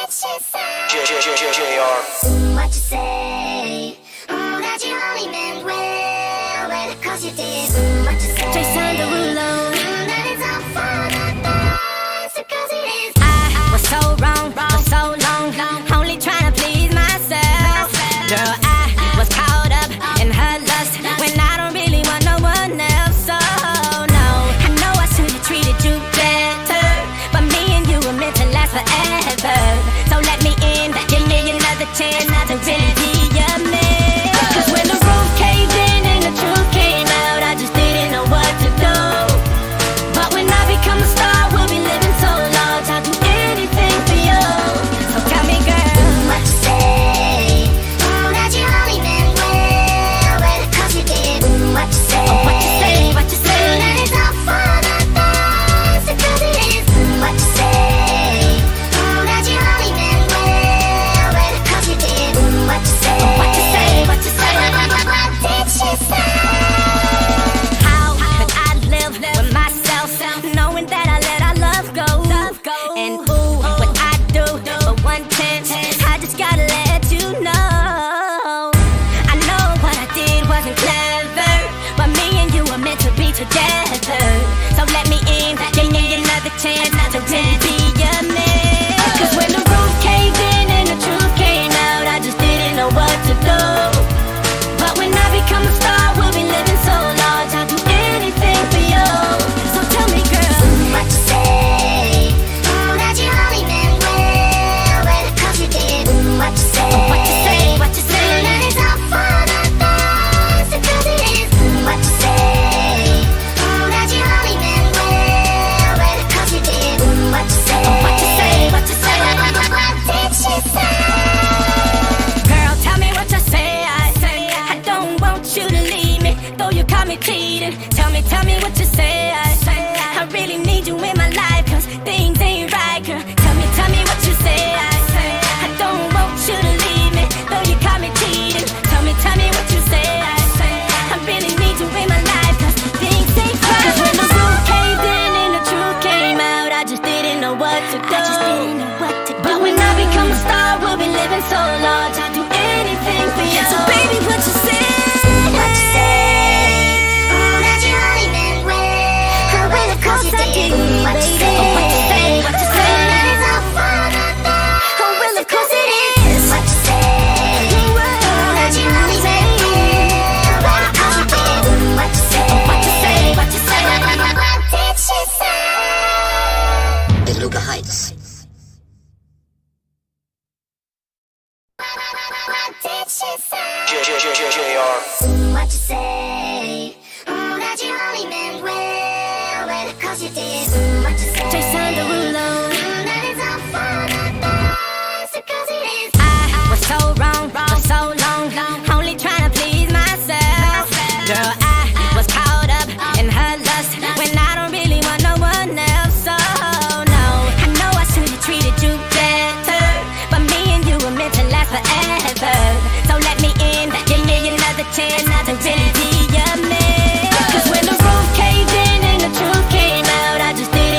What you say? That you only meant well, cause you did. What you say? Jason Derulo. That is all for the best, because it is. I was so wrong for so long, only trying to please myself. Girl, I was caught up in her lust when I don't really want no one else. So no, I know I should have treated you better, but me and you were meant to last forever. So let me in, give me another chance to really be your man. Cause when the roof caved in and the truth came out, I just didn't know what to do. But when I become a star, we'll be living so large, I'll do anything for you. So tell me, girl, what you say? That you only meant well, cause you did. What you say? What you say? What you say? That it's all for the best, because it is. What you say? That you only meant well, cause you did. What you say? What you say? What you say? What did she say? How could I live with myself, knowing that I let our love go? And ooh, what I do for 1/10, I just gotta let you know. I know what I did wasn't clever, but me and you were meant to be together. So let me in, give me another chance to really be your man. Cause when the roof caved in and the truth came out, I just didn't know what to do. But when I become a star, we'll be living so large, I'll do anything for you. So tell me, girl, what you say? That you only meant well, cause you did. What you say? What you say? What you say? That it's all for the best, because it is. What you say? That you only meant well, cause you did. What you say? What you say? What you say? What did she say? Girl, tell me what you say. I don't want you to leave me, though you caught me cheating. Tell me what you say. I really need you in my life, cause things ain't right, girl. Tell me what you say. I don't want you to leave me, though you caught me cheating. Tell me what you say. I really need you in my life, cause things ain't right. Cause when the roof caved in and the truth came out, I just didn't know what to do. But when I become a star, we'll be living so large, I'll do anything for you. So baby, what you say? What you say? That you only meant well, cause you did. What you say? What you say? What you say? That it's all for the best, oh well, of course it is. What you say? That you only meant well, cause you did. What you say? What you say? What you say? What did she say? Beluga Heights. What did she say? What you say? That you only meant well, cause you did. What you say? Jason Derulo. That is all for the best, because it is. I was so wrong for so long, only trying to please myself. Girl, I was caught up in her lust when I don't really want no one else. So no, I know I should have treated you better, but me and you were meant to last forever. So let me in, give me another chance to really be your man. Cause when the roof caved in and the truth came out, I just didn't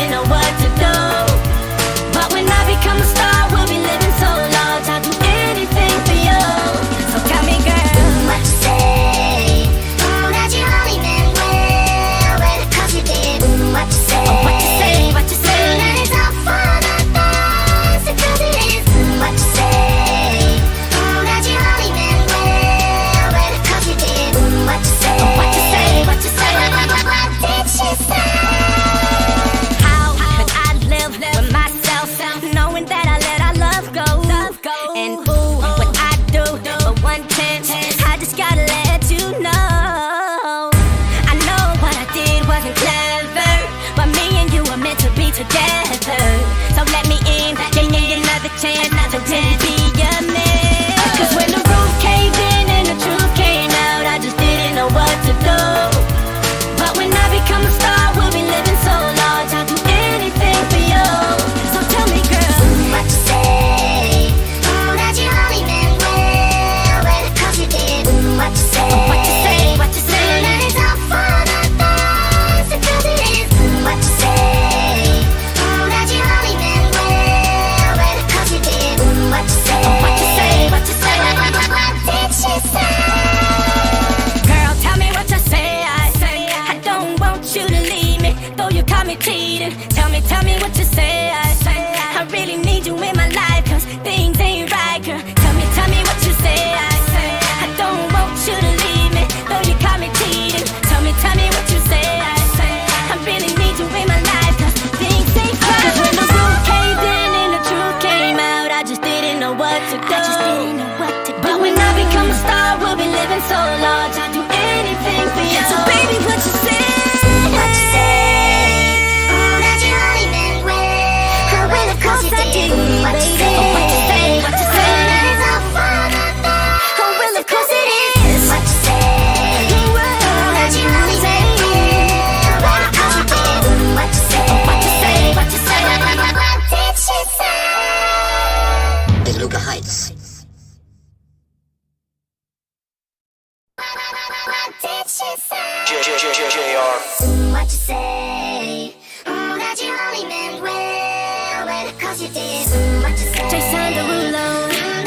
cause you did what you said. Jason Derulo.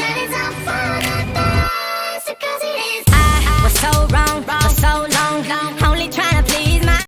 That is all for the best, because it is. I was so wrong for so long, only trying to please my.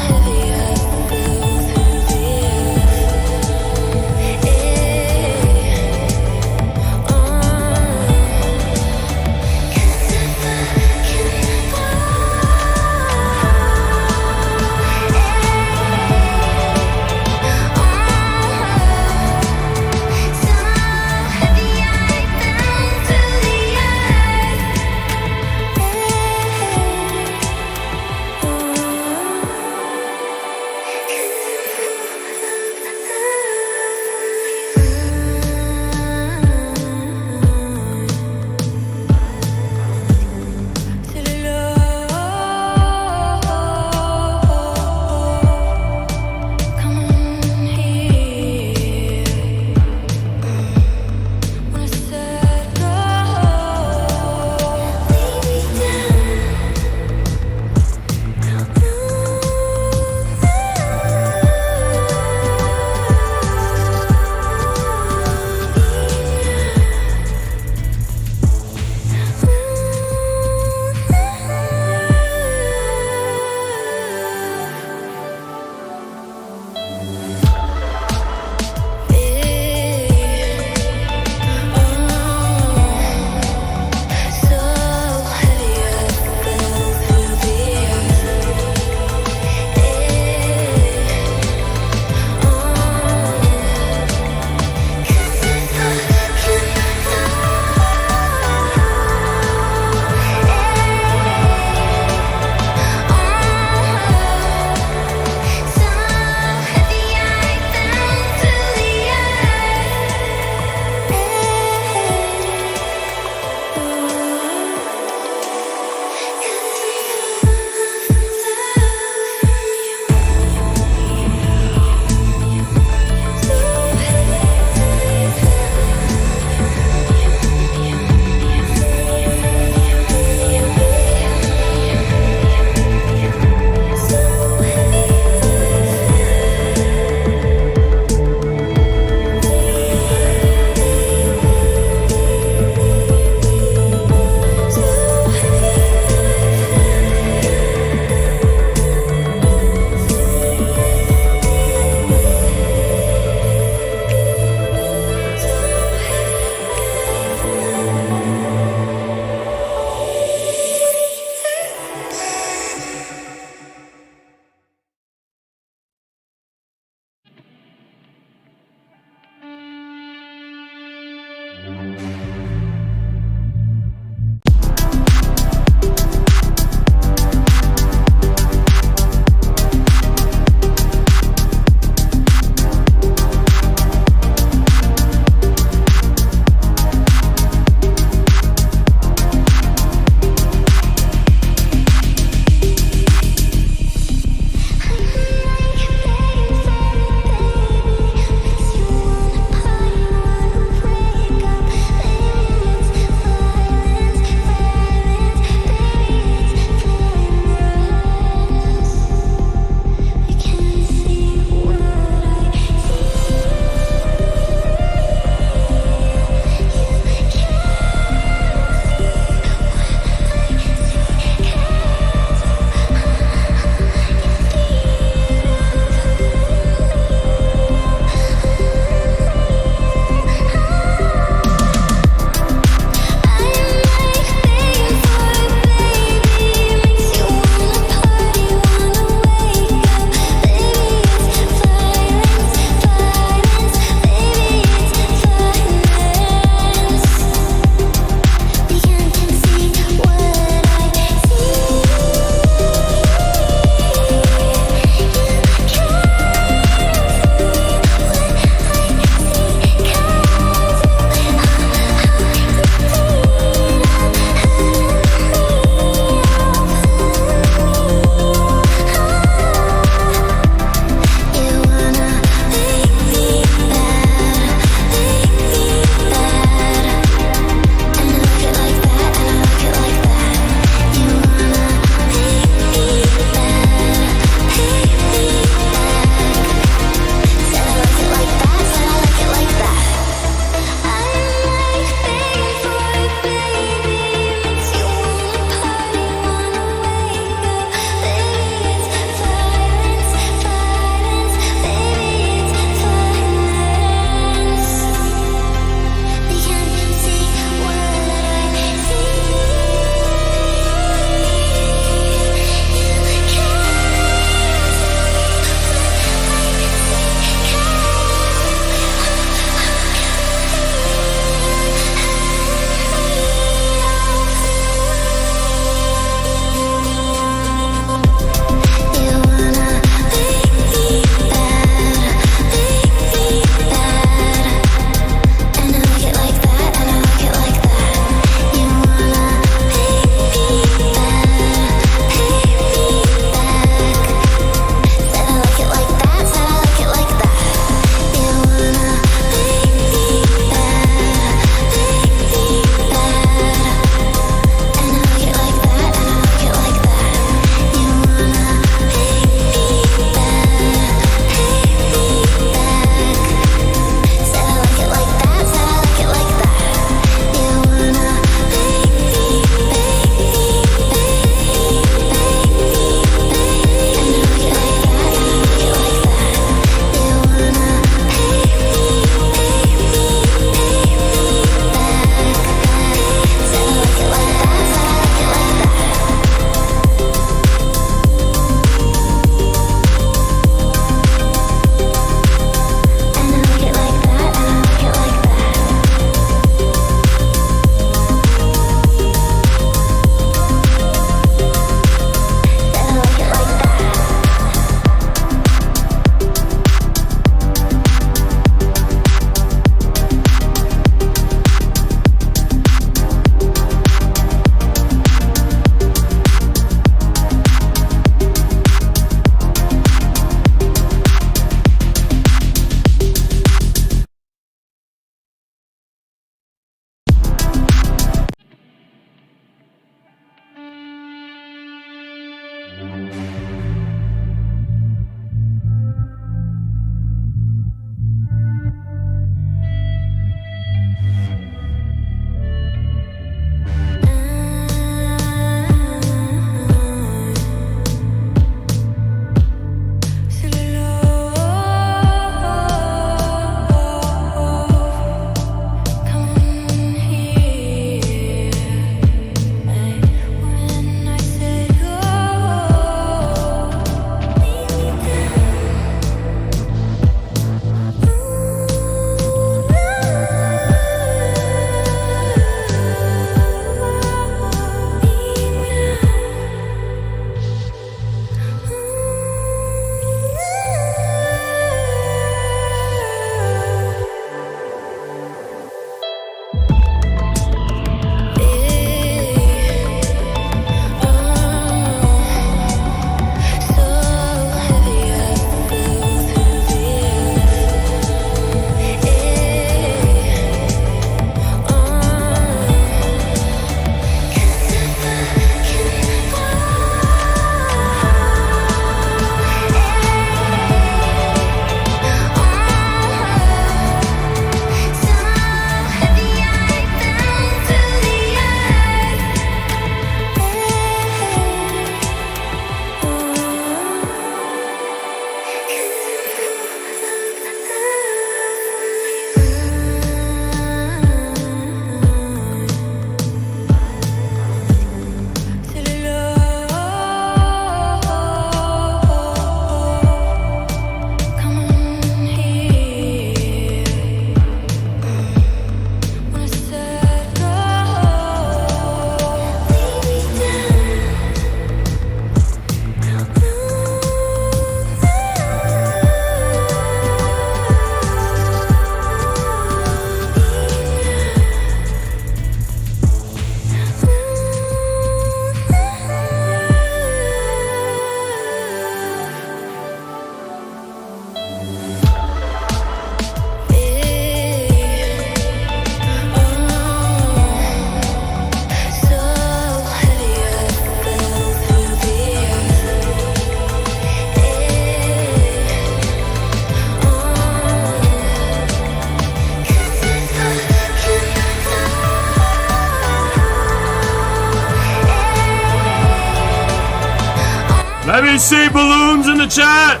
Let me see balloons in the chat.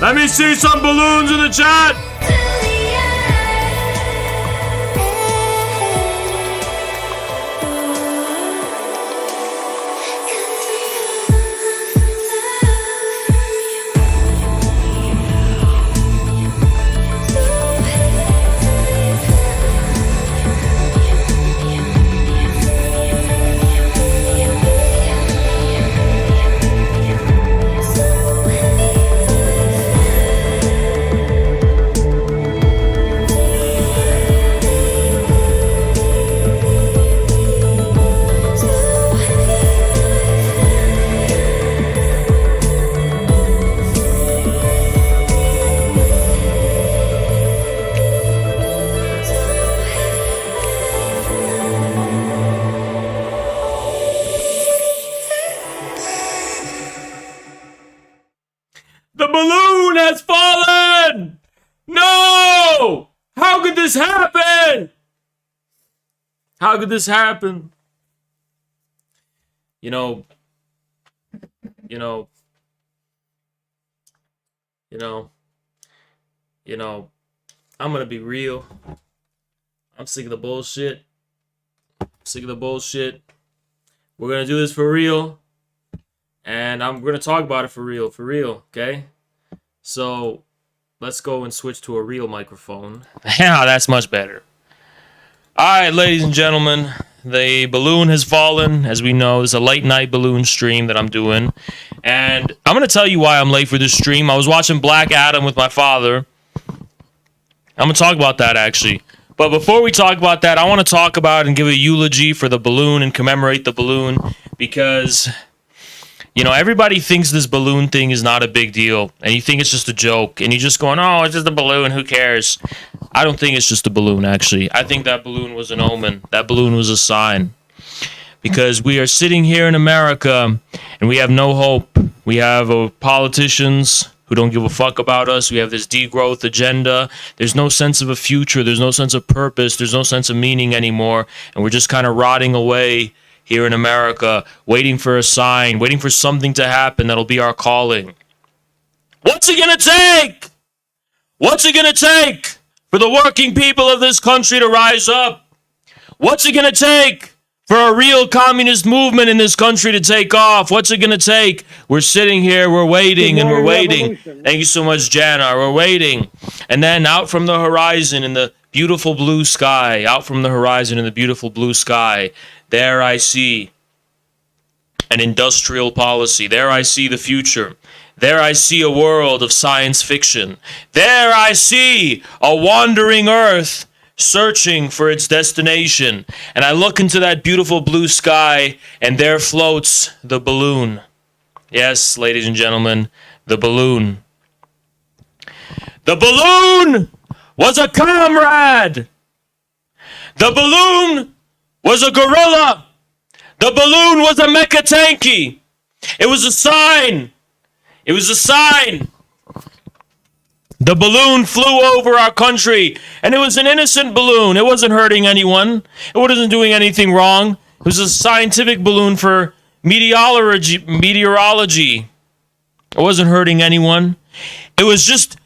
Let me see some balloons in the chat. The balloon has fallen! No! How could this happen? How could this happen? You know, I'm gonna be real. I'm sick of the bullshit. We're gonna do this for real. And I'm going to talk about it for real, okay? So, let's go and switch to a real microphone. Yeah, that's much better. Alright, ladies and gentlemen, the balloon has fallen. As we know, it's a late night balloon stream that I'm doing. And I'm going to tell you why I'm late for this stream. I was watching Black Adam with my father. I'm going to talk about that, actually. But before we talk about that, I want to talk about and give a eulogy for the balloon and commemorate the balloon. Because... everybody thinks this balloon thing is not a big deal, and you think it's just a joke, and you're just going, oh, it's just a balloon, who cares? I don't think it's just a balloon, actually. I think that balloon was an omen. That balloon was a sign. Because we are sitting here in America, and we have no hope. We have politicians who don't give a fuck about us. We have this degrowth agenda. There's no sense of a future. There's no sense of purpose. There's no sense of meaning anymore, and we're just kind of rotting away here in America, waiting for a sign, waiting for something to happen that'll be our calling. What's it gonna take? What's it gonna take for the working people of this country to rise up? What's it gonna take for a real communist movement in this country to take off? What's it gonna take? We're sitting here, we're waiting, and we're waiting. Thank you so much, Jana. We're waiting. And then out from the horizon in the beautiful blue sky, there I see an industrial policy. There I see the future. There I see a world of science fiction. There I see a wandering earth searching for its destination. And I look into that beautiful blue sky, and there floats the balloon. Yes, ladies and gentlemen, the balloon. The balloon was a comrade. The balloon was a gorilla. The balloon was a mecha tanky. It was a sign. The balloon flew over our country, and it was an innocent balloon. It wasn't hurting anyone. It wasn't doing anything wrong. It was a scientific balloon for meteorology. It wasn't hurting anyone. It was just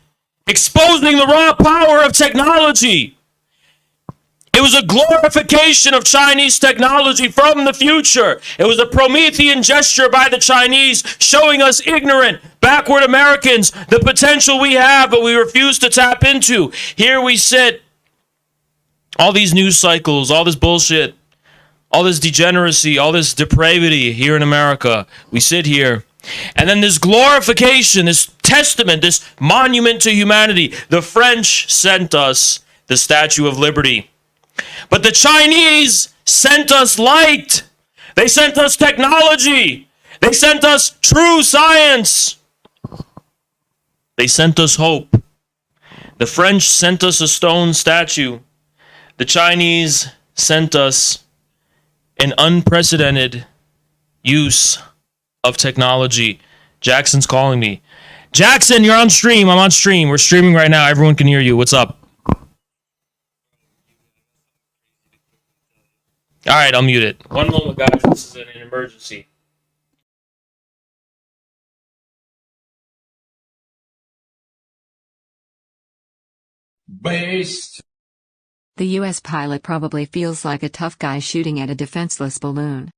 exposing the raw power of technology. It was a glorification of Chinese technology from the future. It was a Promethean gesture by the Chinese showing us ignorant, backward Americans the potential we have, but we refuse to tap into. Here we sit, all these news cycles, all this bullshit, all this degeneracy, all this depravity here in America. We sit here. And then this glorification, this testament, this monument to humanity. The French sent us the Statue of Liberty. But the Chinese sent us light. They sent us technology. They sent us true science. They sent us hope. The French sent us a stone statue. The Chinese sent us an unprecedented use of technology. Jackson's calling me. Jackson, you're on stream. I'm on stream. We're streaming right now. Everyone can hear you. What's up? All right, I'll mute it. One moment, guys. This is an emergency. Based. The US pilot probably feels like a tough guy shooting at a defenseless balloon.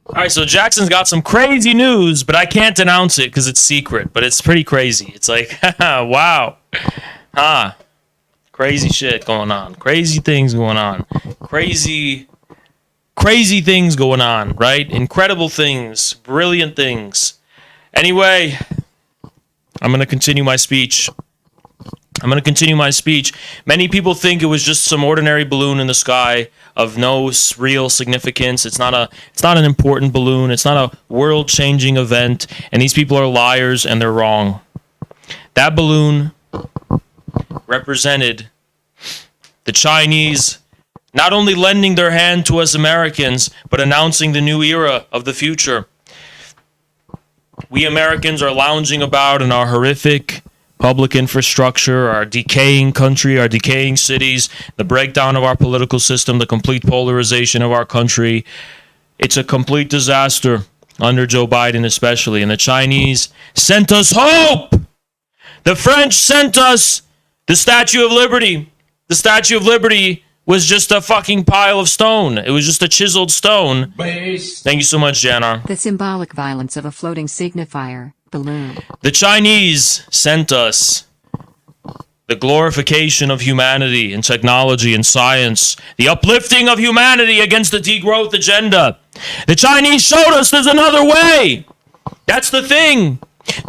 All right, so Jackson's got some crazy news, but I can't announce it because it's secret. But it's pretty crazy. It's like, wow, crazy shit going on, crazy things going on, crazy things going on, right? Incredible things, brilliant things. Anyway, I'm gonna continue my speech. Many people think it was just some ordinary balloon in the sky of no real significance. It's not an important balloon. It's not a world-changing event. And these people are liars and they're wrong. That balloon represented the Chinese not only lending their hand to us Americans, but announcing the new era of the future. We Americans are lounging about in our horrific public infrastructure, our decaying country, our decaying cities, the breakdown of our political system, the complete polarization of our country. It's a complete disaster under Joe Biden especially. And the Chinese sent us hope. The French sent us the Statue of Liberty. The Statue of Liberty was just a fucking pile of stone. It was just a chiseled stone. Based. Thank you so much, Janar. The symbolic violence of a floating signifier, balloon. The Chinese sent us the glorification of humanity and technology and science, the uplifting of humanity against the degrowth agenda. The Chinese showed us there's another way. That's the thing.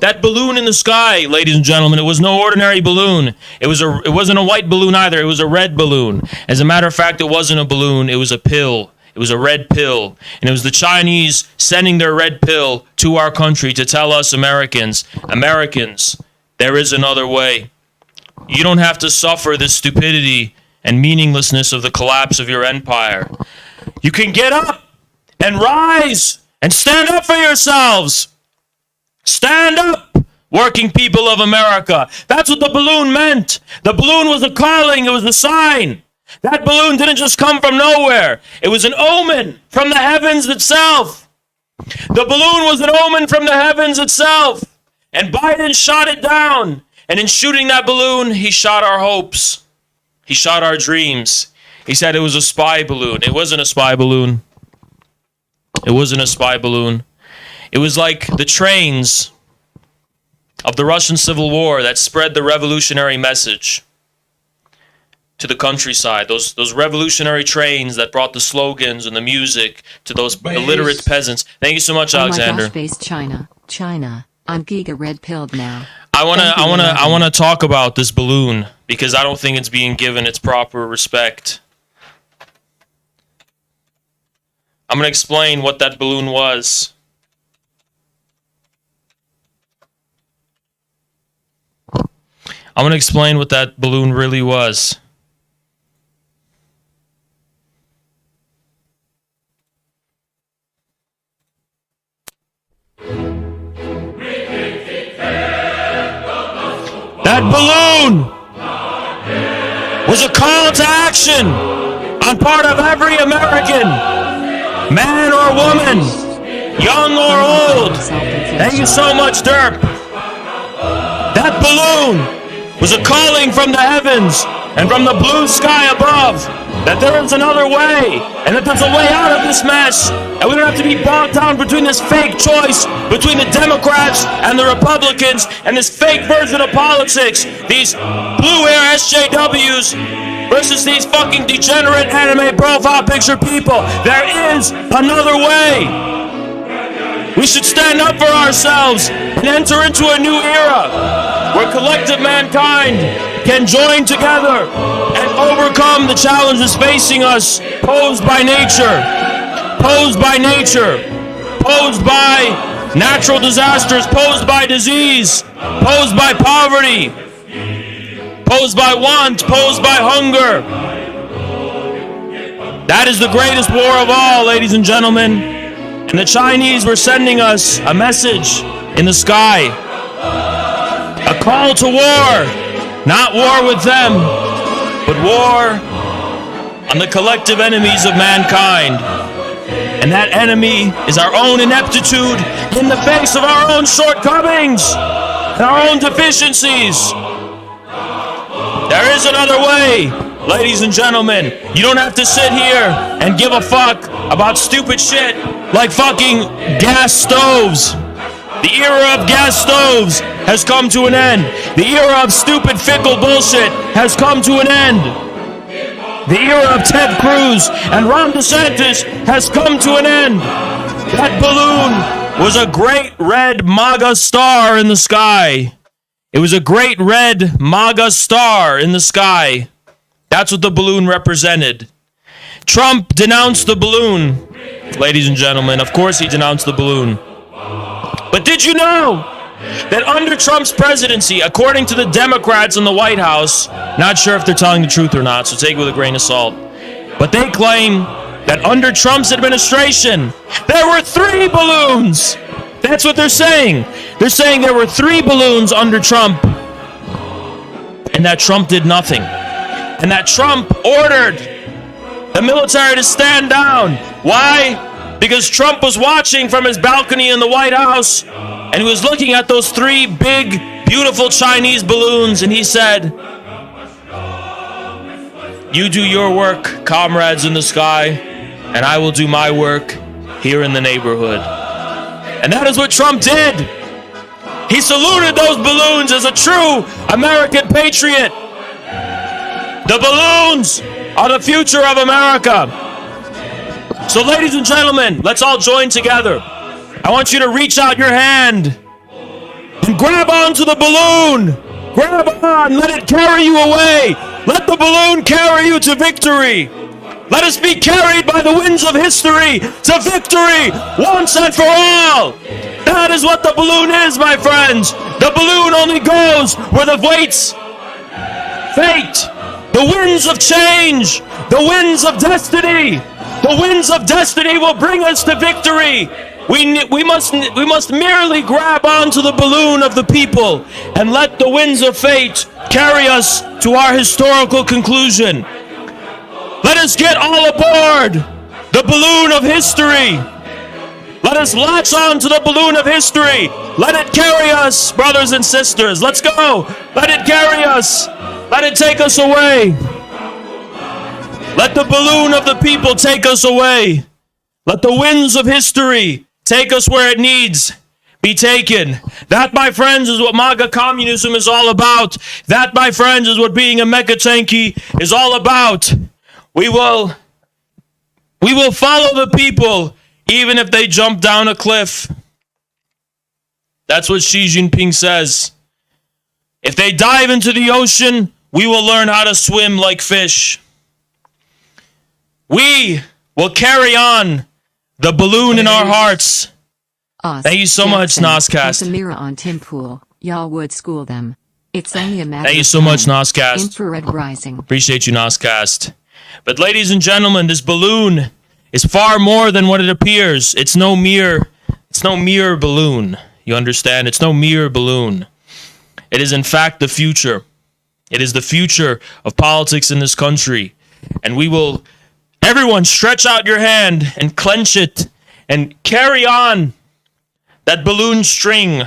That balloon in the sky, ladies and gentlemen, it was no ordinary balloon. It wasn't a white balloon either. It was a red balloon. As a matter of fact, it wasn't a balloon. It was a pill. It was a red pill. And it was the Chinese sending their red pill to our country to tell us Americans, there is another way. You don't have to suffer the stupidity and meaninglessness of the collapse of your empire. You can get up and rise and stand up for yourselves. Stand up, working people of America. That's what the balloon meant. The balloon was a calling. It was a sign. That balloon didn't just come from nowhere. It was an omen from the heavens itself. The balloon was an omen from the heavens itself. And Biden shot it down. And in shooting that balloon, he shot our hopes. He shot our dreams. He said it was a spy balloon. It wasn't a spy balloon. It wasn't a spy balloon. It was like the trains of the Russian Civil War that spread the revolutionary message to the countryside. Those revolutionary trains that brought the slogans and the music to those illiterate peasants. Thank you so much, Alexander. Oh my gosh, base China. I'm giga red pilled now. I wanna talk about this balloon because I don't think it's being given its proper respect. I'm gonna explain what that balloon was. I'm gonna explain what that balloon really was. That balloon was a call to action on part of every American, man or woman, young or old. Thank you so much, Derp. That balloon was a calling from the heavens and from the blue sky above that there is another way and that there's a way out of this mess, and we don't have to be bogged down between this fake choice between the Democrats and the Republicans and this fake version of politics, these blue air SJWs versus these fucking degenerate anime profile picture people. There is another way. We should stand up for ourselves and enter into a new era where collective mankind can join together and overcome the challenges facing us posed by nature, posed by natural disasters, posed by disease, posed by poverty, posed by want, posed by hunger. That is the greatest war of all, ladies and gentlemen. And the Chinese were sending us a message in the sky. A call to war. Not war with them, but war on the collective enemies of mankind. And that enemy is our own ineptitude in the face of our own shortcomings and our own deficiencies. There is another way, ladies and gentlemen. You don't have to sit here and give a fuck about stupid shit like fucking gas stoves. The era of gas stoves has come to an end. The era of stupid, fickle bullshit has come to an end. The era of Ted Cruz and Ron DeSantis has come to an end. That balloon was a great red MAGA star in the sky. It was a great red MAGA star in the sky. That's what the balloon represented. Trump denounced the balloon, ladies and gentlemen. Of course he denounced the balloon. But did you know that under Trump's presidency, according to the Democrats in the White House, not sure if they're telling the truth or not, so take it with a grain of salt, but they claim that under Trump's administration, there were 3 balloons. That's what they're saying. They're saying there were 3 balloons under Trump, and that Trump did nothing. And that Trump ordered the military to stand down. Why? Because Trump was watching from his balcony in the White House, and he was looking at those 3 big, beautiful Chinese balloons, and he said, "You do your work, comrades in the sky, and I will do my work here in the neighborhood." And that is what Trump did. He saluted those balloons as a true American patriot. The balloons are the future of America. So, ladies and gentlemen, let's all join together. I want you to reach out your hand and grab onto the balloon. Grab on, let it carry you away. Let the balloon carry you to victory. Let us be carried by the winds of history to victory once and for all. That is what the balloon is, my friends. The balloon only goes where the fate, the winds of change, the winds of destiny. The winds of destiny will bring us to victory. We must merely grab onto the balloon of the people and let the winds of fate carry us to our historical conclusion. Let us get all aboard the balloon of history. Let us latch on to the balloon of history. Let it carry us, brothers and sisters. Let's go. Let it carry us. Let it take us away. Let the balloon of the people take us away. Let the winds of history take us where it needs be taken. That, my friends, is what MAGA communism is all about. That, my friends, is what being a mecha-tanky is all about. We will follow the people even if they jump down a cliff. That's what Xi Jinping says. If they dive into the ocean, we will learn how to swim like fish. We will carry on the balloon in our hearts. Thank you so much, Noscast. With a mirror on Tim Pool, y'all would school them. It's only a matter Thank you of so much, time. Noscast. Infrared rising. Appreciate you, Noscast. But ladies and gentlemen, this balloon is far more than what it appears. It's no mere balloon. You understand? It's no mere balloon. It is in fact the future. It is the future of politics in this country. And we will, everyone, stretch out your hand and clench it and carry on that balloon string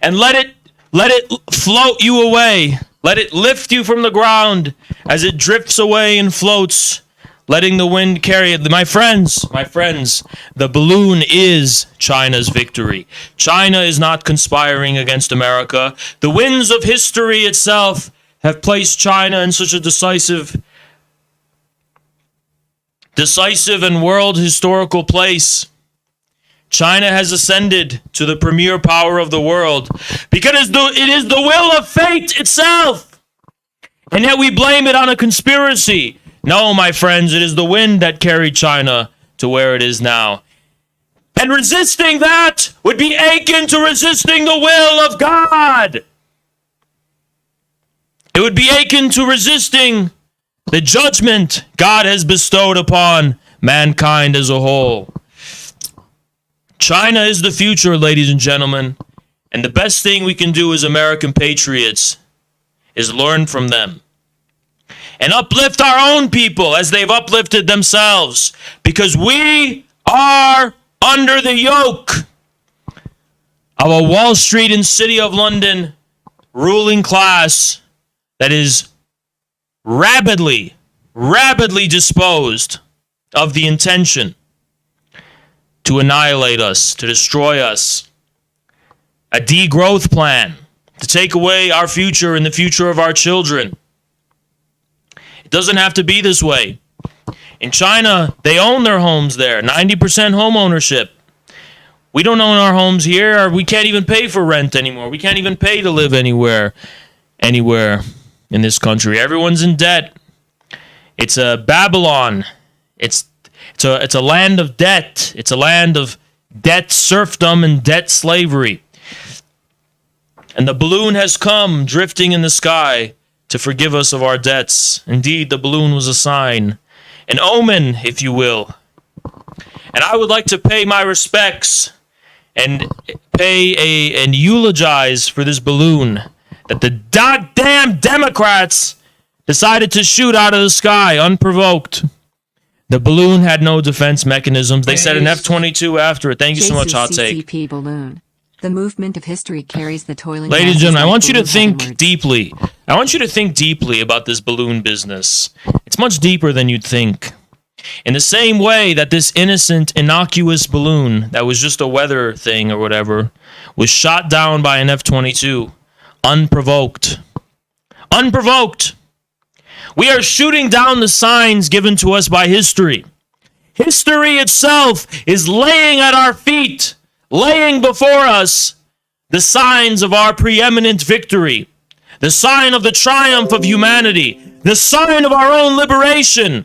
and let it float you away. Let it lift you from the ground as it drifts away and floats, letting the wind carry it. My friends, the balloon is China's victory. China is not conspiring against America. The winds of history itself have placed China in such a decisive and world historical place. China has ascended to the premier power of the world because it is the will of fate itself. And yet we blame it on a conspiracy. No, my friends, it is the wind that carried China to where it is now. And resisting that would be akin to resisting the will of God. It would be akin to resisting the judgment God has bestowed upon mankind as a whole. China is the future, ladies and gentlemen, and the best thing we can do as American patriots is learn from them and uplift our own people as they've uplifted themselves, because we are under the yoke of a Wall Street and City of London ruling class that is rapidly disposed of the intention to annihilate us, to destroy us. A degrowth plan to take away our future and the future of our children. It doesn't have to be this way. In China, they own their homes there, 90% home ownership. We don't own our homes here, or we can't even pay for rent anymore. We can't even pay to live anywhere in this country. Everyone's in debt. It's a Babylon. It's a land of debt. It's a land of debt serfdom and debt slavery. And the balloon has come drifting in the sky to forgive us of our debts. Indeed, the balloon was a sign, an omen, if you will. And I would like to pay my respects and and eulogize for this balloon that the goddamn Democrats decided to shoot out of the sky unprovoked. The balloon had no defense mechanisms. They said an F-22 after it. Thank you so much, Hot Take. CCP balloon. The movement of history carries the toiling. Ladies and gentlemen, I want you to think heavenwards. deeply. I want you to think deeply about this balloon business. It's much deeper than you'd think. In the same way that this innocent, innocuous balloon that was just a weather thing or whatever was shot down by an F-22, unprovoked. Unprovoked. We are shooting down the signs given to us by history. History itself is laying at our feet, laying before us the signs of our preeminent victory, the sign of the triumph of humanity, the sign of our own liberation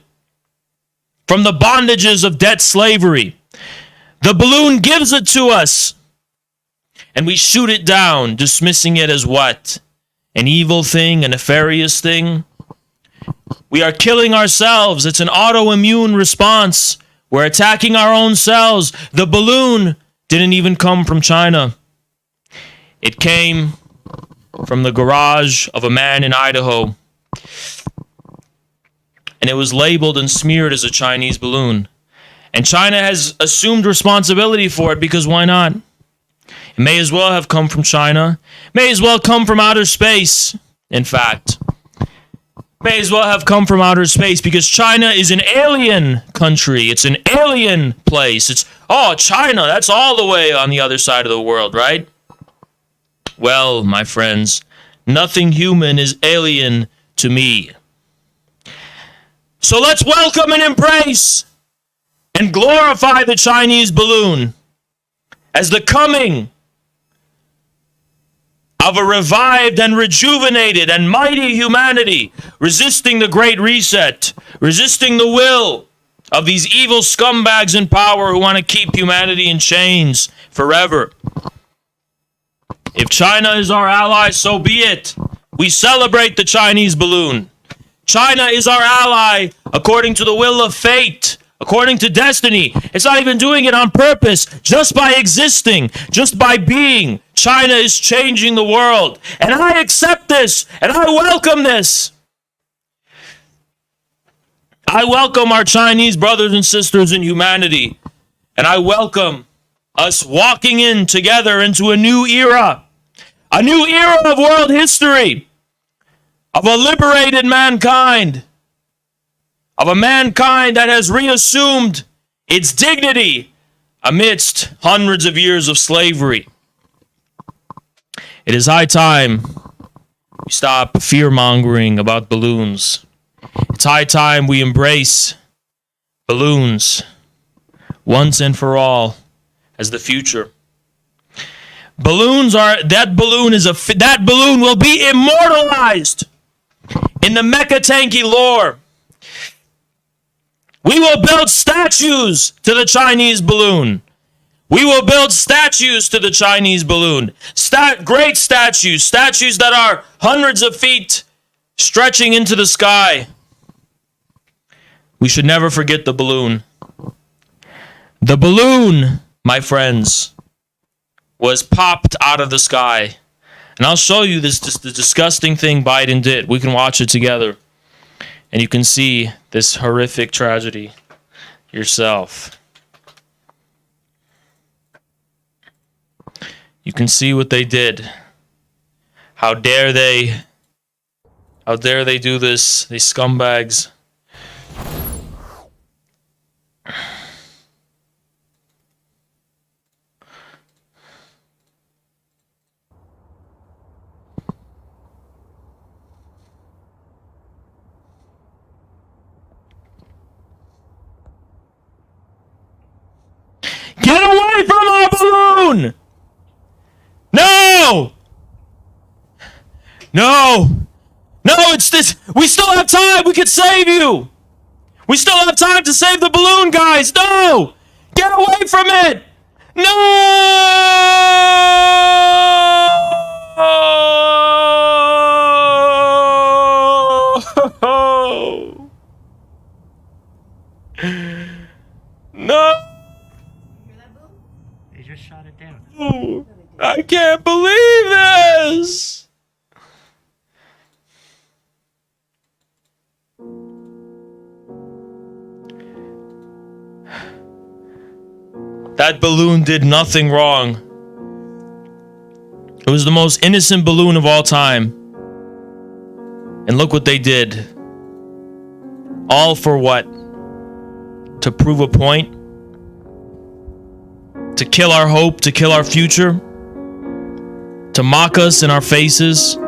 from the bondages of debt slavery. The balloon gives it to us, and we shoot it down, dismissing it as what? An evil thing, a nefarious thing? We are killing ourselves. It's an autoimmune response. We're attacking our own cells. The balloon didn't even come from China. It came from the garage of a man in Idaho. And it was labeled and smeared as a Chinese balloon. And China has assumed responsibility for it because why not? It may as well have come from China. May as well come from outer space, in fact. may as well have come from outer space, because China is an alien country. It's an alien place. It's, oh, China, that's all the way on the other side of the world, right? Well, my friends, nothing human is alien to me. So let's welcome and embrace and glorify the Chinese balloon as the coming of a revived and rejuvenated and mighty humanity, resisting the Great Reset, resisting the will of these evil scumbags in power who want to keep humanity in chains forever. If China is our ally, so be it. We celebrate the Chinese balloon. China is our ally according to the will of fate, according to destiny. It's not even doing it on purpose. Just by existing, just by being, China is changing the world. And I accept this, and I welcome this. I welcome our Chinese brothers and sisters in humanity. And I welcome us walking in together into a new era of world history, of a liberated mankind, of a mankind that has reassumed its dignity amidst hundreds of years of slavery. It is high time we stop fear-mongering about balloons. It's high time we embrace balloons once and for all as the future. That balloon will be immortalized in the Mecha Tanky lore. We will build statues to the Chinese balloon. We will build statues to the Chinese balloon. Great statues. Statues that are hundreds of feet stretching into the sky. We should never forget the balloon. The balloon, my friends, was popped out of the sky. And I'll show you the disgusting thing Biden did. We can watch it together. And you can see this horrific tragedy yourself. You can see what they did. How dare they do this, these scumbags. Get away from our balloon! No! No! No, it's this. We still have time. We could save you. We still have time to save the balloon, guys. No! Get away from it! No! No! They just shot it down. I can't believe this! That balloon did nothing wrong. It was the most innocent balloon of all time. And look what they did. All for what? To prove a point? To kill our hope, to kill our future, to mock us in our faces.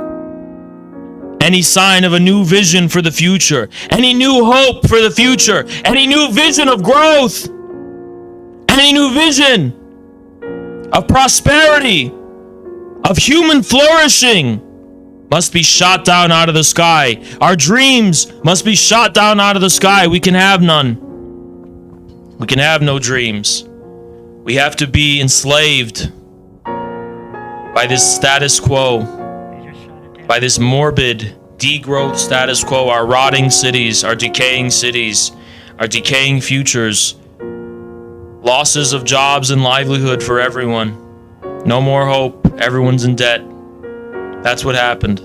Any sign of a new vision for the future, any new hope for the future, any new vision of growth, any new vision of prosperity, of human flourishing must be shot down out of the sky. Our dreams must be shot down out of the sky. We can have none. We can have no dreams. We have to be enslaved by this status quo, by this morbid degrowth status quo, our rotting cities, our decaying futures, losses of jobs and livelihood for everyone. No more hope. Everyone's in debt. That's what happened.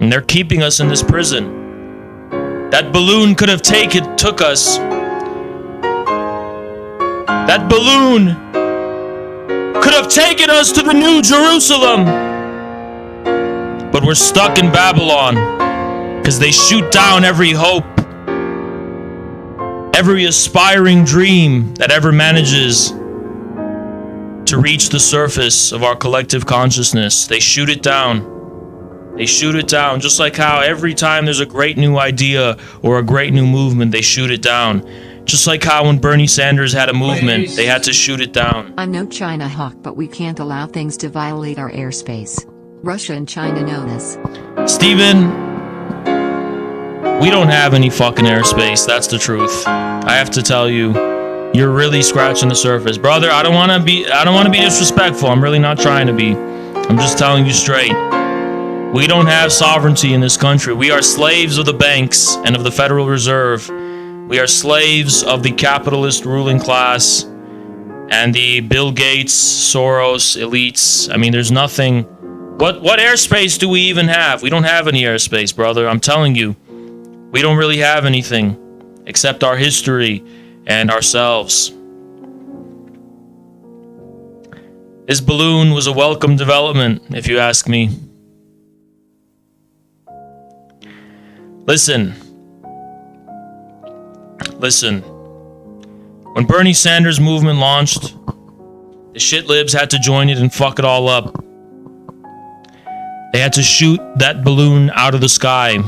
And they're keeping us in this prison. That balloon could have took us. That balloon could have taken us to the New Jerusalem. But we're stuck in Babylon. Because they shoot down every hope, every aspiring dream that ever manages to reach the surface of our collective consciousness. They shoot it down. They shoot it down, just like how every time there's a great new idea or a great new movement, they shoot it down. Just like how when Bernie Sanders had a movement, they had to shoot it down. I'm no China hawk, but we can't allow things to violate our airspace. Russia and China know this. Steven, we don't have any fucking airspace, that's the truth. I have to tell you, you're really scratching the surface. Brother, I don't want to be disrespectful. I'm really not trying to be. I'm just telling you straight. We don't have sovereignty in this country. We are slaves of the banks and of the Federal Reserve. We are slaves of the capitalist ruling class and the Bill Gates, Soros, elites. I mean, there's nothing. What airspace do we even have? We don't have any airspace, brother. I'm telling you. We don't really have anything except our history and ourselves. This balloon was a welcome development, if you ask me. Listen. When Bernie Sanders' movement launched, the shitlibs had to join it and fuck it all up. They had to shoot that balloon out of the sky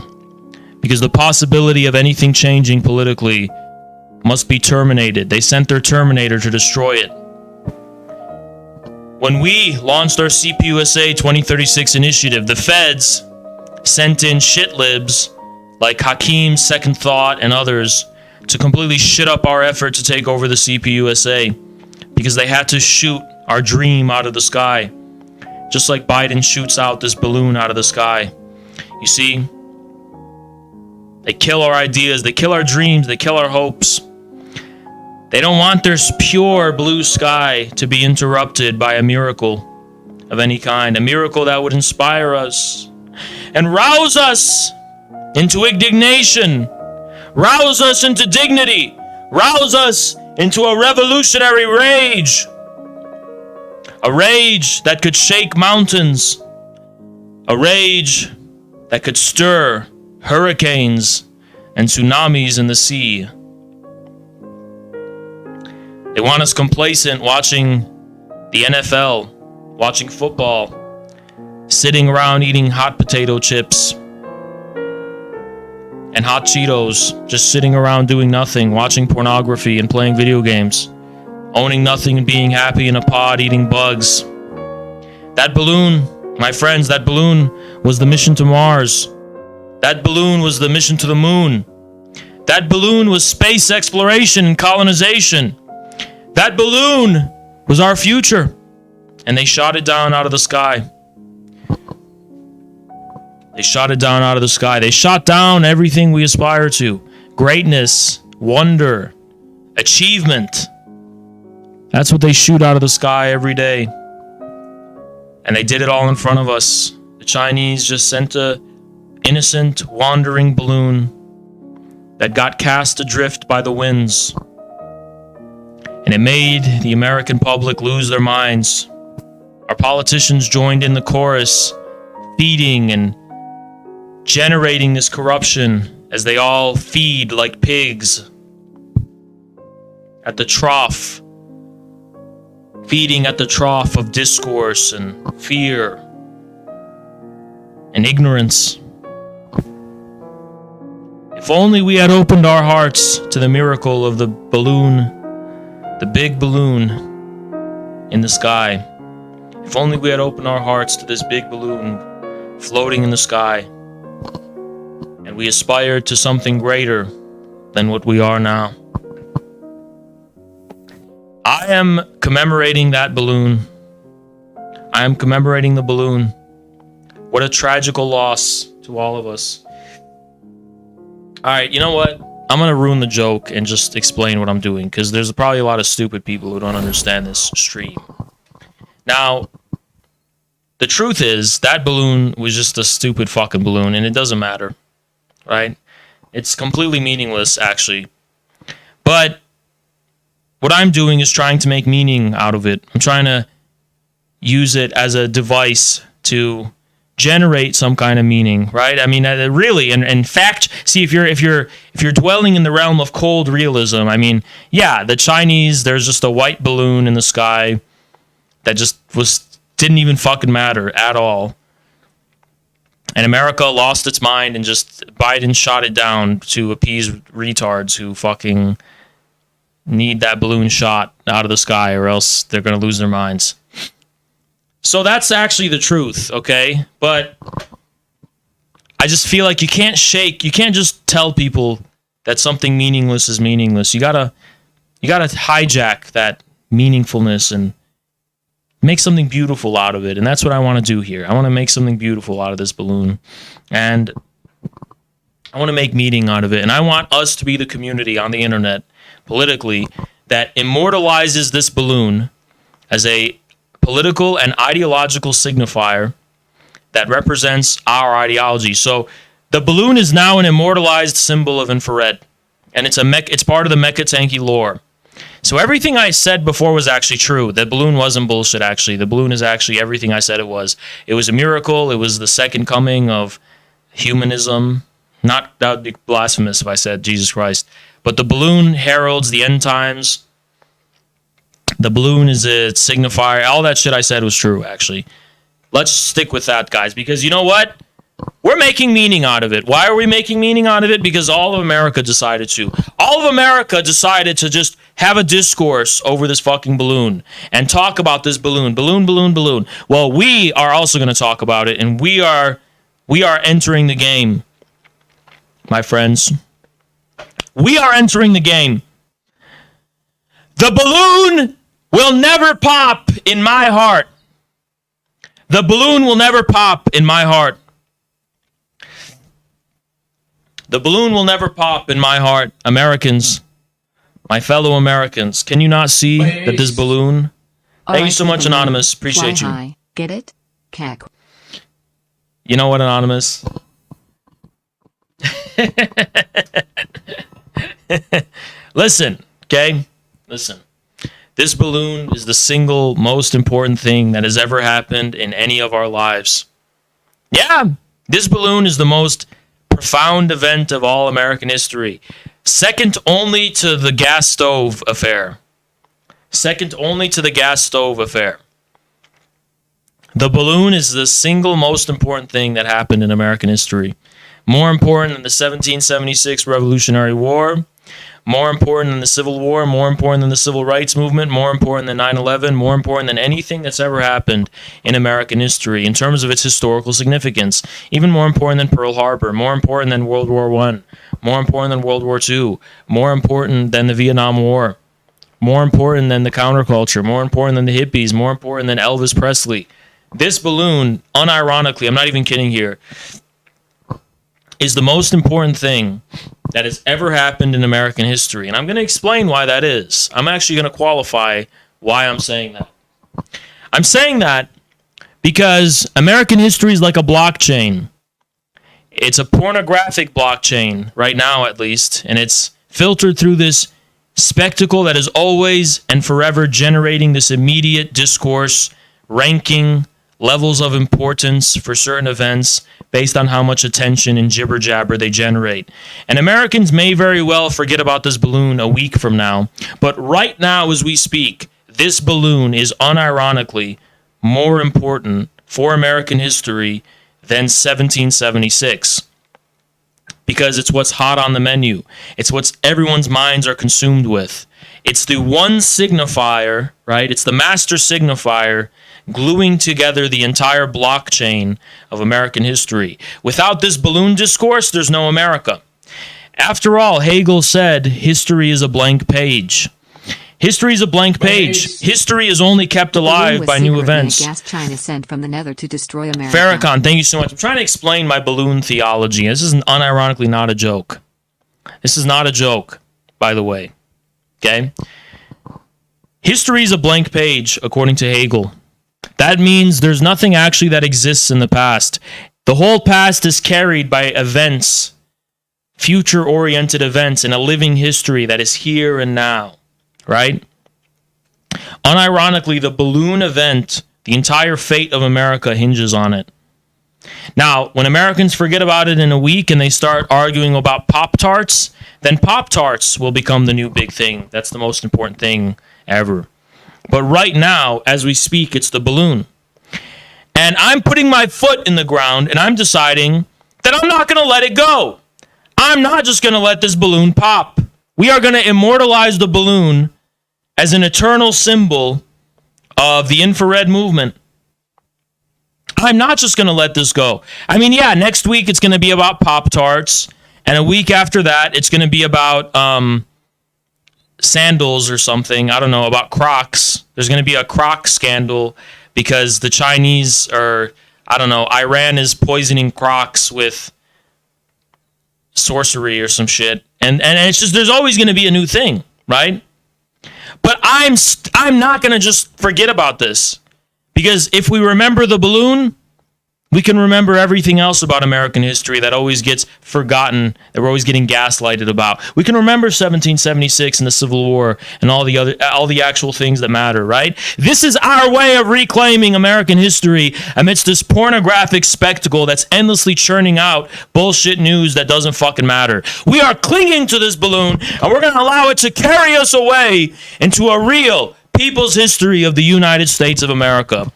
because the possibility of anything changing politically must be terminated. They sent their Terminator to destroy it. When we launched our CPUSA 2036 initiative, the feds sent in shitlibs like Hakeem's Second Thought and others to completely shit up our effort to take over the CPUSA because they had to shoot our dream out of the sky, just like Biden shoots out this balloon out of the sky. You see, they kill our ideas, they kill our dreams, they kill our hopes. They don't want their pure blue sky to be interrupted by a miracle of any kind, a miracle that would inspire us and rouse us into indignation, rouse us into dignity, rouse us into a revolutionary rage. A rage that could shake mountains, a rage that could stir hurricanes and tsunamis in the sea. They want us complacent watching the NFL, watching football, sitting around eating hot potato chips and hot Cheetos, just sitting around doing nothing, watching pornography and playing video games, owning nothing and being happy in a pod eating bugs. That balloon, my friends, that balloon was the mission to Mars. That balloon was the mission to the moon. That balloon was space exploration and colonization. That balloon was our future. And they shot it down out of the sky. They shot it down out of the sky. They shot down everything we aspire to. Greatness, wonder, achievement. That's what they shoot out of the sky every day. And they did it all in front of us. The Chinese just sent a innocent, wandering balloon that got cast adrift by the winds. And it made the American public lose their minds. Our politicians joined in the chorus, feeding and generating this corruption as they all feed like pigs at the trough, feeding at the trough of discourse and fear and ignorance. If only we had opened our hearts to the miracle of the balloon, the big balloon in the sky. If only we had opened our hearts to this big balloon floating in the sky, and we aspired to something greater than what we are now. I am commemorating that balloon. I am commemorating the balloon. What a tragical loss to all of us. Alright, you know what? I'm going to ruin the joke and just explain what I'm doing, because there's probably a lot of stupid people who don't understand this stream. Now, the truth is, that balloon was just a stupid fucking balloon, and it doesn't matter, right? It's completely meaningless, actually. But what I'm doing is trying to make meaning out of it. I'm trying to use it as a device to generate some kind of meaning, right? I mean, really, and in fact, see, if you're dwelling in the realm of cold realism, I mean, yeah, the Chinese, there's just a white balloon in the sky that just didn't even fucking matter at all. And America lost its mind and just Biden shot it down to appease retards who fucking need that balloon shot out of the sky, or else they're going to lose their minds. So that's actually the truth, okay? But I just feel like you can't just tell people that something meaningless is meaningless. You gotta hijack that meaningfulness and make something beautiful out of it. And that's what I want to do here. I want to make something beautiful out of this balloon. And I want to make meaning out of it. And I want us to be the community on the internet, politically, that immortalizes this balloon as a political and ideological signifier that represents our ideology. So the balloon is now an immortalized symbol of infrared. And it's part of the Mecha Tanky lore. So everything I said before was actually true. The balloon wasn't bullshit, actually. The balloon is actually everything I said it was. It was a miracle. It was the second coming of humanism. That would be blasphemous if I said Jesus Christ. But the balloon heralds the end times. The balloon is a signifier. All that shit I said was true, actually. Let's stick with that, guys, because you know what? We're making meaning out of it. Why are we making meaning out of it? Because all of America decided to. All of America decided to just have a discourse over this fucking balloon and talk about this balloon. Balloon. Well, we are also going to talk about it, and we are entering the game, my friends. We are entering the game. The balloon will never pop in my heart. The balloon will never pop in my heart. The balloon will never pop in my heart. Americans, my fellow Americans, can you not see that this balloon... Thank you so much, Anonymous. Appreciate you. High. Get it? Cack. You know what, Anonymous? Listen, okay? Listen. This balloon is the single most important thing that has ever happened in any of our lives. Yeah, this balloon is the most profound event of all American history. Second only to the gas stove affair. Second only to the gas stove affair. The balloon is the single most important thing that happened in American history. More important than the 1776 Revolutionary War. More important than the Civil War, more important than the Civil Rights Movement, more important than 9/11, more important than anything that's ever happened in American history in terms of its historical significance. Even more important than Pearl Harbor, more important than World War I, more important than World War II, more important than the Vietnam War, more important than the counterculture, more important than the hippies, more important than Elvis Presley. This balloon, unironically, I'm not even kidding here, is the most important thing that has ever happened in American history. And I'm going to explain why that is. I'm actually going to qualify why I'm saying that. I'm saying that because American history is like a blockchain. It's a pornographic blockchain, right now at least, and it's filtered through this spectacle that is always and forever generating this immediate discourse, ranking levels of importance for certain events based on how much attention and jibber jabber they generate. And Americans may very well forget about this balloon a week from now, but right now as we speak, this balloon is unironically more important for American history than 1776. Because it's what's hot on the menu. It's what everyone's minds are consumed with. It's the one signifier, right? It's the master signifier gluing together the entire blockchain of American history. Without this balloon discourse, there's no America. After all, Hegel said, history is a blank page. History is a blank page. History is only kept alive by new events. Gas China sent from the nether to destroy America. Farrakhan, thank you so much. I'm trying to explain my balloon theology. This is unironically not a joke. This is not a joke, by the way. Okay? History is a blank page, according to Hegel. That means there's nothing actually that exists in the past. The whole past is carried by events, future-oriented events, in a living history that is here and now, right? Unironically, the balloon event, the entire fate of America hinges on it. Now, when Americans forget about it in a week and they start arguing about Pop-Tarts, then Pop-Tarts will become the new big thing. That's the most important thing ever. But right now, as we speak, it's the balloon. And I'm putting my foot in the ground and I'm deciding that I'm not going to let it go. I'm not just going to let this balloon pop. We are going to immortalize the balloon as an eternal symbol of the infrared movement. I'm not just going to let this go. I mean, yeah, next week it's going to be about Pop-Tarts. And a week after that, it's going to be about sandals or something. I don't know, about Crocs. There's going to be a Croc scandal because the Chinese are, I don't know, Iran is poisoning Crocs with sorcery or some shit. And it's just, there's always going to be a new thing, right? But I'm not going to just forget about this. Because if we remember the balloon, we can remember everything else about American history that always gets forgotten, that we're always getting gaslighted about. We can remember 1776 and the Civil War and all the actual things that matter, right? This is our way of reclaiming American history amidst this pornographic spectacle that's endlessly churning out bullshit news that doesn't fucking matter. We are clinging to this balloon and we're going to allow it to carry us away into a real people's history of the United States of America.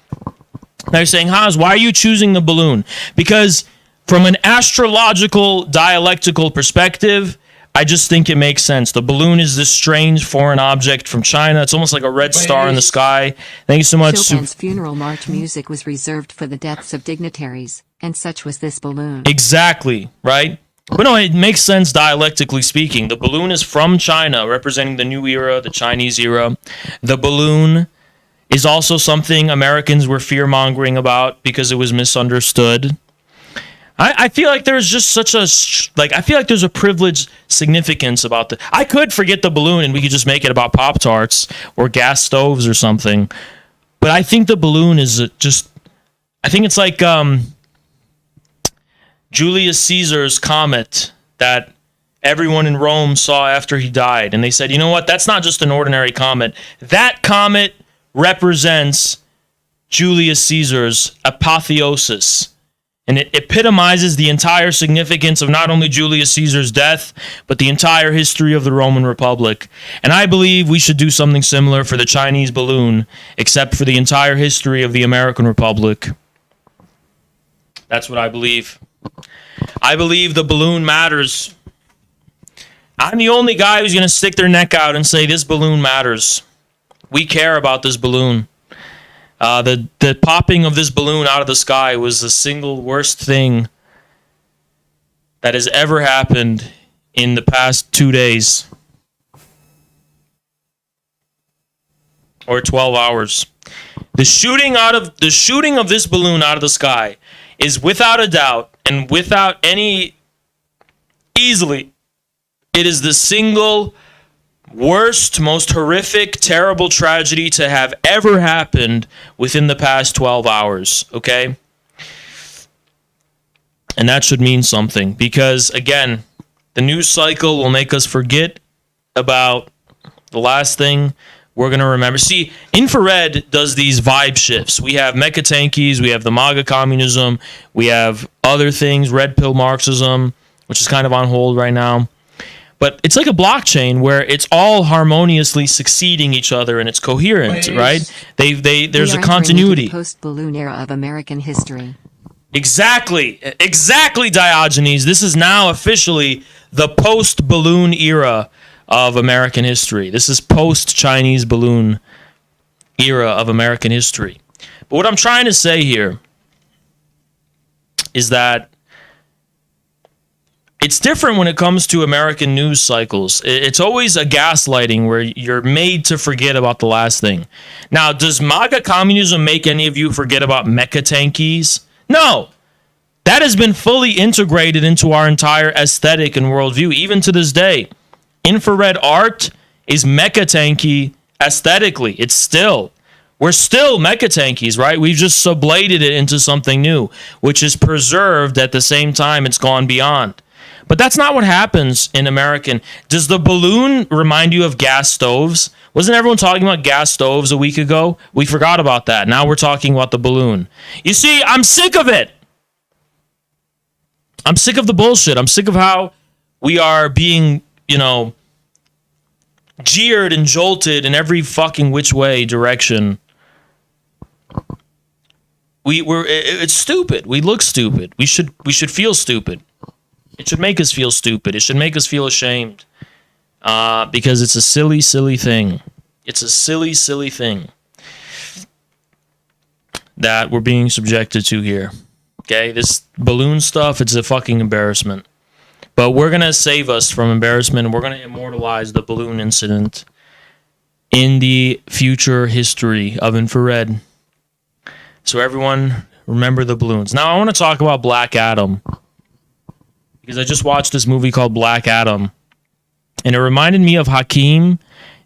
They're saying, Hans, why are you choosing the balloon? Because from an astrological, dialectical perspective, I just think it makes sense. The balloon is this strange foreign object from China. It's almost like a red star in the sky. Thank you so much. Chopin's funeral march music was reserved for the deaths of dignitaries, and such was this balloon. Exactly, right? But no, it makes sense dialectically speaking. The balloon is from China, representing the new era, the Chinese era. The balloon is also something Americans were fear-mongering about because it was misunderstood. I feel like there's just such a, I feel like there's a privileged significance about the, I could forget the balloon and we could just make it about Pop-Tarts or gas stoves or something. But I think the balloon is just, I think it's like Julius Caesar's comet that everyone in Rome saw after he died. And they said, you know what, that's not just an ordinary comet. That comet represents Julius Caesar's apotheosis. And it epitomizes the entire significance of not only Julius Caesar's death, but the entire history of the Roman Republic. And I believe we should do something similar for the Chinese balloon, except for the entire history of the American Republic. That's what I believe. I believe the balloon matters. I'm the only guy who's going to stick their neck out and say this balloon matters. We care about this balloon. The popping of this balloon out of the sky was the single worst thing that has ever happened in the past 2 days. Or 12 hours. The shooting of this balloon out of the sky is without a doubt and without any easily, it is the single worst, most horrific, terrible tragedy to have ever happened within the past 12 hours, okay? And that should mean something because, again, the news cycle will make us forget about the last thing we're going to remember. See, infrared does these vibe shifts. We have mecha tankies, we have the MAGA communism, we have other things, red pill Marxism, which is kind of on hold right now. But it's like a blockchain where it's all harmoniously succeeding each other and it's coherent, right? There's a continuity. The post-balloon era of American history. Exactly, Diogenes. This is now officially the post-balloon era of American history. This is post-Chinese balloon era of American history. But what I'm trying to say here is that it's different when it comes to American news cycles. It's always a gaslighting where you're made to forget about the last thing. Now, does MAGA communism make any of you forget about mecha tankies? No. That has been fully integrated into our entire aesthetic and worldview, even to this day. Infrared art is mecha tanky aesthetically. We're still mecha tankies, right? We've just sublated it into something new, which is preserved at the same time it's gone beyond. But that's not what happens in American. Does the balloon remind you of gas stoves? Wasn't everyone talking about gas stoves a week ago? We forgot about that. Now we're talking about the balloon. You see, I'm sick of it. I'm sick of the bullshit. I'm sick of how we are being, jeered and jolted in every fucking which way direction. It's stupid. We look stupid. We should feel stupid. It should make us feel stupid. It should make us feel ashamed. Because it's a silly, silly thing. It's a silly, silly thing that we're being subjected to here. Okay, this balloon stuff, it's a fucking embarrassment. But we're going to save us from embarrassment, and we're going to immortalize the balloon incident in the future history of infrared. So everyone, remember the balloons. Now, I want to talk about Black Adam, because I just watched this movie called Black Adam, and it reminded me of Hakeem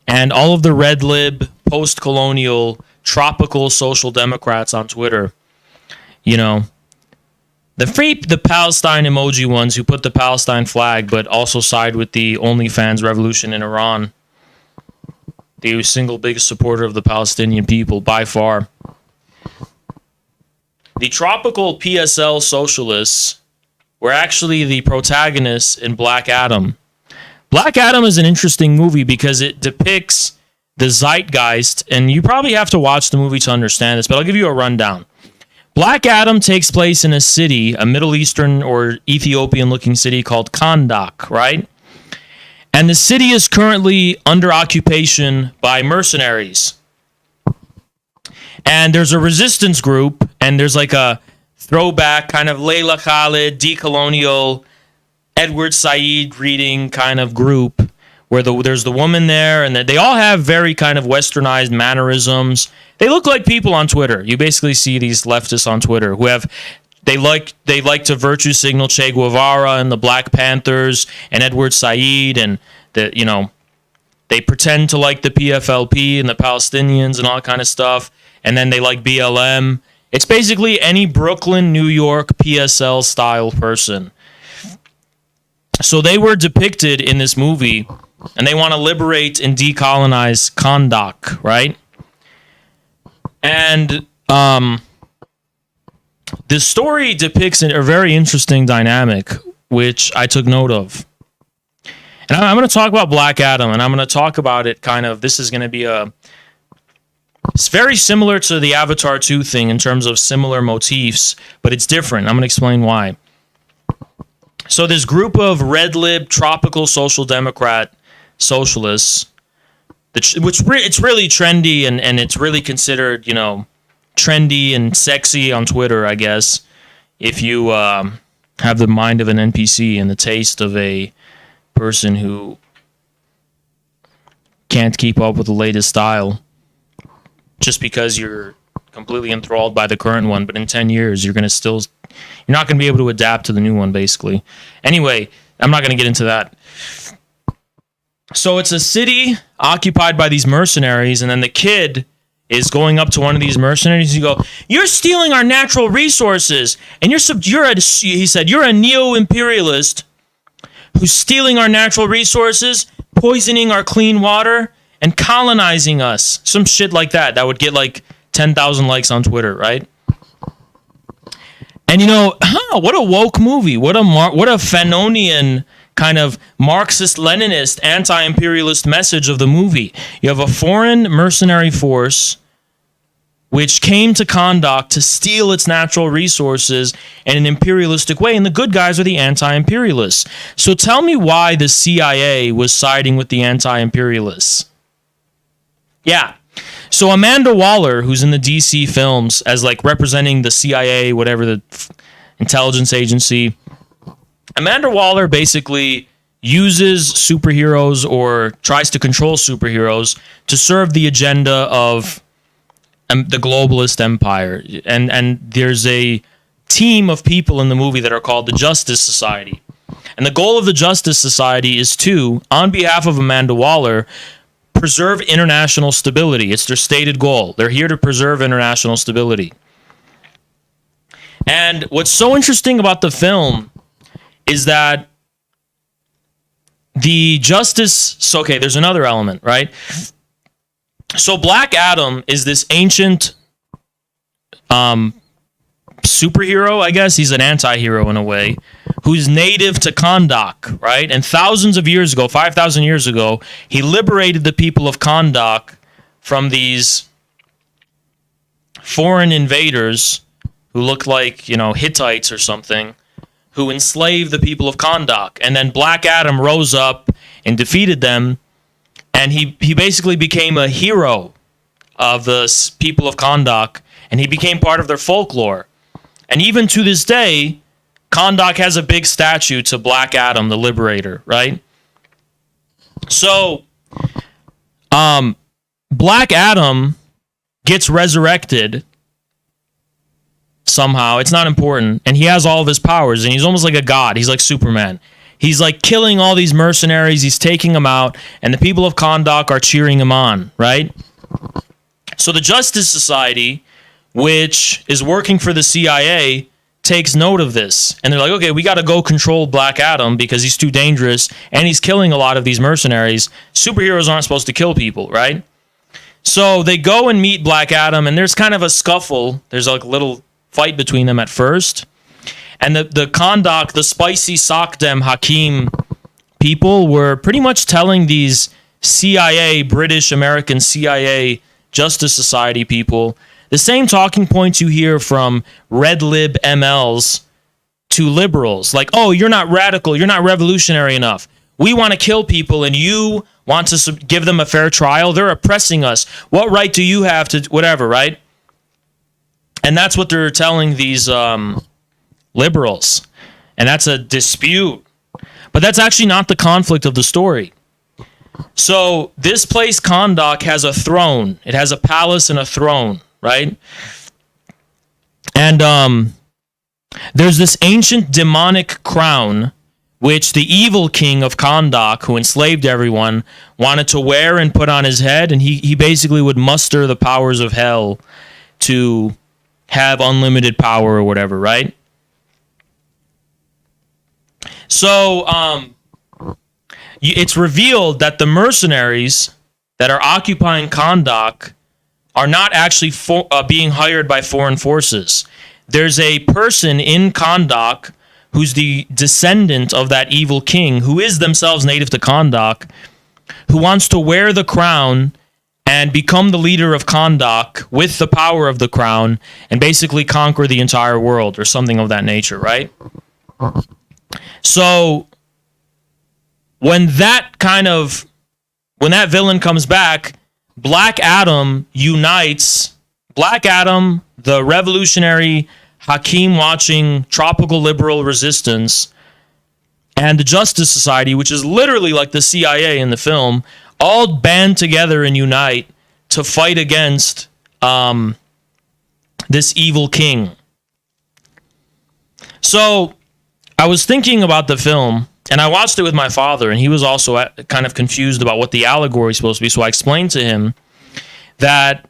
and all of the red lib, post-colonial, tropical social democrats on Twitter. The Palestine emoji ones who put the Palestine flag but also side with the OnlyFans revolution in Iran. The single biggest supporter of the Palestinian people by far. The tropical PSL socialists were actually the protagonists in Black Adam. Black Adam is an interesting movie because it depicts the zeitgeist, and you probably have to watch the movie to understand this, but I'll give you a rundown. Black Adam takes place in a city, a Middle Eastern or Ethiopian-looking city called Kandak, right? And the city is currently under occupation by mercenaries. And there's a resistance group, and there's like a throwback kind of Layla Khalid, decolonial, Edward Said reading kind of group where there's the woman there, and they all have very kind of westernized mannerisms. They look like people on Twitter. You basically see these leftists on Twitter who have they like to virtue signal Che Guevara and the Black Panthers and Edward Said, and they pretend to like the PFLP and the Palestinians and all that kind of stuff, and then they like BLM. It's basically any Brooklyn, New York PSL style person. So they were depicted in this movie, and they want to liberate and decolonize Kandak, right? And this story depicts a very interesting dynamic, which I took note of. And I'm going to talk about Black Adam, and I'm going to talk about it kind of, this is going to be it's very similar to the Avatar 2 thing in terms of similar motifs, but it's different. I'm going to explain why. So this group of red lib, tropical social democrat socialists, which it's really trendy and it's really considered, trendy and sexy on Twitter, I guess, if you have the mind of an NPC and the taste of a person who can't keep up with the latest style just because you're completely enthralled by the current one, but in 10 years you're not going to be able to adapt to the new one, basically. Anyway, I'm not going to get into that. So it's a city occupied by these mercenaries, and then the kid is going up to one of these mercenaries. You go, "You're stealing our natural resources, and he said, you're a neo-imperialist who's stealing our natural resources, poisoning our clean water, and colonizing us." Some shit like that. That would get like 10,000 likes on Twitter, right? And what a woke movie. What a Fanonian kind of Marxist-Leninist, anti-imperialist message of the movie. You have a foreign mercenary force which came to Kandak to steal its natural resources in an imperialistic way, and the good guys are the anti-imperialists. So tell me why the CIA was siding with the anti-imperialists. Yeah. So Amanda Waller, who's in the DC films as like representing the CIA, whatever the intelligence agency, Amanda Waller basically uses superheroes or tries to control superheroes to serve the agenda of the globalist empire. And there's a team of people in the movie that are called the Justice Society. And the goal of the Justice Society is to, on behalf of Amanda Waller, preserve international stability. It's their stated goal. They're here to preserve international stability. And what's so interesting about the film is that the justice... So, okay, there's another element, right? So Black Adam is this ancient superhero, I guess. He's an anti-hero in a way, who's native to Kahndaq, right? And thousands of years ago, 5,000 years ago, he liberated the people of Kahndaq from these foreign invaders who looked like, Hittites or something, who enslaved the people of Kahndaq. And then Black Adam rose up and defeated them, and he basically became a hero of the people of Kahndaq, and he became part of their folklore. And even to this day, Kahndaq has a big statue to Black Adam, the liberator, right? So, Black Adam gets resurrected somehow. It's not important. And he has all of his powers, and he's almost like a god. He's like Superman. He's like killing all these mercenaries. He's taking them out, and the people of Kahndaq are cheering him on, right? So the Justice Society, which is working for the CIA, takes note of this. And they're like, okay, we got to go control Black Adam because he's too dangerous and he's killing a lot of these mercenaries. Superheroes aren't supposed to kill people, right? So they go and meet Black Adam, and there's kind of a scuffle. There's like a little fight between them at first. And the Kahndaq, the spicy Sakdem Hakim people were pretty much telling these CIA, British, American CIA, Justice Society people, the same talking points you hear from red lib MLs to liberals. Like, oh, you're not radical, you're not revolutionary enough. We want to kill people and you want to give them a fair trial. They're oppressing us. What right do you have to whatever, right? And that's what they're telling these liberals. And that's a dispute. But that's actually not the conflict of the story. So this place, Kahndaq, has a throne. It has a palace and a throne, right? And there's this ancient demonic crown which the evil king of Kahndaq, who enslaved everyone, wanted to wear and put on his head, and he basically would muster the powers of hell to have unlimited power or whatever, right? So it's revealed that the mercenaries that are occupying Kahndaq are not actually being hired by foreign forces. There's a person in Kahndaq who's the descendant of that evil king, who is themselves native to Kahndaq, who wants to wear the crown and become the leader of Kahndaq with the power of the crown and basically conquer the entire world or something of that nature, right? So when that villain comes back, Black Adam unites Black Adam, the revolutionary Hakim-watching tropical liberal resistance, and the Justice Society, which is literally like the CIA in the film, all band together and unite to fight against this evil king. So I was thinking about the film, and I watched it with my father, and he was also kind of confused about what the allegory is supposed to be. So I explained to him that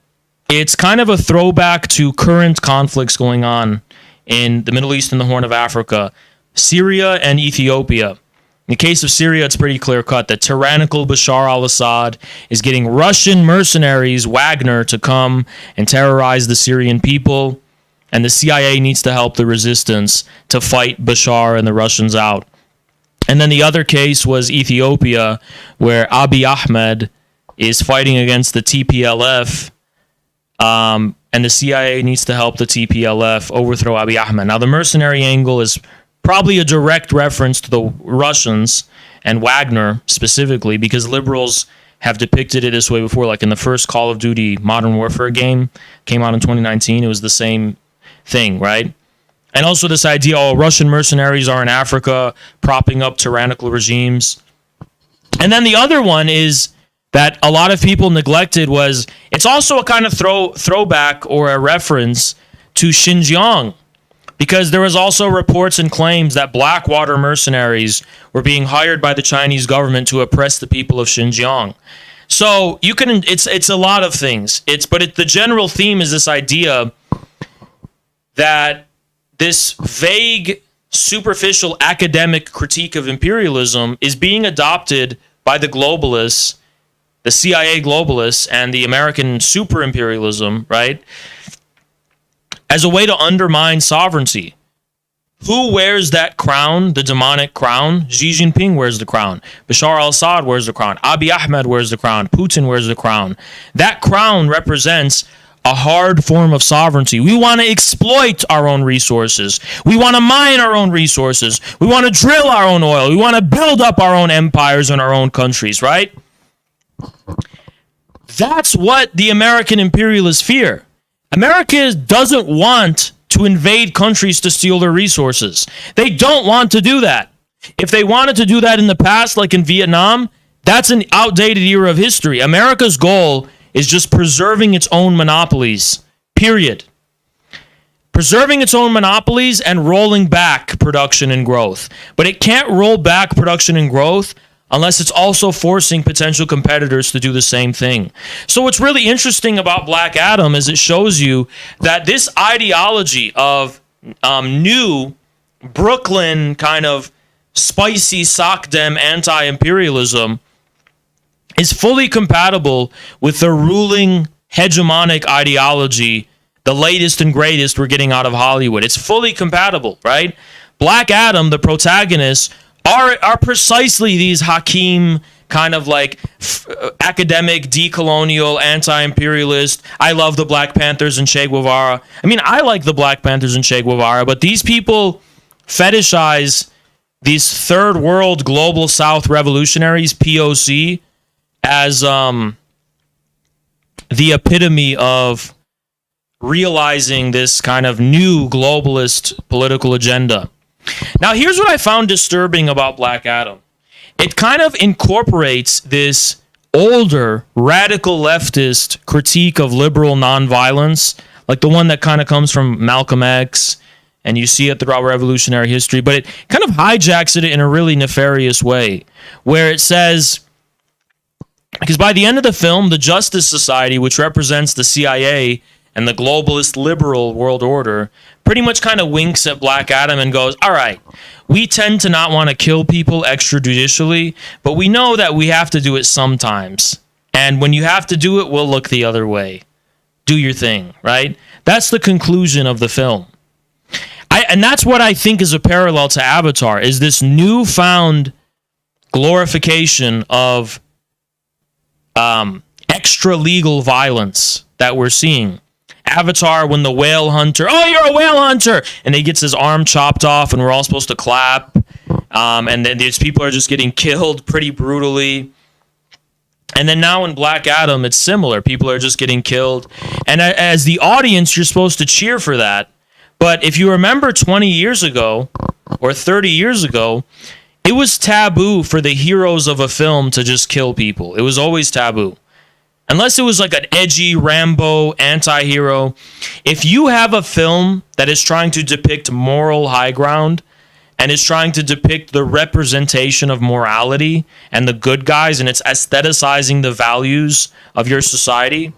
it's kind of a throwback to current conflicts going on in the Middle East and the Horn of Africa, Syria and Ethiopia. In the case of Syria, it's pretty clear-cut that tyrannical Bashar al-Assad is getting Russian mercenaries, Wagner, to come and terrorize the Syrian people, and the CIA needs to help the resistance to fight Bashar and the Russians out. And then the other case was Ethiopia, where Abiy Ahmed is fighting against the TPLF, and the CIA needs to help the TPLF overthrow Abiy Ahmed. Now, the mercenary angle is probably a direct reference to the Russians and Wagner specifically, because liberals have depicted it this way before. Like in the first Call of Duty Modern Warfare game, came out in 2019, it was the same thing, right? And also this idea, Russian mercenaries are in Africa propping up tyrannical regimes. And then the other one is that a lot of people neglected was, it's also a kind of throwback or a reference to Xinjiang, because there was also reports and claims that Blackwater mercenaries were being hired by the Chinese government to oppress the people of Xinjiang. So you can, it's a lot of things. The general theme is this idea that this vague, superficial academic critique of imperialism is being adopted by the globalists, the CIA globalists, and the American super imperialism, right? as a way to undermine sovereignty. Who wears that crown, the demonic crown? Xi Jinping wears the crown. Bashar al-Assad wears the crown. Abiy Ahmed wears the crown. Putin wears the crown. That crown represents a hard form of sovereignty. We want to exploit our own resources. We want to mine our own resources. We want to drill our own oil. We want to build up our own empires in our own countries, right? That's what the American imperialists fear. America doesn't want to invade countries to steal their resources. They don't want to do that. If they wanted to do that in the past, like in Vietnam, that's an outdated era of history. America's goal is just preserving its own monopolies, period. Preserving its own monopolies and rolling back production and growth. But it can't roll back production and growth unless it's also forcing potential competitors to do the same thing. So what's really interesting about Black Adam is it shows you that this ideology of new Brooklyn kind of spicy sock dem anti-imperialism is fully compatible with the ruling hegemonic ideology, the latest and greatest we're getting out of Hollywood. It's fully compatible, right? Black Adam, the protagonist, are precisely these Hakim kind of like academic, decolonial, anti-imperialist. I love the Black Panthers and Che Guevara. I mean, I like the Black Panthers and Che Guevara, but these people fetishize these third world global South revolutionaries, POC, as the epitome of realizing this kind of new globalist political agenda. Now, here's what I found disturbing about Black Adam. It kind of incorporates this older, radical leftist critique of liberal nonviolence, like the one that kind of comes from Malcolm X, and you see it throughout revolutionary history, but it kind of hijacks it in a really nefarious way, where it says, because by the end of the film, the Justice Society, which represents the CIA and the globalist liberal world order, pretty much kind of winks at Black Adam and goes, all right, we tend to not want to kill people extrajudicially, but we know that we have to do it sometimes. And when you have to do it, we'll look the other way. Do your thing, right? That's the conclusion of the film. And that's what I think is a parallel to Avatar, is this newfound glorification of extra legal violence that we're seeing. Avatar, when the whale hunter, oh, you're a whale hunter, and he gets his arm chopped off, and we're all supposed to clap, and then these people are just getting killed pretty brutally. And then now in Black Adam, it's similar. People are just getting killed, and as the audience, you're supposed to cheer for that. But if you remember 20 years ago or 30 years ago, it was taboo for the heroes of a film to just kill people. It was always taboo. Unless it was like an edgy Rambo anti-hero. If you have a film that is trying to depict moral high ground and is trying to depict the representation of morality and the good guys, and it's aestheticizing the values of your society,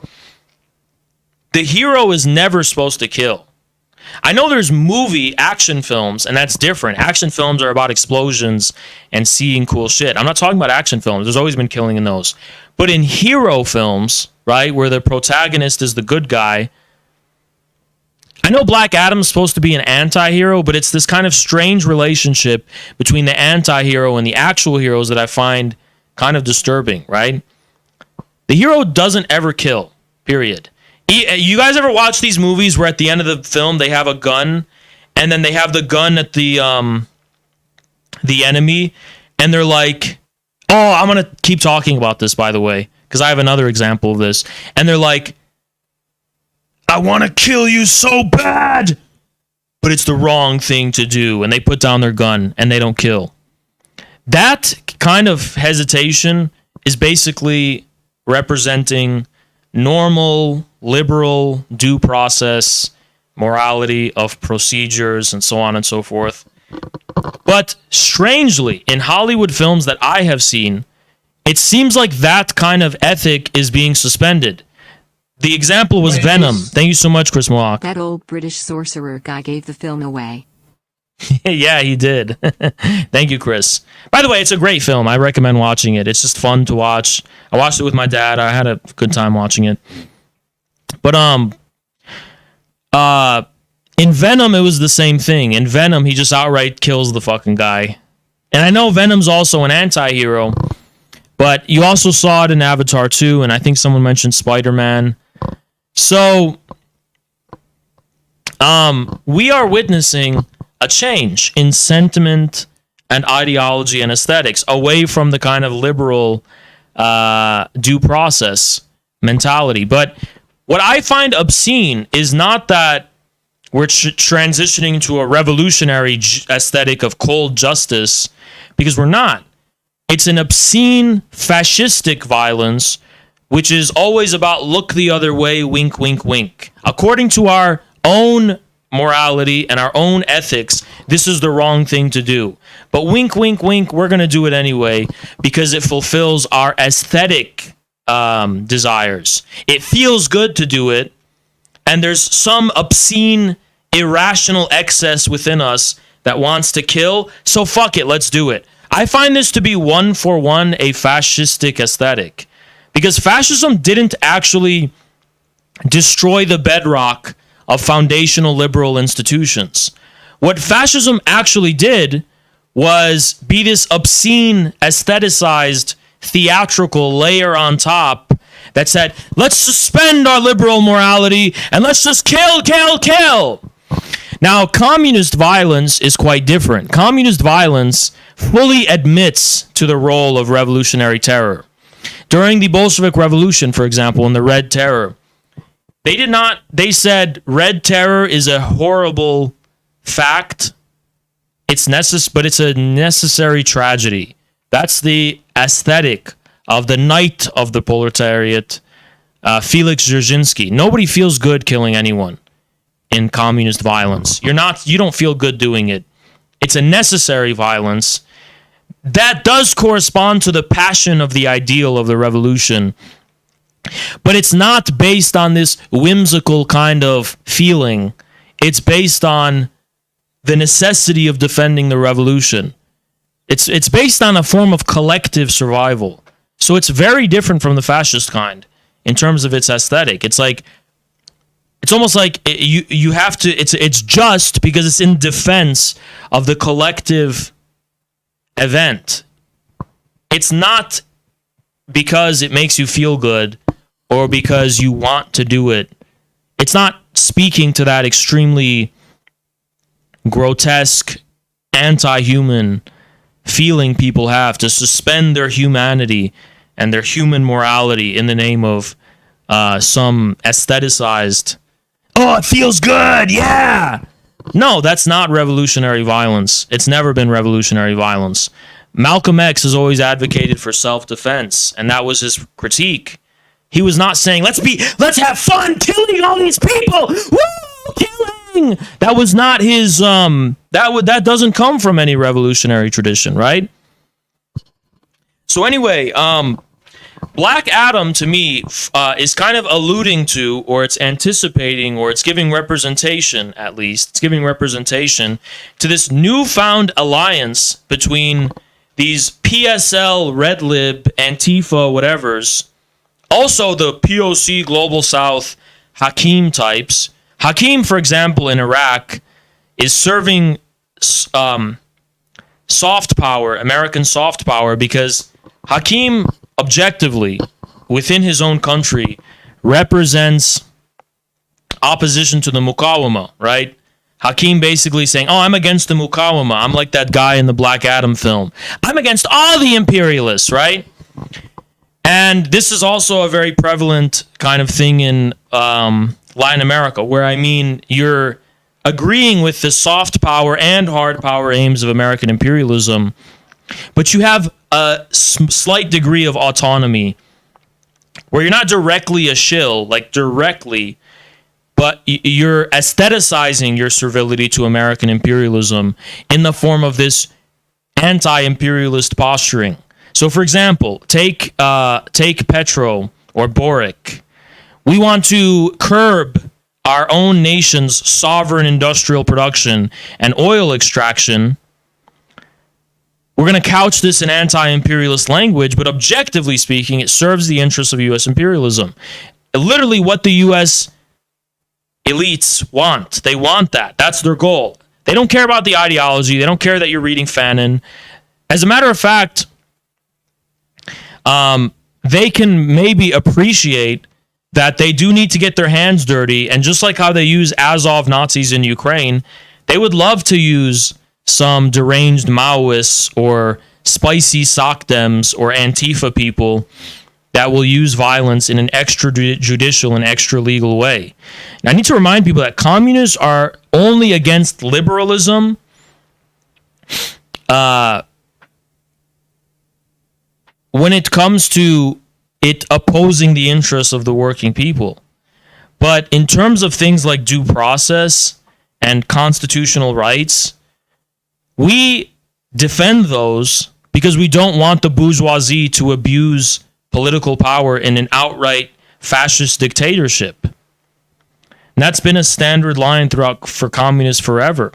the hero is never supposed to kill. I know there's movie action films, and that's different. Action films are about explosions and seeing cool shit. I'm not talking about action films. There's always been killing in those. But in hero films, right, where the protagonist is the good guy, I know Black Adam's supposed to be an anti-hero, but it's this kind of strange relationship between the anti-hero and the actual heroes that I find kind of disturbing, right? The hero doesn't ever kill, period. You guys ever watch these movies where at the end of the film they have a gun, and then they have the gun at the enemy, and they're like, oh, I'm going to keep talking about this, by the way, because I have another example of this. And they're like, I want to kill you so bad, but it's the wrong thing to do. And they put down their gun and they don't kill. That kind of hesitation is basically representing normal, liberal, due process, morality of procedures, and so on and so forth. But strangely, in Hollywood films that I have seen, it seems like that kind of ethic is being suspended. The example was Venom. Thank you so much, Chris Moak. That old British sorcerer guy gave the film away. Yeah, he did. Thank you, Chris. By the way, it's a great film. I recommend watching it. It's just fun to watch. I watched it with my dad. I had a good time watching it. But In Venom, it was the same thing. In Venom, he just outright kills the fucking guy. And I know Venom's also an anti-hero, but you also saw it in Avatar 2, and I think someone mentioned Spider-Man. So, we are witnessing a change in sentiment and ideology and aesthetics away from the kind of liberal due process mentality. But what I find obscene is not that we're transitioning to a revolutionary aesthetic of cold justice, because we're not. It's an obscene fascistic violence, which is always about look the other way, wink, wink, wink. According to our own morality and our own ethics, this is the wrong thing to do. But wink, wink, wink, we're going to do it anyway because it fulfills our aesthetic desires. It feels good to do it, and there's some obscene, irrational excess within us that wants to kill, so fuck it, let's do it. I find this to be one for one a fascistic aesthetic, because fascism didn't actually destroy the bedrock of foundational liberal institutions. What fascism actually did was be this obscene, aestheticized, theatrical layer on top that said, let's suspend our liberal morality and let's just kill, kill, kill. Now, communist violence is quite different. Communist violence fully admits to the role of revolutionary terror. During the Bolshevik Revolution, for example, in the Red Terror, they said Red Terror is a horrible fact. But it's a necessary tragedy. That's the aesthetic of the knight of the proletariat, Felix Dzerzhinsky. Nobody feels good killing anyone in communist violence. You don't feel good doing it. It's a necessary violence that does correspond to the passion of the ideal of the revolution, but it's not based on this whimsical kind of feeling. It's based on the necessity of defending the revolution. It's based on a form of collective survival. So it's very different from the fascist kind in terms of its aesthetic. It's almost like you have to. It's just because it's in defense of the collective event. It's not because it makes you feel good or because you want to do it. It's not speaking to that extremely grotesque, anti-human feeling people have to suspend their humanity and their human morality in the name of some aestheticized, oh, it feels good, yeah! No, that's not revolutionary violence. It's never been revolutionary violence. Malcolm X has always advocated for self-defense, and that was his critique. He was not saying, let's have fun killing all these people! Woo! Killing! That was not his, that doesn't come from any revolutionary tradition, right? So anyway, Black Adam, to me, is kind of alluding to, or it's anticipating, or it's giving representation, at least. It's giving representation to this newfound alliance between these PSL, Red Lib, Antifa, whatevers. Also, the POC, Global South, Hakim types. Hakim, for example, in Iraq, is serving soft power, American soft power, because Hakim, objectively, within his own country, represents opposition to the Muqawama, right? Hakim basically saying, oh, I'm against the Muqawama. I'm like that guy in the Black Adam film. I'm against all the imperialists, right? And this is also a very prevalent kind of thing in Latin America, where, I mean, you're agreeing with the soft power and hard power aims of American imperialism, but you have a slight degree of autonomy where you're not directly a shill, like directly, but you're aestheticizing your servility to American imperialism in the form of this anti-imperialist posturing. So, for example, take Petro or Boric. We want to curb our own nation's sovereign industrial production and oil extraction. We're going to couch this in anti-imperialist language, but objectively speaking, it serves the interests of U.S. imperialism. Literally, what the U.S. elites want. They want that. That's their goal. They don't care about the ideology. They don't care that you're reading Fanon. As a matter of fact, they can maybe appreciate that they do need to get their hands dirty. And just like how they use Azov Nazis in Ukraine, they would love to use some deranged Maoists or spicy Socdems or Antifa people that will use violence in an extrajudicial and extra legal way. And I need to remind people that communists are only against liberalism when it comes to it opposing the interests of the working people. But in terms of things like due process and constitutional rights, we defend those because we don't want the bourgeoisie to abuse political power in an outright fascist dictatorship. And that's been a standard line throughout for communists forever.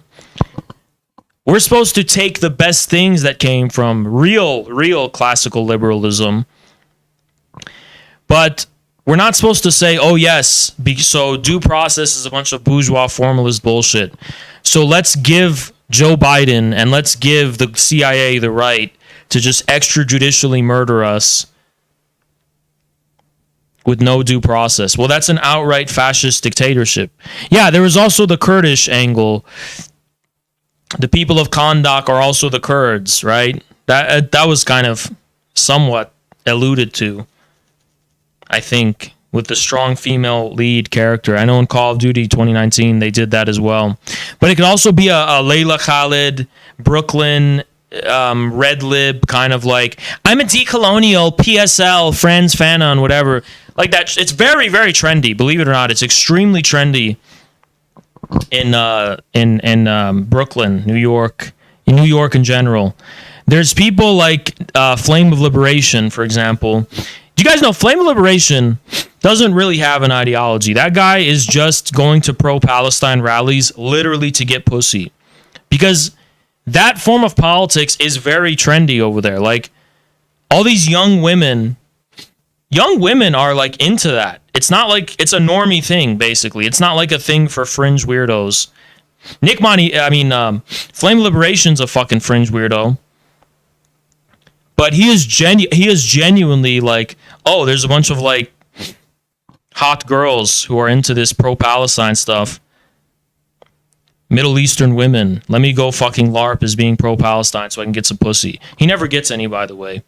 We're supposed to take the best things that came from real classical liberalism, but we're not supposed to say, oh yes, so due process is a bunch of bourgeois formalist bullshit. So let's give Joe Biden and let's give the CIA the right to just extrajudicially murder us with no due process. Well, that's an outright fascist dictatorship. Yeah, there was also the Kurdish angle. The people of Kandak are also the Kurds, right? That was kind of somewhat alluded to, I think, with the strong female lead character. I know in Call of Duty 2019 they did that as well. But it could also be a Layla Khalid, Brooklyn, red lib kind of like, I'm a decolonial, PSL, Friends, Fanon, whatever. Like that. It's very, very trendy. Believe it or not, it's extremely trendy in Brooklyn, New York, in New York in general. There's people like Flame of Liberation, for example. Do you guys know Flame of Liberation doesn't really have an ideology? That guy is just going to pro-Palestine rallies literally to get pussy. Because that form of politics is very trendy over there. Like, all these young women are like into that. It's not like it's a normie thing, basically. It's not like a thing for fringe weirdos. Flame of Liberation's a fucking fringe weirdo. But he is genuinely like, oh, there's a bunch of like hot girls who are into this pro-Palestine stuff. Middle Eastern women. Let me go fucking LARP as being pro-Palestine so I can get some pussy. He never gets any, by the way.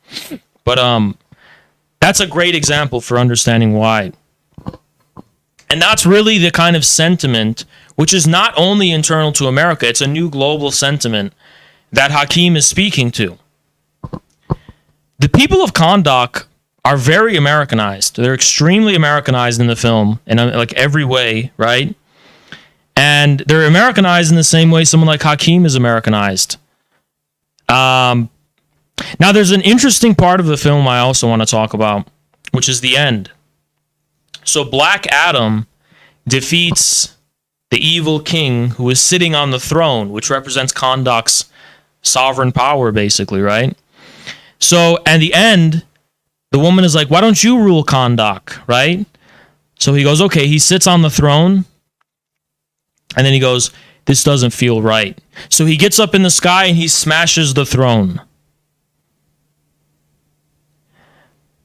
But that's a great example for understanding why. And that's really the kind of sentiment which is not only internal to America, it's a new global sentiment that Hakeem is speaking to. The people of Kahndaq are very Americanized. They're extremely Americanized in the film in like every way, right? And they're Americanized in the same way someone like Hakeem is Americanized. Now, there's an interesting part of the film I also want to talk about, which is the end. So Black Adam defeats the evil king who is sitting on the throne, which represents Kahndaq's sovereign power, basically, right? So, at the end, the woman is like, why don't you rule Kahndaq, right? So he goes, okay, he sits on the throne, and then he goes, this doesn't feel right. So he gets up in the sky and he smashes the throne.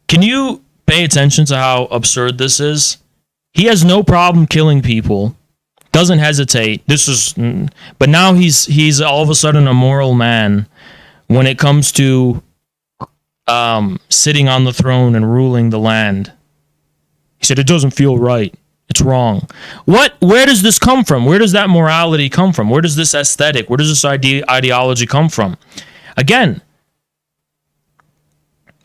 Can you pay attention to how absurd this is? He has no problem killing people, doesn't hesitate. But now he's all of a sudden a moral man when it comes to sitting on the throne and ruling the land. He said, it doesn't feel right. It's wrong. Where does this come from? Where does that morality come from? Where does this aesthetic, where does this ideology come from? Again,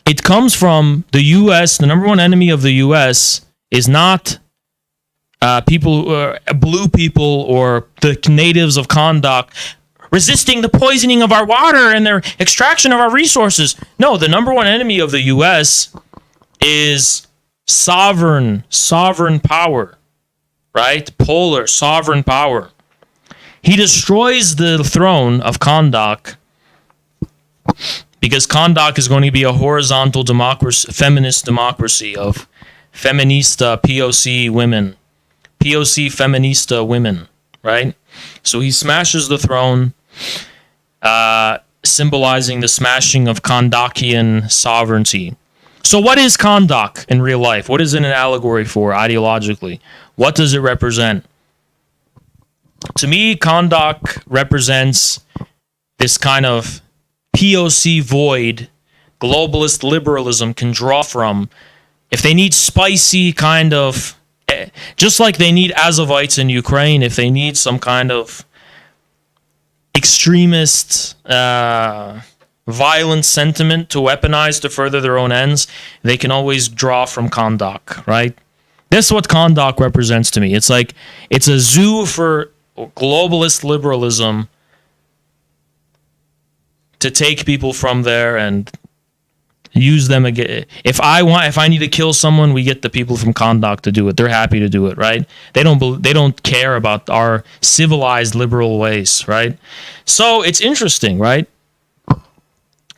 it comes from the U.S. The number one enemy of the U.S. is not blue people or the natives of Kahndaq resisting the poisoning of our water and their extraction of our resources. No, the number one enemy of the U.S. is sovereign power, right? Polar sovereign power. He destroys the throne of Kahndaq because Kahndaq is going to be a horizontal democracy, feminist democracy of feminista POC women POC feminista women, right? So he smashes the throne, symbolizing the smashing of Kondakian sovereignty. So what is Kondak in real life? What is it an allegory for ideologically? What does it represent? To me, Kondak represents this kind of POC void globalist liberalism can draw from. If they need spicy kind of, just like they need Azovites in Ukraine, if they need some kind of extremist violent sentiment to weaponize to further their own ends, they can always draw from Kondak, right? That's what Kondak represents to me. It's like, it's a zoo for globalist liberalism to take people from there and use them again. If I need to kill someone, we get the people from Kondak to do it. They're happy to do it, right? They don't care about our civilized liberal ways, right? So it's interesting, right?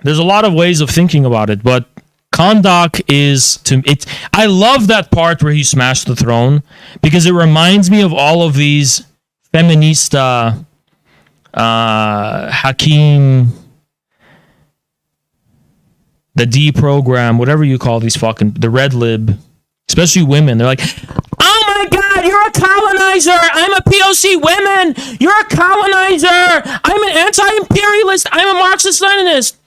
There's a lot of ways of thinking about it, but Kondak is I love that part where he smashed the throne because it reminds me of all of these feminista Hakim, the D program, whatever you call these the red lib, especially women. They're like, oh my God, you're a colonizer. I'm a POC women. You're a colonizer. I'm an anti-imperialist. I'm a Marxist-Leninist.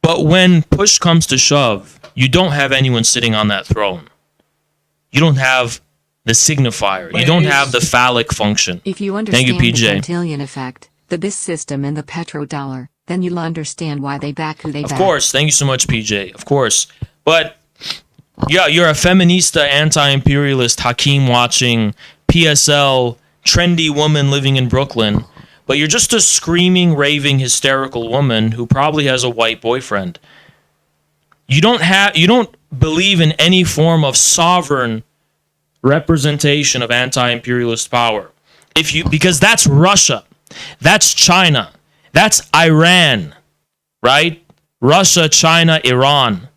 But when push comes to shove, you don't have anyone sitting on that throne. You don't have the signifier. You don't have the phallic function. If you understand Thank you, PJ. the quintillion effect, the BIS system and the petrodollar, then you'll understand why they back who they back. Of course. Thank you so much, PJ. Of course. But yeah, you're a feminista, anti-imperialist, Hakim watching, PSL, trendy woman living in Brooklyn. But you're just a screaming, raving, hysterical woman who probably has a white boyfriend. You don't believe in any form of sovereign representation of anti-imperialist power. Because that's Russia, that's China, that's Iran, right? Russia, China, Iran.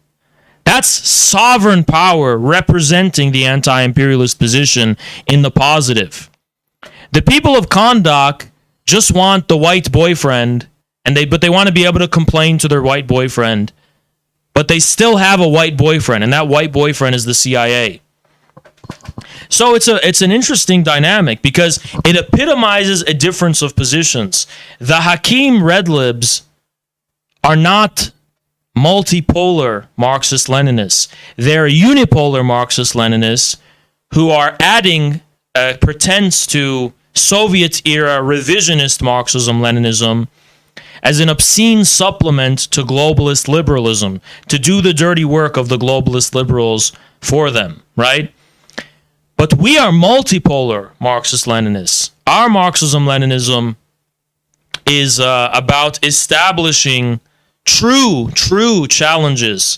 That's sovereign power representing the anti-imperialist position in the positive. The people of Kondak just want the white boyfriend, but they want to be able to complain to their white boyfriend, but they still have a white boyfriend, and that white boyfriend is the CIA. So it's an interesting dynamic because it epitomizes a difference of positions. The Hakim Red Libs are not multipolar Marxist-Leninists. They're unipolar Marxist-Leninists who are adding a pretense to Soviet-era revisionist Marxism-Leninism as an obscene supplement to globalist liberalism, to do the dirty work of the globalist liberals for them, right? But we are multipolar Marxist-Leninists. Our Marxism-Leninism is about establishing true challenges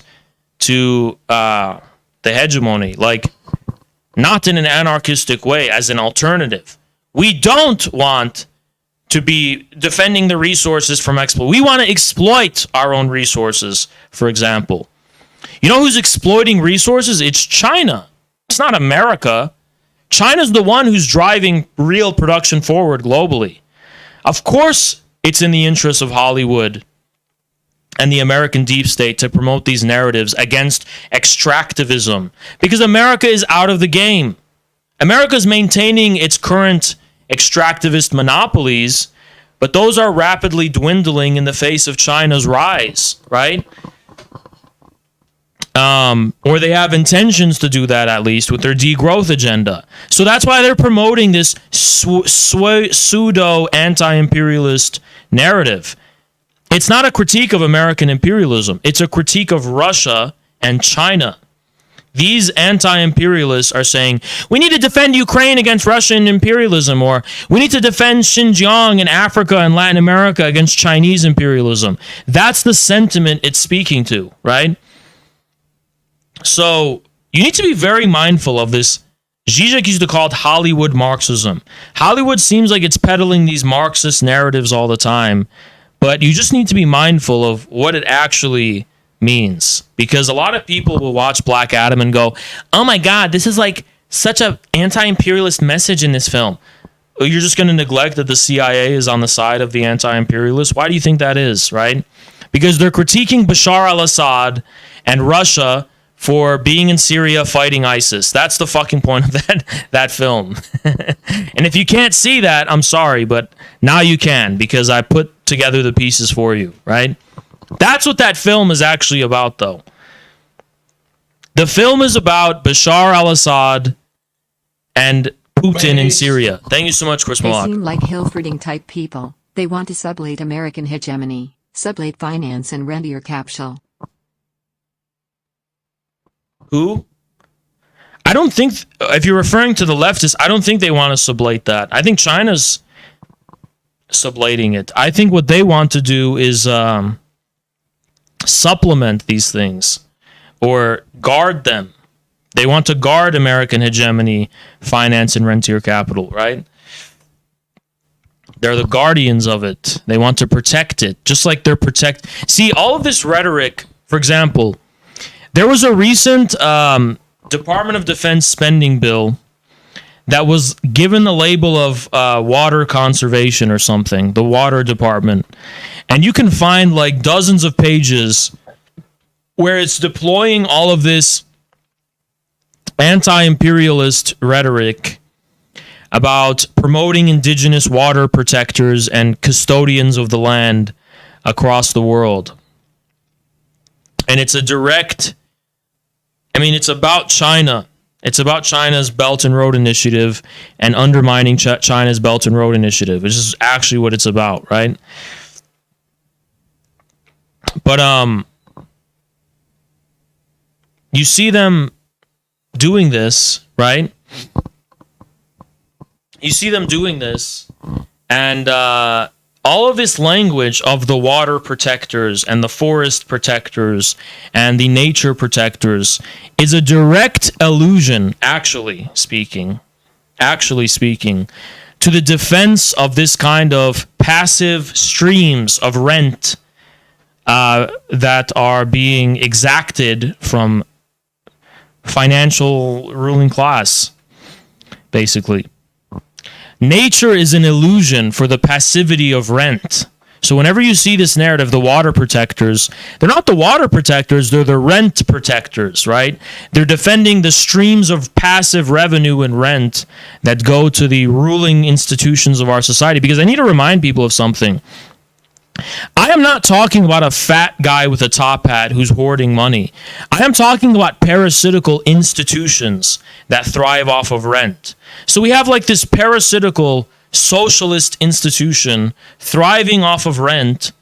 to the hegemony, like not in an anarchistic way, as an alternative. We don't want to be defending the resources from exploit. We want to exploit our own resources, for example. You know who's exploiting resources? It's China. It's not America. China's the one who's driving real production forward globally. Of course, it's in the interest of Hollywood and the American deep state to promote these narratives against extractivism because America is out of the game. America is maintaining its current extractivist monopolies, but those are rapidly dwindling in the face of China's rise, right? Or they have intentions to do that, at least with their degrowth agenda. So that's why they're promoting this pseudo anti-imperialist narrative. It's not a critique of American imperialism. It's a critique of Russia and China. These anti-imperialists are saying, we need to defend Ukraine against Russian imperialism, or we need to defend Xinjiang and Africa and Latin America against Chinese imperialism. That's the sentiment it's speaking to, right? So you need to be very mindful of this. Zizek used to call it Hollywood Marxism. Hollywood seems like it's peddling these Marxist narratives all the time, but you just need to be mindful of what it actually means, because a lot of people will watch Black Adam and go, oh my God, this is like such a anti-imperialist message in this film? You're just going to neglect that the CIA is on the side of the anti-imperialists? Why do you think that is, right? Because they're critiquing Bashar al-Assad and Russia for being in Syria fighting ISIS. That's the fucking point of that film. And if you can't see that, I'm sorry, but now you can, because I put together the pieces for you, right? That's what that film is actually about, though. The film is about Bashar al-Assad and Putin in Syria. Thank you so much, Chris They Malak. seem like Hilferding type people. They want to sublate American hegemony, sublate finance and rentier capital. Who? I don't think, if you're referring to the leftists, I don't think they want to sublate that. I think China's sublating it. I think what they want to do is supplement these things or guard them. They want to guard American hegemony, finance, and rentier capital, right? They're the guardians of it. They want to protect it, just like they're See, all of this rhetoric, for example, there was a recent Department of Defense spending bill that was given the label of water conservation or something, the water department. And you can find like dozens of pages where it's deploying all of this anti-imperialist rhetoric about promoting indigenous water protectors and custodians of the land across the world. And it's a direct, it's about China. It's about China's Belt and Road Initiative and undermining China's Belt and Road Initiative. This is actually what it's about, right? But you see them doing this, right? You see them doing this, and all of this language of the water protectors and the forest protectors and the nature protectors is a direct allusion, actually speaking, to the defense of this kind of passive streams of rent that are being exacted from financial ruling class, basically. Nature is an illusion for the passivity of rent. So whenever you see this narrative, the water protectors, they're not the water protectors, they're the rent protectors, right? They're defending the streams of passive revenue and rent that go to the ruling institutions of our society. Because I need to remind people of something. I am not talking about a fat guy with a top hat who's hoarding money. I am talking about parasitical institutions that thrive off of rent. So we have like this parasitical socialist institution thriving off of rent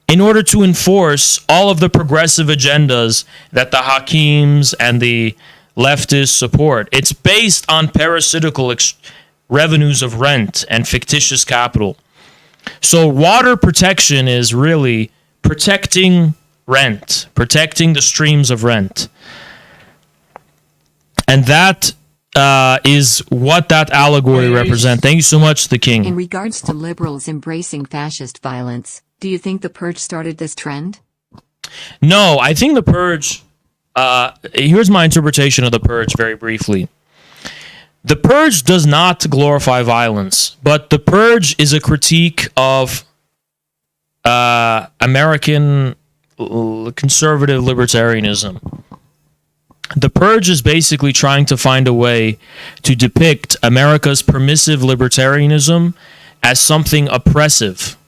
in order to enforce all of the progressive agendas that the Hakims and the leftists support. It's based on parasitical revenues of rent and fictitious capital. So water protection is really protecting rent, protecting the streams of rent. And that is what that allegory represents. Thank you so much, The King. In regards to liberals embracing fascist violence, do you think the Purge started this trend? No, I think the Purge... here's my interpretation of the Purge very briefly. The Purge does not glorify violence, but the Purge is a critique of American conservative libertarianism. The Purge is basically trying to find a way to depict America's permissive libertarianism as something oppressive.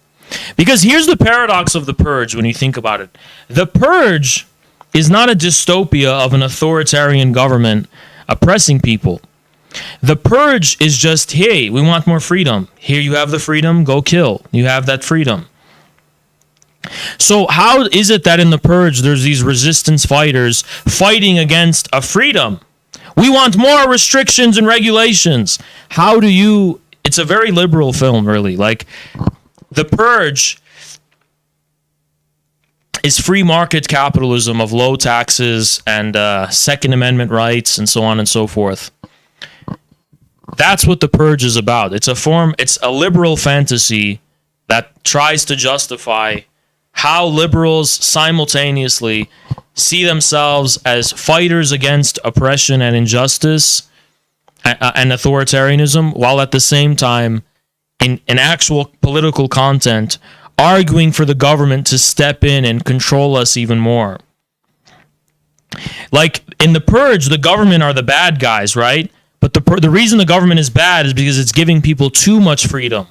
Because here's the paradox of the Purge when you think about it. The Purge is not a dystopia of an authoritarian government oppressing people. The Purge is just, hey, we want more freedom. Here you have the freedom, go kill. You have that freedom. So how is it that in the Purge there's these resistance fighters fighting against a freedom? We want more restrictions and regulations. How do you... It's a very liberal film, really. Like, the Purge is free market capitalism of low taxes and Second Amendment rights and so on and so forth. That's what the Purge is about. It's a liberal fantasy that tries to justify how liberals simultaneously see themselves as fighters against oppression and injustice and authoritarianism, while at the same time, in actual political content, arguing for the government to step in and control us even more. Like in The Purge, the government are the bad guys, right? But the reason the government is bad is because it's giving people too much freedom.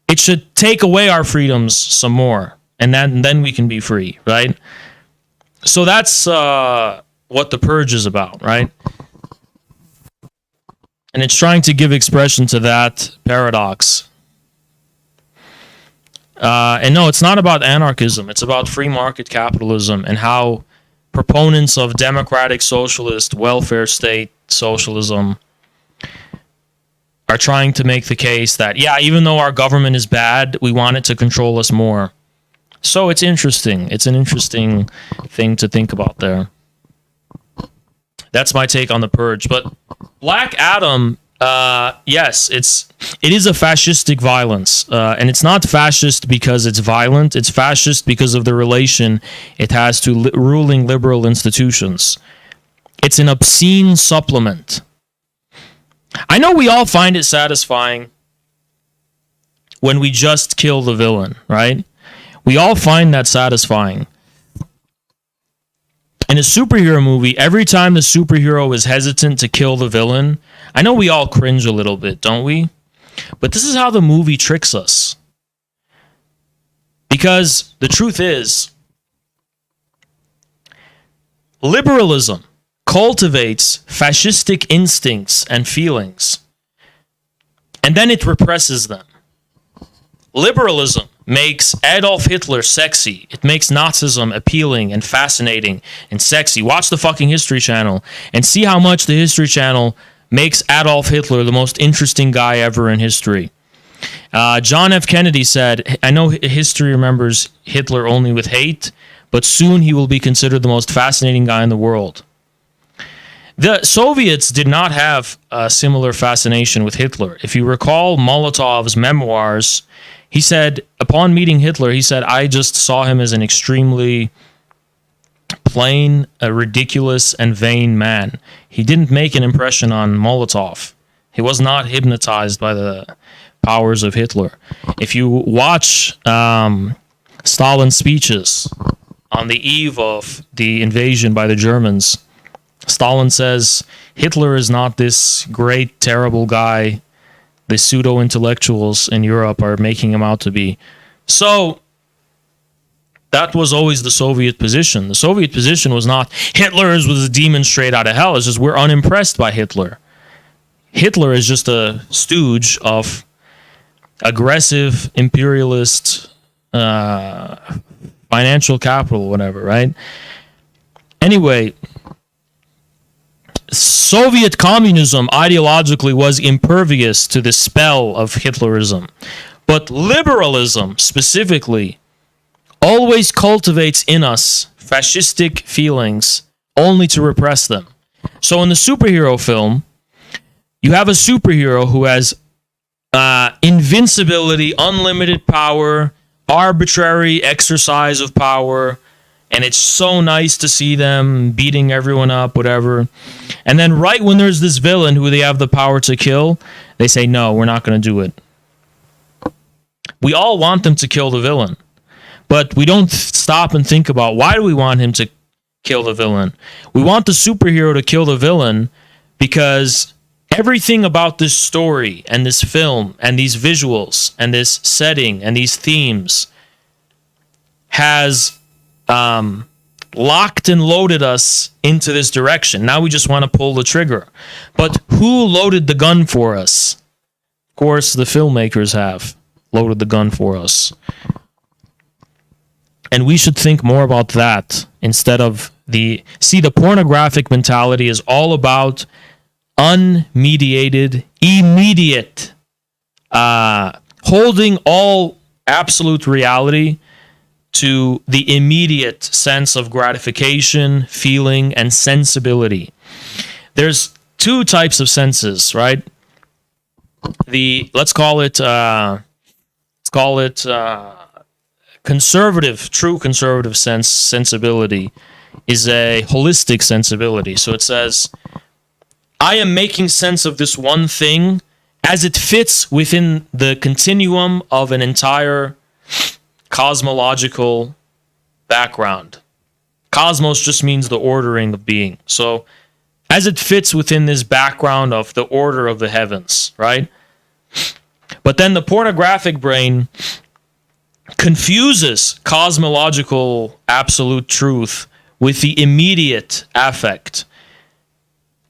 It should take away our freedoms some more, and then we can be free, right? So that's what The Purge is about, right? And it's trying to give expression to that paradox. And no, it's not about anarchism. It's about free market capitalism and how proponents of democratic socialist welfare state socialism are trying to make the case that, yeah, even though our government is bad, we want it to control us more. So it's interesting. It's an interesting thing to think about there. That's my take on The Purge. But Black Adam, yes, it is a fascistic violence, and it's not fascist because it's violent. It's fascist because of the relation it has to ruling liberal institutions. It's an obscene supplement. I know we all find it satisfying when we just kill the villain, right? We all find that satisfying. In a superhero movie, every time the superhero is hesitant to kill the villain, I know we all cringe a little bit, don't we? But this is how the movie tricks us. Because the truth is, liberalism cultivates fascistic instincts and feelings, and then it represses them. Liberalism makes Adolf Hitler sexy. It makes Nazism appealing and fascinating and sexy. Watch the fucking History Channel and see how much the History Channel makes Adolf Hitler the most interesting guy ever in history. John F. Kennedy said, I know history remembers Hitler only with hate, but soon he will be considered the most fascinating guy in the world. The Soviets did not have a similar fascination with Hitler. If you recall Molotov's memoirs, he said, upon meeting Hitler, he said, I just saw him as an extremely plain, ridiculous, and vain man. He didn't make an impression on Molotov. He was not hypnotized by the powers of Hitler. If you watch Stalin's speeches on the eve of the invasion by the Germans, Stalin says, Hitler is not this great, terrible guy the pseudo-intellectuals in Europe are making him out to be. So, that was always the Soviet position. The Soviet position was not, Hitler was a demon straight out of hell. It's just, we're unimpressed by Hitler. Hitler is just a stooge of aggressive, imperialist, financial capital, whatever, right? Anyway, Soviet communism ideologically was impervious to the spell of Hitlerism. But liberalism, specifically, always cultivates in us fascistic feelings only to repress them. So in the superhero film, you have a superhero who has invincibility, unlimited power, arbitrary exercise of power, and it's so nice to see them beating everyone up, whatever. And then right when there's this villain who they have the power to kill, they say, no, we're not going to do it. We all want them to kill the villain. But we don't stop and think about, why do we want him to kill the villain? We want the superhero to kill the villain because everything about this story and this film and these visuals and this setting and these themes has locked and loaded us into this direction. Now we just want to pull the trigger. But who loaded the gun for us? Of course, the filmmakers have loaded the gun for us. And we should think more about that instead of the pornographic mentality is all about unmediated, immediate, holding all absolute reality to the immediate sense of gratification, feeling, and sensibility. There's two types of senses, right? Let's call it conservative, true conservative sensibility is a holistic sensibility. So it says, I am making sense of this one thing as it fits within the continuum of an entire cosmological background. Cosmos just means the ordering of being. So, as it fits within this background of the order of the heavens, right? But then the pornographic brain confuses cosmological absolute truth with the immediate affect.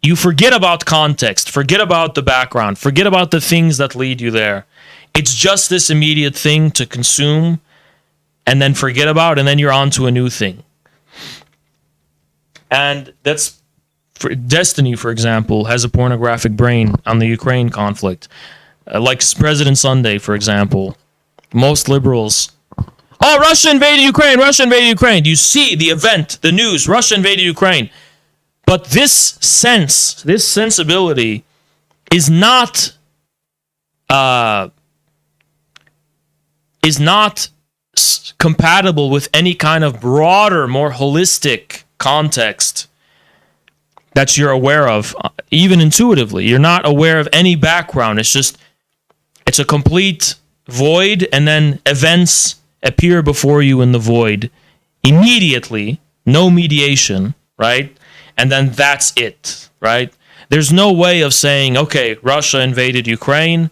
You forget about context, forget about the background, forget about the things that lead you there. It's just this immediate thing to consume and then forget about, and then you're on to a new thing. And that's Destiny, for example, has a pornographic brain on the Ukraine conflict. Like President Sunday, for example. Most liberals, oh, Russia invaded Ukraine, Russia invaded Ukraine. You see the event, the news, Russia invaded Ukraine. But this sensibility is not compatible with any kind of broader, more holistic context that you're aware of, even intuitively. You're not aware of any background. It's a complete void, and then events appear before you in the void immediately, no mediation, right? And then that's it, right? There's no way of saying, okay, Russia invaded Ukraine.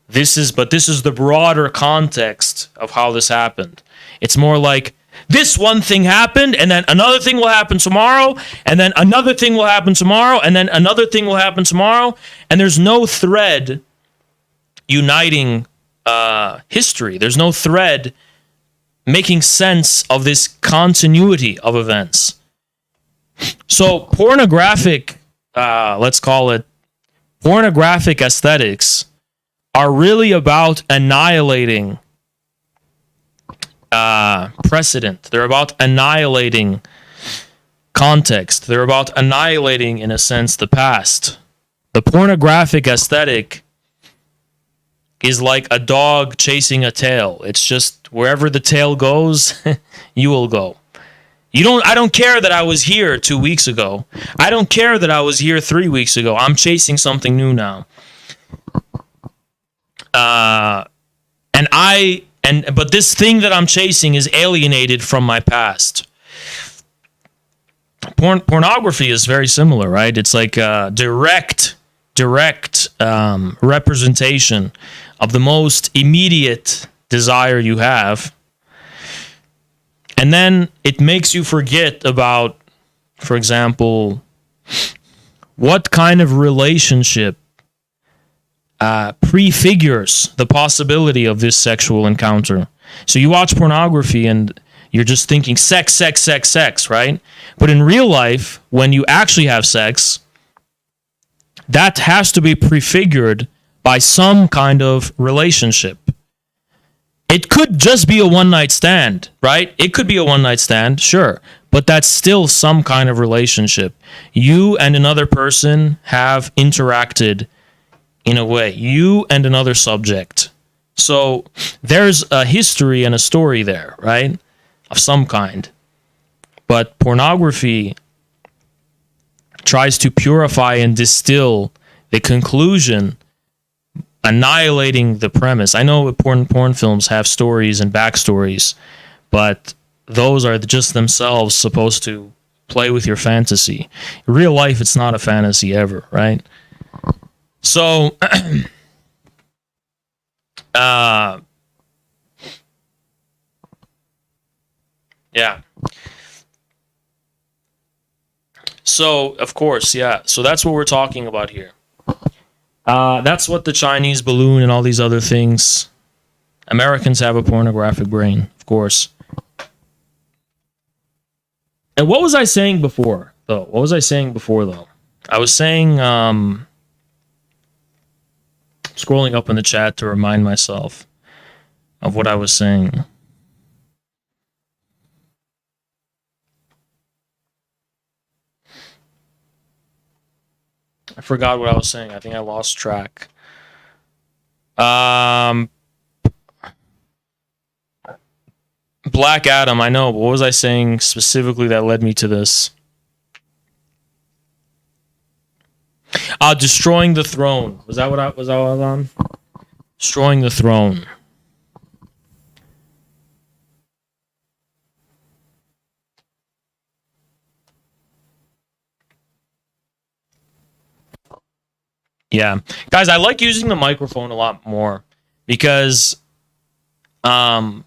This is the broader context of how this happened. It's more like, this one thing happened, and then another thing will happen tomorrow, and then another thing will happen tomorrow, and then another thing will happen tomorrow, and there's no thread uniting history. There's no thread making sense of this continuity of events. So pornographic, let's call it pornographic aesthetics, are really about annihilating precedent. They're about annihilating context. They're about annihilating, in a sense, the past. The pornographic aesthetic is like a dog chasing a tail. It's just wherever the tail goes, you will go. I don't care that I was here 2 weeks ago. I don't care that I was here 3 weeks ago. I'm chasing something new now. But this thing that I'm chasing is alienated from my past. Pornography is very similar, right? It's like a direct representation of the most immediate desire you have. And then it makes you forget about, for example, what kind of relationship prefigures the possibility of this sexual encounter. So you watch pornography and you're just thinking sex, sex, sex, sex, right? But in real life, when you actually have sex, that has to be prefigured by some kind of relationship. It could just be a one-night stand, right? It could be a one-night stand, sure. But that's still some kind of relationship. You and another person have interacted in a way. You and another subject. So there's a history and a story there, right? Of some kind. But pornography tries to purify and distill the conclusion, annihilating the premise. I know porn films have stories and backstories, but those are just themselves supposed to play with your fantasy. In real life, it's not a fantasy ever, right? So, yeah. So, of course, yeah. So that's what we're talking about here. That's what the Chinese balloon and all these other things. Americans have a pornographic brain, of course. And what was I saying before, though? I was saying, scrolling up in the chat to remind myself of what I was saying. I forgot what I was saying. I think I lost track. Black Adam, I know, but what was I saying specifically that led me to this? Destroying the throne. Was that what I was on? Destroying the throne. Yeah. Guys, I like using the microphone a lot more because I'm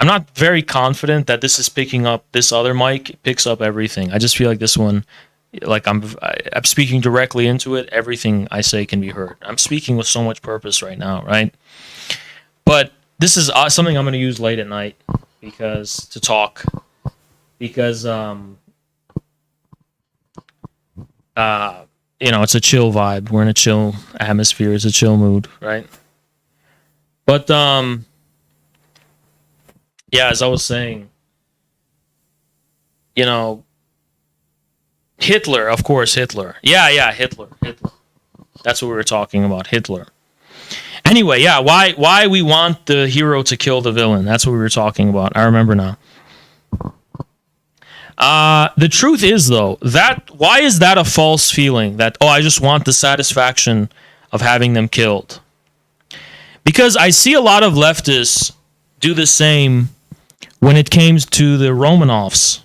not very confident that this is picking up this other mic. It picks up everything. I just feel like this one, like I'm speaking directly into it. Everything I say can be heard. I'm speaking with so much purpose right now, right? But this is something I'm going to use late at night because it's a chill vibe. We're in a chill atmosphere. It's a chill mood, right? But as I was saying, Hitler, of course, Hitler. Yeah, Hitler. That's what we were talking about, Hitler. Anyway, why we want the hero to kill the villain. That's what we were talking about. I remember now. The truth is, though, why is that a false feeling that, I just want the satisfaction of having them killed? Because I see a lot of leftists do the same when it came to the Romanovs.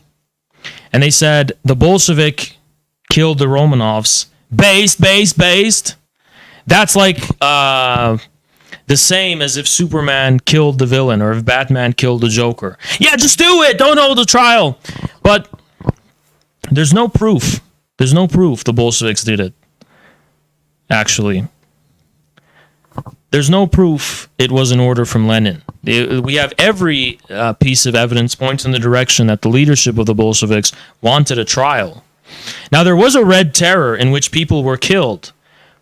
And they said the Bolshevik killed the Romanovs. Based. That's like the same as if Superman killed the villain or if Batman killed the Joker. Yeah, just do it. Don't hold a trial. But there's no proof. There's no proof the Bolsheviks did it. Actually. There's no proof it was an order from Lenin. We have every piece of evidence points in the direction that the leadership of the Bolsheviks wanted a trial. Now, there was a Red Terror in which people were killed.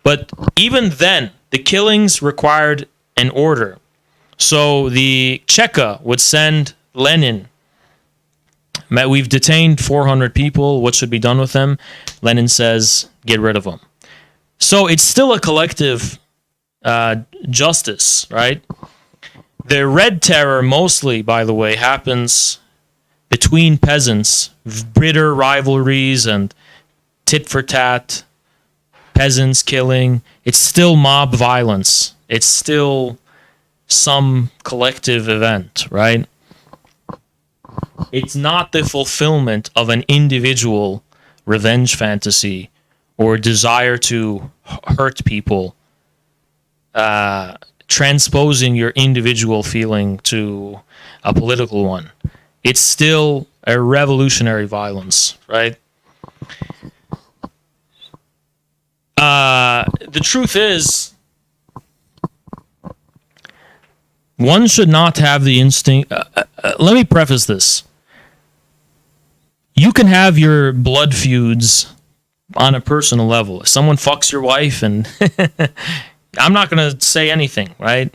But even then, the killings required an order. So the Cheka would send Lenin. We've detained 400 people. What should be done with them? Lenin says, get rid of them. So it's still a collective justice, right? The Red Terror mostly, by the way, happens between peasants, bitter rivalries and tit for tat, peasants killing. It's still mob violence. It's still some collective event, right? It's not the fulfillment of an individual revenge fantasy or desire to hurt people, transposing your individual feeling to a political one. It's still a revolutionary violence, right? The truth is, one should not have the instinct. Let me preface this. You can have your blood feuds on a personal level. If someone fucks your wife, and I'm not going to say anything, right?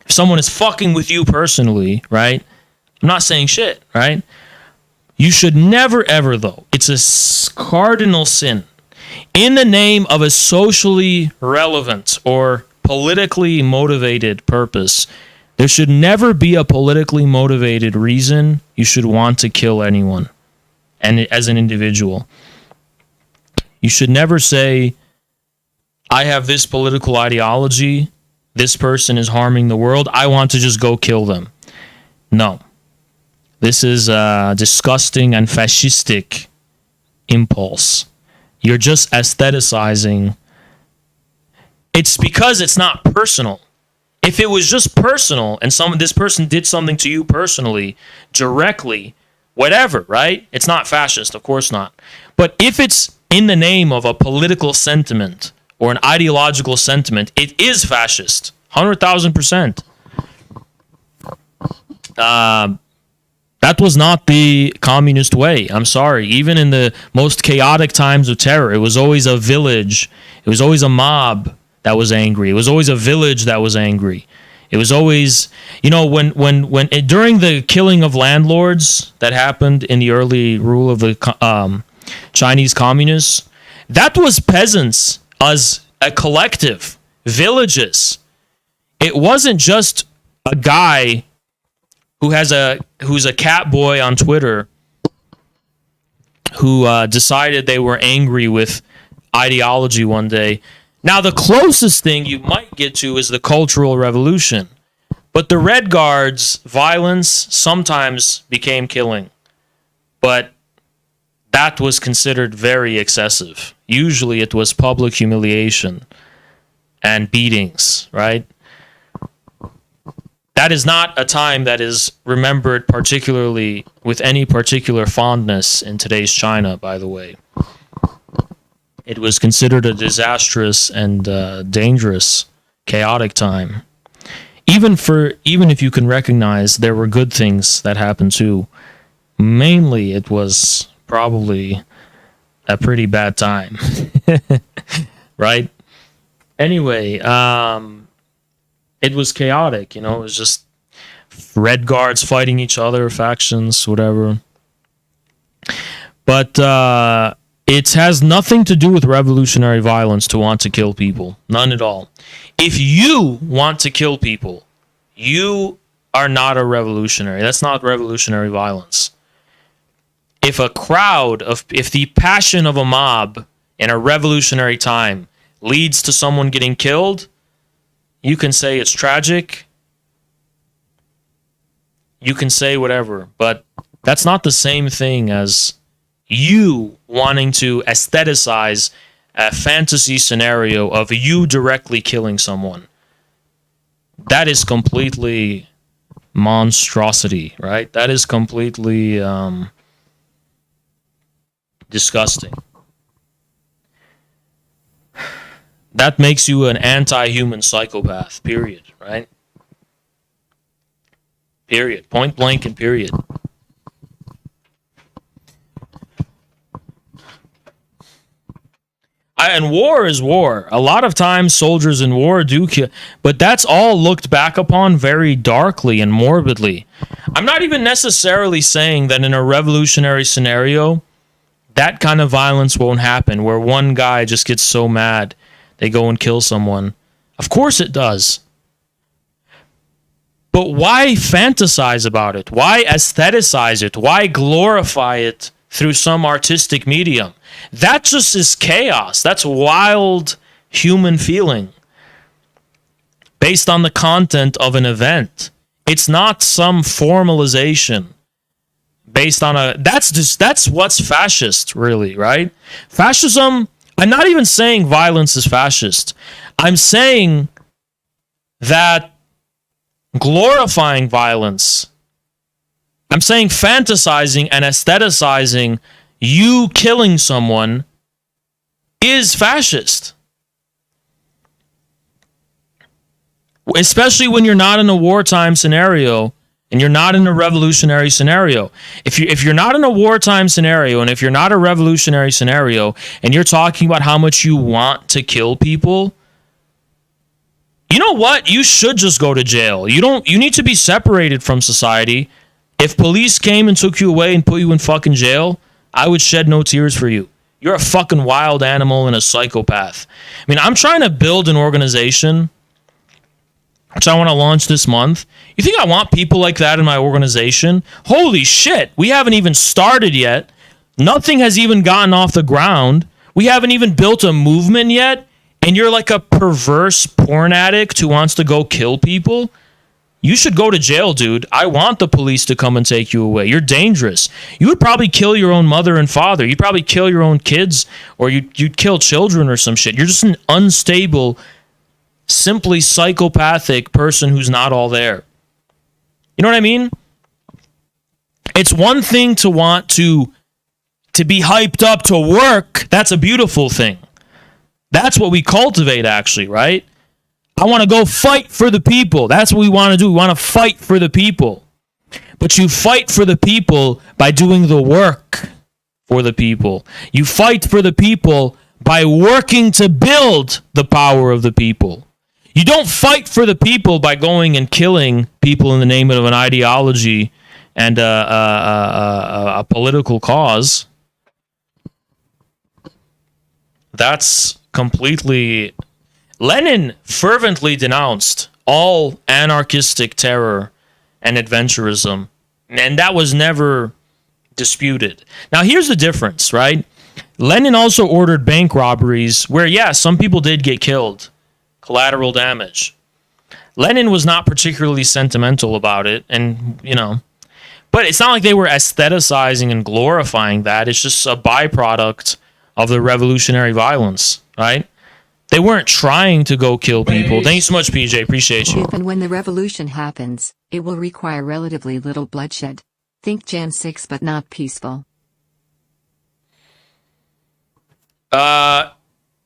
If someone is fucking with you personally, right? I'm not saying shit, right? You should never, ever, though. It's a cardinal sin. In the name of a socially relevant or politically motivated purpose, there should never be a politically motivated reason you should want to kill anyone, and as an individual. You should never say, I have this political ideology, this person is harming the world, I want to just go kill them. No. This is a disgusting and fascistic impulse. You're just aestheticizing. It's because it's not personal. If it was just personal and this person did something to you personally, directly, whatever, right? It's not fascist, of course not. But if it's in the name of a political sentiment or an ideological sentiment, it is fascist, 100,000%. That was not the communist way. I'm sorry. Even in the most chaotic times of terror, it was always a village. It was always a mob that was angry. It was always a village that was angry. It was always, when during the killing of landlords that happened in the early rule of the Chinese communists, that was peasants as a collective, villages. It wasn't just a guy who's a cat boy on Twitter who decided they were angry with ideology one day. Now, the closest thing you might get to is the Cultural Revolution. But the Red Guards' violence sometimes became killing. But that was considered very excessive. Usually it was public humiliation and beatings, right? That is not a time that is remembered particularly with any particular fondness in today's China, by the way. It was considered a disastrous and dangerous, chaotic time. Even if you can recognize there were good things that happened too, mainly it was probably a pretty bad time. Right? Anyway, it was chaotic, it was just Red Guards fighting each other, factions, whatever. But it has nothing to do with revolutionary violence to want to kill people. None at all. If you want to kill people, you are not a revolutionary. That's not revolutionary violence. If the passion of a mob in a revolutionary time leads to someone getting killed, you can say it's tragic. You can say whatever, but that's not the same thing as you wanting to aestheticize a fantasy scenario of you directly killing someone. That is completely monstrosity, right? That is completely disgusting. That makes you an anti-human psychopath, period, right? Period. Point blank and period. And war is war. A lot of times soldiers in war do kill, but that's all looked back upon very darkly and morbidly. I'm not even necessarily saying that in a revolutionary scenario, that kind of violence won't happen, where one guy just gets so mad they go and kill someone. Of course it does. But why fantasize about it? Why aestheticize it? Why glorify it through some artistic medium? That just is chaos. That's wild human feeling based on the content of an event. It's not some formalization based on that's what's fascist, really, right? Fascism, I'm not even saying violence is fascist. I'm saying that glorifying violence, I'm saying fantasizing and aestheticizing you killing someone is fascist. Especially when you're not in a wartime scenario and you're not in a revolutionary scenario. If you're not in a wartime scenario and if you're not a revolutionary scenario and you're talking about how much you want to kill people, you know what? You should just go to jail. You need to be separated from society. If police came and took you away and put you in fucking jail, I would shed no tears for you. You're a fucking wild animal and a psychopath. I mean, I'm trying to build an organization which I want to launch this month. You think I want people like that in my organization? Holy shit, we haven't even started yet. Nothing has even gotten off the ground. We haven't even built a movement yet, and you're like a perverse porn addict who wants to go kill people? You should go to jail, dude. I want the police to come and take you away. You're dangerous. You would probably kill your own mother and father. You'd probably kill your own kids, or you'd kill children or some shit. You're just an unstable, simply psychopathic person who's not all there. You know what I mean? It's one thing to want to be hyped up to work. That's a beautiful thing. That's what we cultivate, actually, right? I want to go fight for the people. That's what we want to do. We want to fight for the people. But you fight for the people by doing the work for the people. You fight for the people by working to build the power of the people. You don't fight for the people by going and killing people in the name of an ideology and a political cause. That's completely... Lenin fervently denounced all anarchistic terror and adventurism, and that was never disputed. Now, here's the difference, right? Lenin also ordered bank robberies where, yeah, some people did get killed. Collateral damage. Lenin was not particularly sentimental about it, and, but it's not like they were aestheticizing and glorifying that. It's just a byproduct of the revolutionary violence, right? They weren't trying to go kill people. Thank you so much, PJ. Appreciate you. If and when the revolution happens, it will require relatively little bloodshed. Think Jan 6 but not peaceful.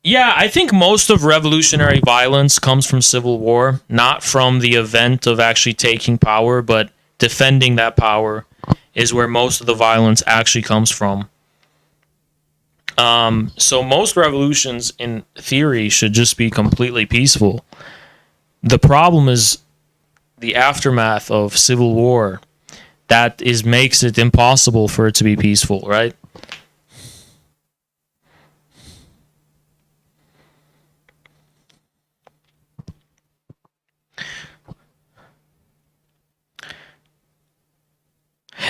Yeah, I think most of revolutionary violence comes from civil war, not from the event of actually taking power, but defending that power is where most of the violence actually comes from. So most revolutions, in theory, should just be completely peaceful. The problem is the aftermath of civil war. That makes it impossible for it to be peaceful, right?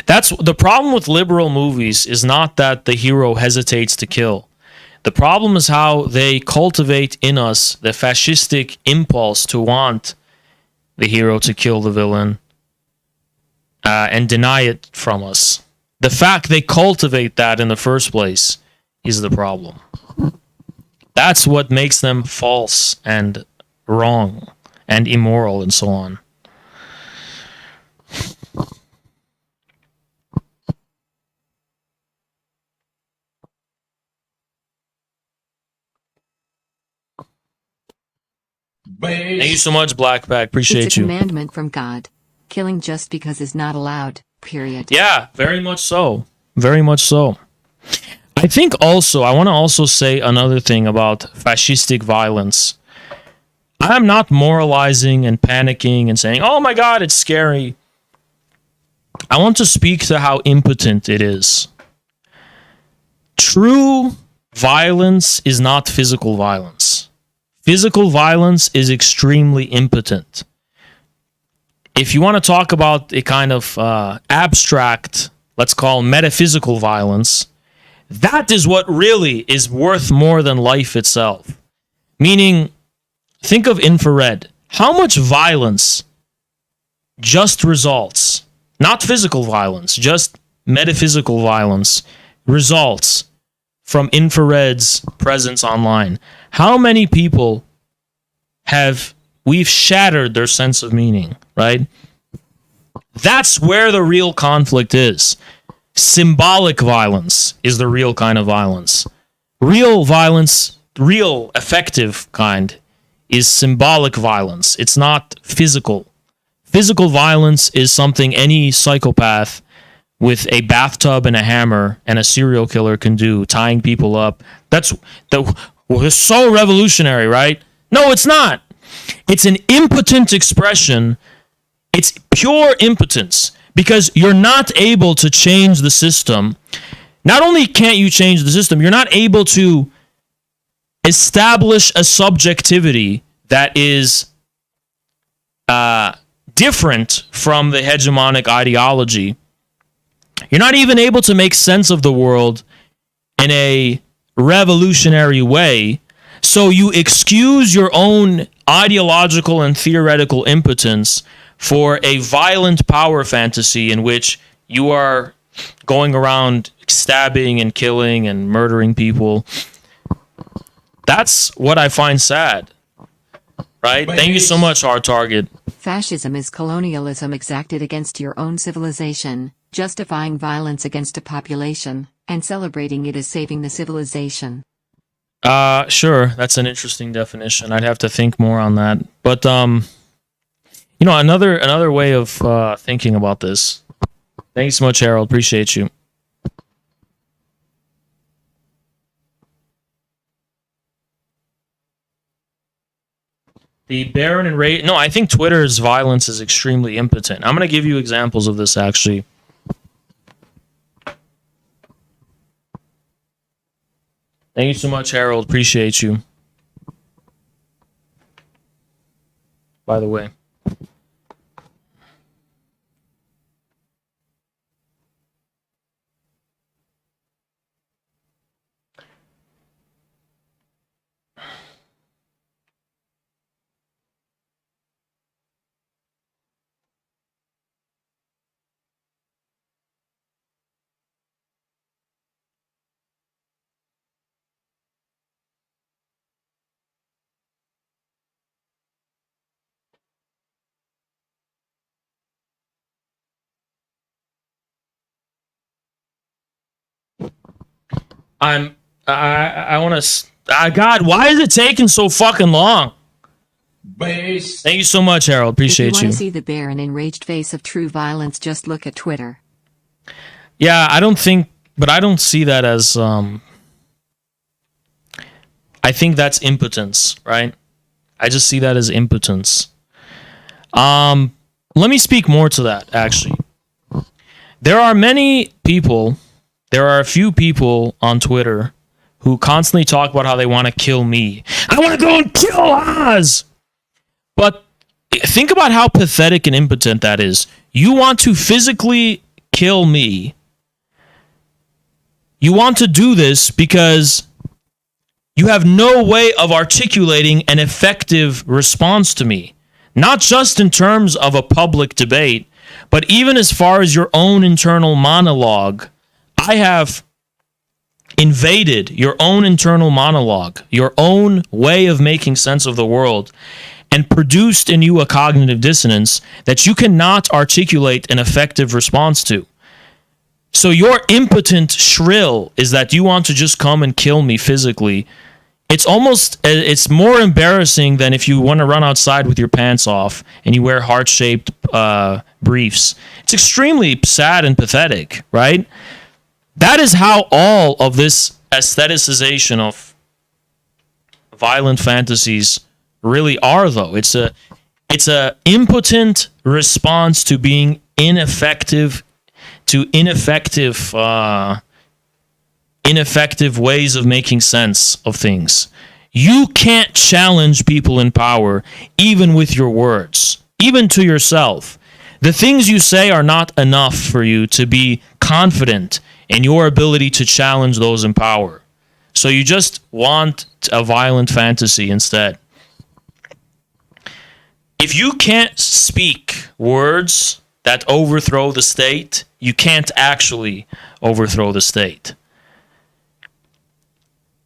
That's the problem with liberal movies, is not that the hero hesitates to kill. The problem is how they cultivate in us the fascistic impulse to want the hero to kill the villain and deny it from us. The fact they cultivate that in the first place is the problem. That's what makes them false and wrong and immoral and so on. Thank you so much, Blackback. Appreciate It's a you. commandment from God. Killing just because is not allowed, period. Yeah, very much so. Very much so. I think also, I want to also say another thing about fascistic violence. I'm not moralizing and panicking and saying, oh my God, it's scary. I want to speak to how impotent it is. True violence is not physical violence. Physical violence is extremely impotent. If you want to talk about a kind of abstract, let's call metaphysical violence, that is what really is worth more than life itself. Meaning, think of infrared. How much violence just results, not physical violence, just metaphysical violence, results from infrared's presence online? How many people we've shattered their sense of meaning, right? That's where the real conflict is. Symbolic violence is the real kind of violence. Real violence, real effective kind, is symbolic violence. It's not physical. Physical violence is something any psychopath with a bathtub and a hammer and a serial killer can do, tying people up. It's so revolutionary, right? No, it's not. It's an impotent expression. It's pure impotence because you're not able to change the system. Not only can't you change the system, you're not able to establish a subjectivity that is different from the hegemonic ideology. You're not even able to make sense of the world in a revolutionary way. So you excuse your own ideological and theoretical impotence for a violent power fantasy in which you are going around stabbing and killing and murdering people. That's what I find sad. Right? Thank you so much, Hard Target. Fascism is colonialism exacted against your own civilization, justifying violence against a population, and celebrating it as saving the civilization. Sure, that's an interesting definition. I'd have to think more on that. But another way of thinking about this. Thanks so much, Harold. Appreciate you. The Baron and Ray. No, I think Twitter's violence is extremely impotent. I'm going to give you examples of this, actually. Thank you so much, Harold. Appreciate you. By the way. I want to. God, why is it taking so fucking long? Base. Thank you so much, Harold. Appreciate If you you. want to see the bare and enraged face of true violence, just look at Twitter. Yeah, I don't see that as. I think that's impotence, right? I just see that as impotence. Let me speak more to that, actually. There are a few people on Twitter who constantly talk about how they want to kill me. I want to go and kill Oz! But think about how pathetic and impotent that is. You want to physically kill me. You want to do this because you have no way of articulating an effective response to me. Not just in terms of a public debate, but even as far as your own internal monologue. I have invaded your own internal monologue, your own way of making sense of the world, and produced in you a cognitive dissonance that you cannot articulate an effective response to. So your impotent shrill is that you want to just come and kill me physically. It's more embarrassing than if you want to run outside with your pants off and you wear heart-shaped briefs. It's extremely sad and pathetic, right? That is how all of this aestheticization of violent fantasies really are, though. It's a impotent response to being ineffective ways of making sense of things. You can't challenge people in power, even with your words, even to yourself. The things you say are not enough for you to be confident in your ability to challenge those in power. So you just want a violent fantasy instead. If you can't speak words that overthrow the state, you can't actually overthrow the state.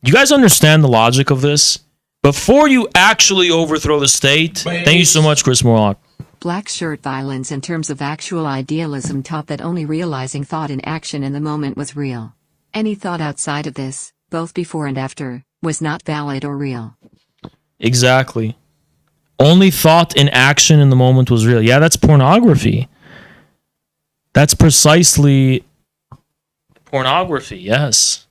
You guys understand the logic of this? Before you actually overthrow the state, thank you so much, Chris Morlock. Black shirt violence in terms of actual idealism taught that only realizing thought in action in the moment was real. Any thought outside of this, both before and after, was not valid or real. Exactly. Only thought in action in the moment was real. Yeah, that's pornography. That's precisely pornography, yes.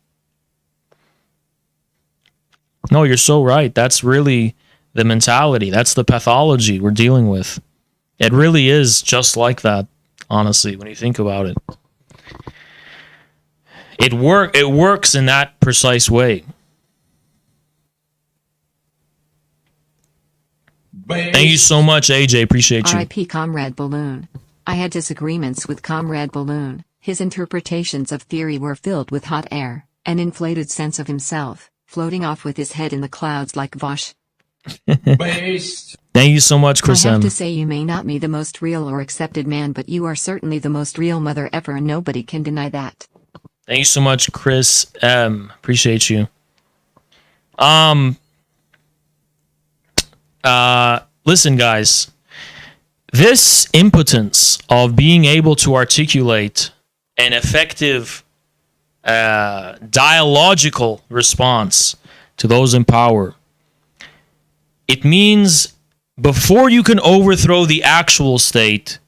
No, you're so right. That's really the mentality. That's the pathology we're dealing with. It really is just like that, honestly, when you think about it. It works in that precise way. Thank you so much, AJ. Appreciate you. R.I.P. Comrade Balloon. I had disagreements with Comrade Balloon. His interpretations of theory were filled with hot air, an inflated sense of himself, floating off with his head in the clouds like Vosh. Based. Thank you so much, Chris I have M. to say you may not be the most real or accepted man, but you are certainly the most real mother ever, and nobody can deny that. Thank you so much, Chris M. Appreciate you. Listen, guys. This impotence of being able to articulate an effective dialogical response to those in power, it means before you can overthrow the actual state,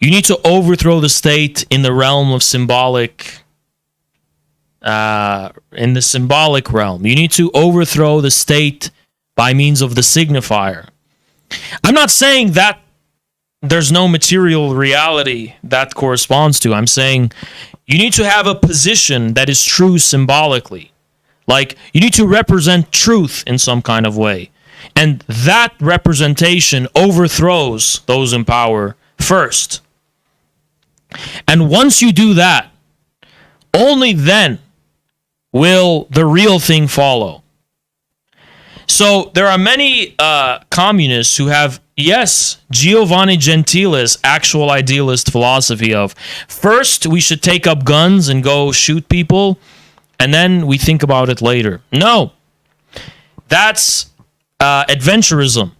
you need to overthrow the state in the realm of symbolic, in the symbolic realm. You need to overthrow the state by means of the signifier. I'm not saying that there's no material reality that corresponds to. I'm saying you need to have a position that is true symbolically. Like, you need to represent truth in some kind of way. And that representation overthrows those in power first. And once you do that, only then will the real thing follow. So there are many communists who have, yes, Giovanni Gentile's actual idealist philosophy of first we should take up guns and go shoot people, and then we think about it later. No, that's adventurism.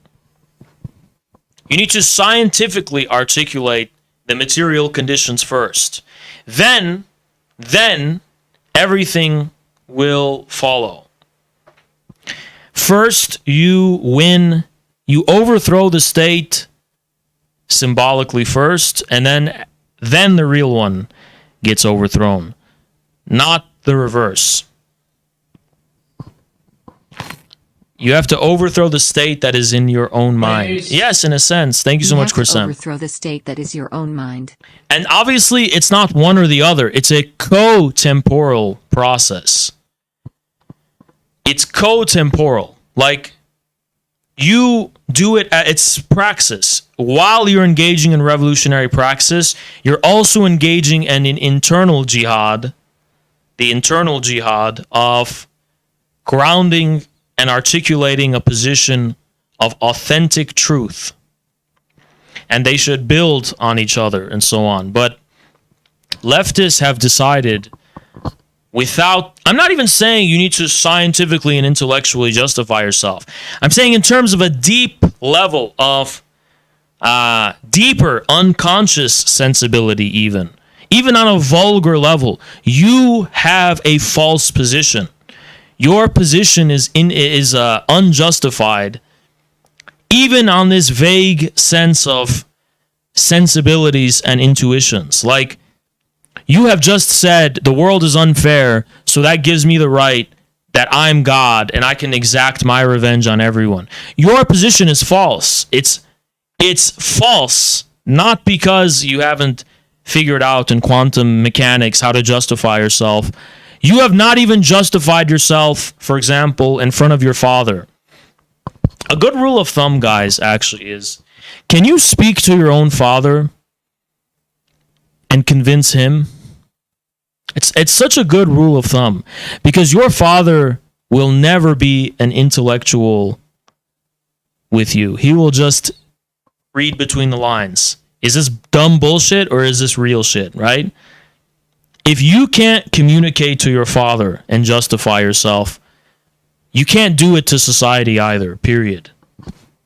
You need to scientifically articulate the material conditions first. Then everything will follow. First, you win, you overthrow the state symbolically first, and then the real one gets overthrown, not the reverse. You have to overthrow the state that is in your own mind. Based. Yes, in a sense. Thank you so much, have to Chrisam. overthrow the state that is your own mind. And obviously, it's not one or the other. It's a co-temporal process. It's co-temporal. Like, you do it at its praxis. While you're engaging in revolutionary praxis, you're also engaging in an internal jihad, the internal jihad of grounding and articulating a position of authentic truth. And they should build on each other and so on. But leftists have decided I'm not even saying you need to scientifically and intellectually justify yourself. I'm saying in terms of a deep level of deeper unconscious sensibility even on a vulgar level, you have a false position. Your position is unjustified, even on this vague sense of sensibilities and intuitions. Like, you have just said the world is unfair, so that gives me the right that I'm God and I can exact my revenge on everyone. Your position is false. It's false, not because you haven't figured out in quantum mechanics how to justify yourself. You have not even justified yourself, for example, in front of your father. A good rule of thumb, guys, actually is, can you speak to your own father and convince him? It's such a good rule of thumb, because your father will never be an intellectual with you. He will just read between the lines. Is this dumb bullshit or is this real shit, right? If you can't communicate to your father and justify yourself, you can't do it to society either, period.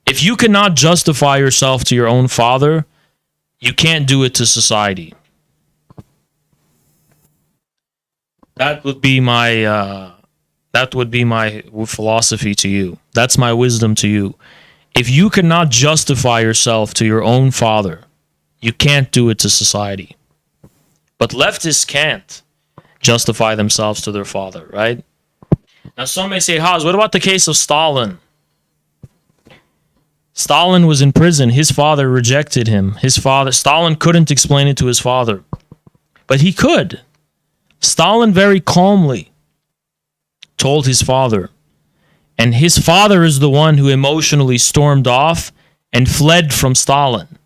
If you cannot justify yourself to your own father, you can't do it to society. That would be my philosophy to you. That's my wisdom to you. If you cannot justify yourself to your own father, you can't do it to society. But leftists can't justify themselves to their father, right? Now, some may say, Haas, what about the case of Stalin? Stalin was in prison. His father rejected him. Stalin couldn't explain it to his father. But he could. Stalin very calmly told his father. And his father is the one who emotionally stormed off and fled from Stalin.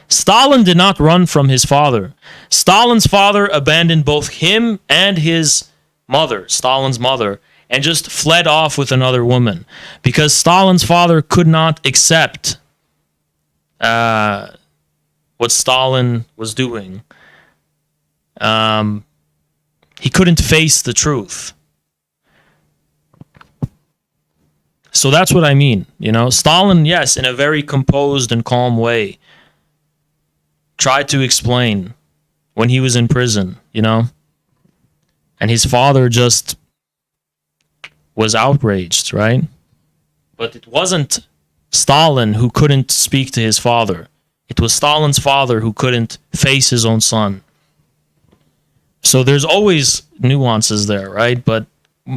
Stalin did not run from his father. Stalin's father abandoned both him and his mother, Stalin's mother, and just fled off with another woman because Stalin's father could not accept what Stalin was doing. He couldn't face the truth. So that's what I mean. Stalin, yes, in a very composed and calm way, tried to explain when he was in prison, and his father just was outraged, right? But it wasn't Stalin who couldn't speak to his father. It was Stalin's father who couldn't face his own son. So there's always nuances there, right? But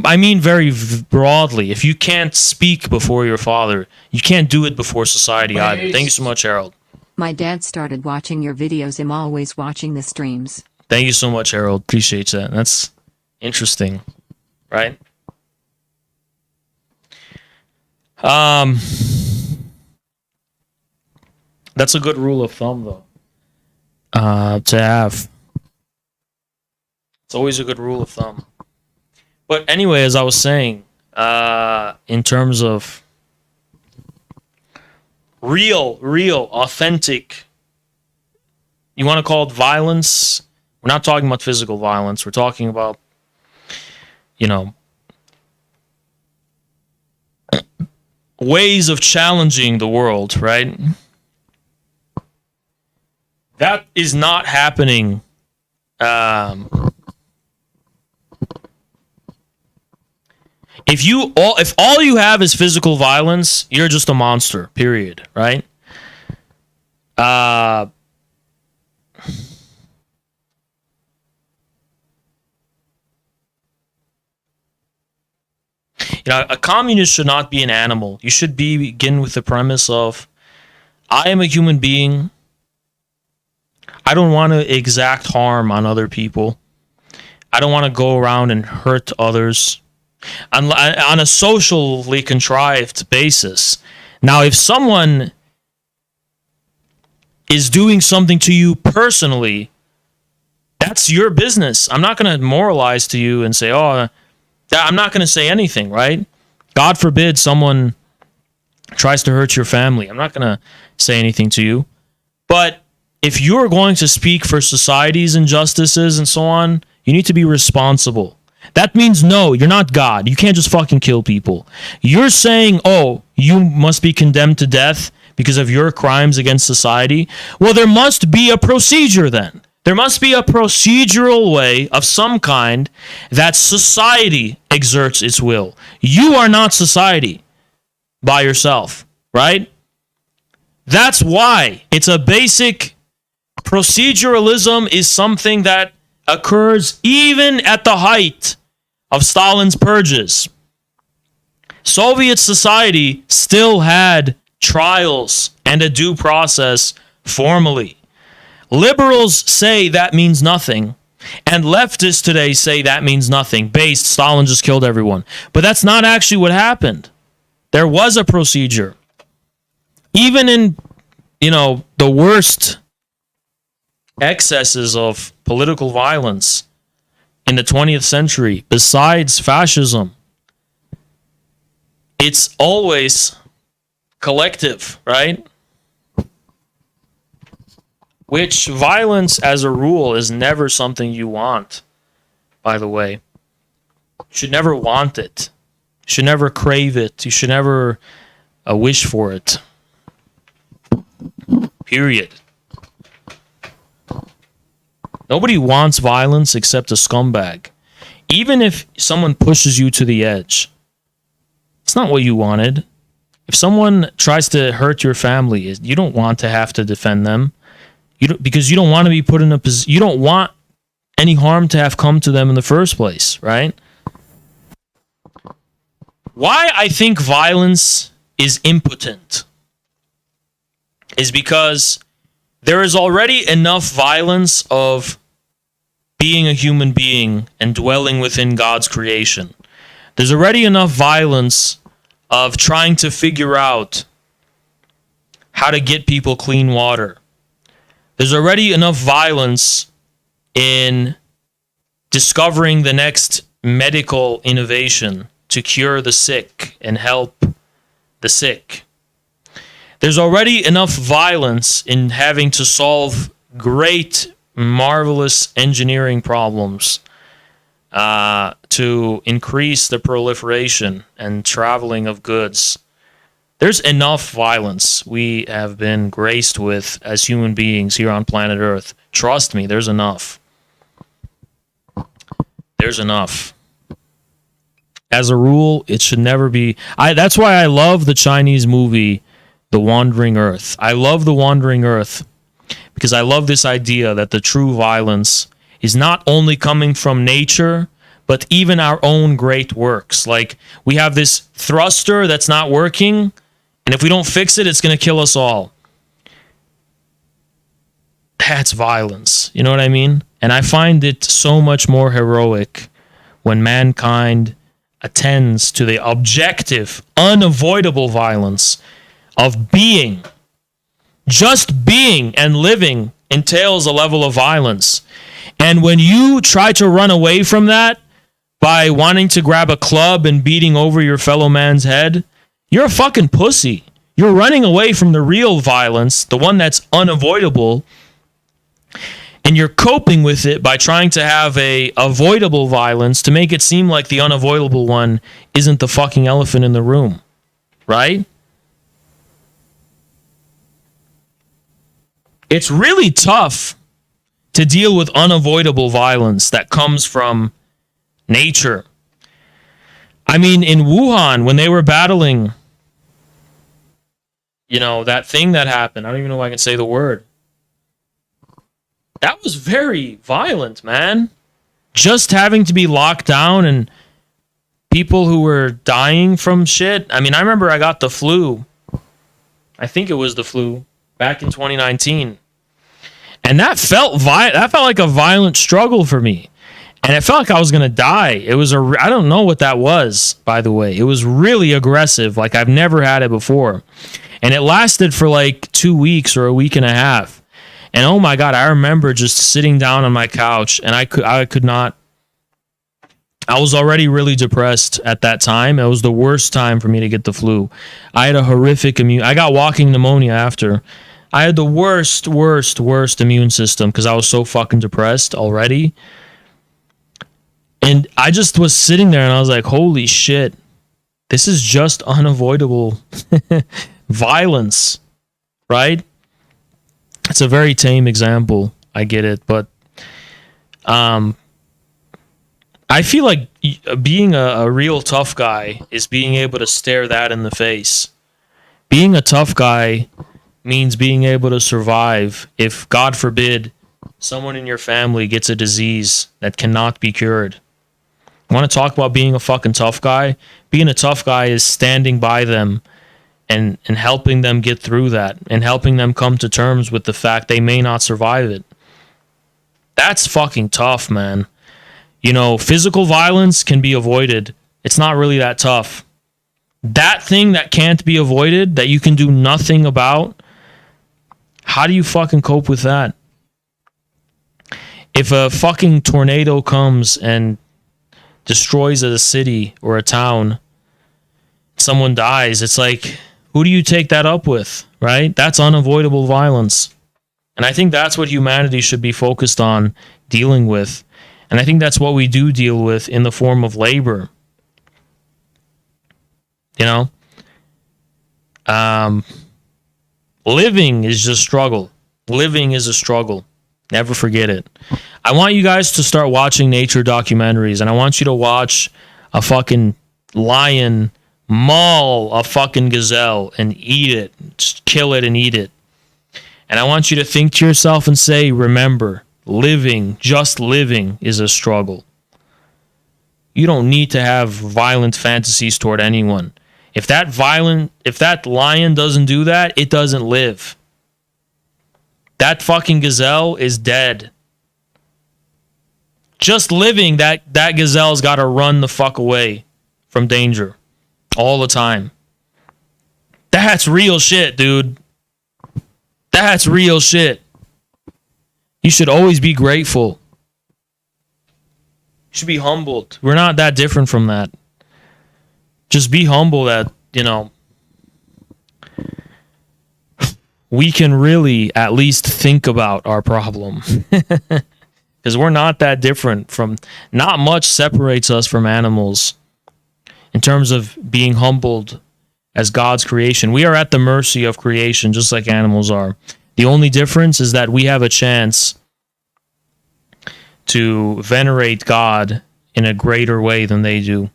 I mean very broadly, if you can't speak before your father, you can't do it before society either. Thank you so much, Harold. My dad started watching your videos. I'm always watching the streams. Thank you so much, Harold. Appreciate that. That's interesting, right? That's a good rule of thumb, though, to have. It's always a good rule of thumb. But anyway, as I was saying, in terms of real, authentic, you want to call it violence? We're not talking about physical violence. We're talking about, ways of challenging the world, right? That is not happening If all you have is physical violence, you're just a monster, period, right? A communist should not be an animal. You should begin with the premise of, I am a human being. I don't want to exact harm on other people. I don't want to go around and hurt others on a socially contrived basis. Now, if someone is doing something to you personally, that's your business. I'm not going to moralize to you and say, oh, I'm not going to say anything, right? God forbid someone tries to hurt your family. I'm not going to say anything to you. But if you're going to speak for society's injustices and so on, you need to be responsible. That means, no, you're not God. You can't just fucking kill people. You're saying, oh, you must be condemned to death because of your crimes against society. Well, there must be a procedure then. There must be a procedural way of some kind that society exerts its will. You are not society by yourself, right? That's why it's a basic proceduralism is something that occurs even at the height of Stalin's purges. Soviet society still had trials and a due process formally. Liberals say that means nothing, and leftists today say that means nothing. Based, Stalin just killed everyone. But that's not actually what happened. There was a procedure. Even in, the worst excesses of political violence in the 20th century, besides fascism, it's always collective, right? Which violence, as a rule, is never something you want, by the way. You should never want it. You should never crave it. You should never wish for it. Period. Nobody wants violence except a scumbag. Even if someone pushes you to the edge, it's not what you wanted. If someone tries to hurt your family, you don't want to have to defend them. Because you don't want to be put in a position. You don't want any harm to have come to them in the first place, right? Why I think violence is impotent is because there is already enough violence of being a human being and dwelling within God's creation. There's already enough violence of trying to figure out how to get people clean water. There's already enough violence in discovering the next medical innovation to cure the sick and help the sick. There's already enough violence in having to solve great, marvelous engineering problems to increase the proliferation and traveling of goods. There's enough violence we have been graced with as human beings here on planet Earth. Trust me, there's enough. There's enough. As a rule, it should never be. That's why I love the Chinese movie, The Wandering Earth. I love The Wandering Earth because I love this idea that the true violence is not only coming from nature, but even our own great works. Like, we have this thruster that's not working, and if we don't fix it, it's going to kill us all. That's violence. You know what I mean? And I find it so much more heroic when mankind attends to the objective, unavoidable violence of being. Just being and living entails a level of violence. And when you try to run away from that by wanting to grab a club and beating over your fellow man's head, you're a fucking pussy. You're running away from the real violence, the one that's unavoidable, and you're coping with it by trying to have a avoidable violence to make it seem like the unavoidable one isn't the fucking elephant in the room, right? It's really tough to deal with unavoidable violence that comes from nature. I mean, in Wuhan, when they were battling, you know, that thing that happened, I don't even know if I can say the word. That was very violent, man. Just having to be locked down and people who were dying from shit. I mean, I remember I got the flu. I think it was the flu back in 2019. And that felt like a violent struggle for me. And it felt like I was going to die. It was I don't know what that was, by the way. It was really aggressive. Like I've never had it before. And it lasted for like 2 weeks or a week and a half. And oh my God, I remember just sitting down on my couch and I could not. I was already really depressed at that time. It was the worst time for me to get the flu. I had a horrific I got walking pneumonia after. I had the worst immune system because I was so fucking depressed already. And I just was sitting there and I was like, holy shit, this is just unavoidable violence, right? It's a very tame example. I get it. But I feel like being a real tough guy is being able to stare that in the face. Being a tough guy means being able to survive if, God forbid, someone in your family gets a disease that cannot be cured. Want to talk about being a fucking tough guy? Being a tough guy is standing by them and helping them get through that and helping them come to terms with the fact they may not survive it. That's fucking tough, man. You know, physical violence can be avoided. It's not really that tough. That thing that can't be avoided, that you can do nothing about, how do you fucking cope with that? If a fucking tornado comes and destroys a city or a town, someone dies, it's like, who do you take that up with, right? That's unavoidable violence. And I think that's what humanity should be focused on dealing with. And I think that's what we do deal with in the form of labor. You know? Living is just struggle. Living is a struggle. Never forget it. I want you guys to start watching nature documentaries, and I want you to watch a fucking lion maul a fucking gazelle and eat it. Just kill it and eat it. And I want you to think to yourself and say, remember, living, just living is a struggle. You don't need to have violent fantasies toward anyone. If that lion doesn't do that, it doesn't live. That fucking gazelle is dead. Just living, that gazelle's got to run the fuck away from danger all the time. That's real shit, dude. That's real shit. You should always be grateful. You should be humbled. We're not that different from that. Just be humble that, you know, we can really at least think about our problem. Because we're not that different from, not much separates us from animals in terms of being humbled as God's creation. We are at the mercy of creation, just like animals are. The only difference is that we have a chance to venerate God in a greater way than they do.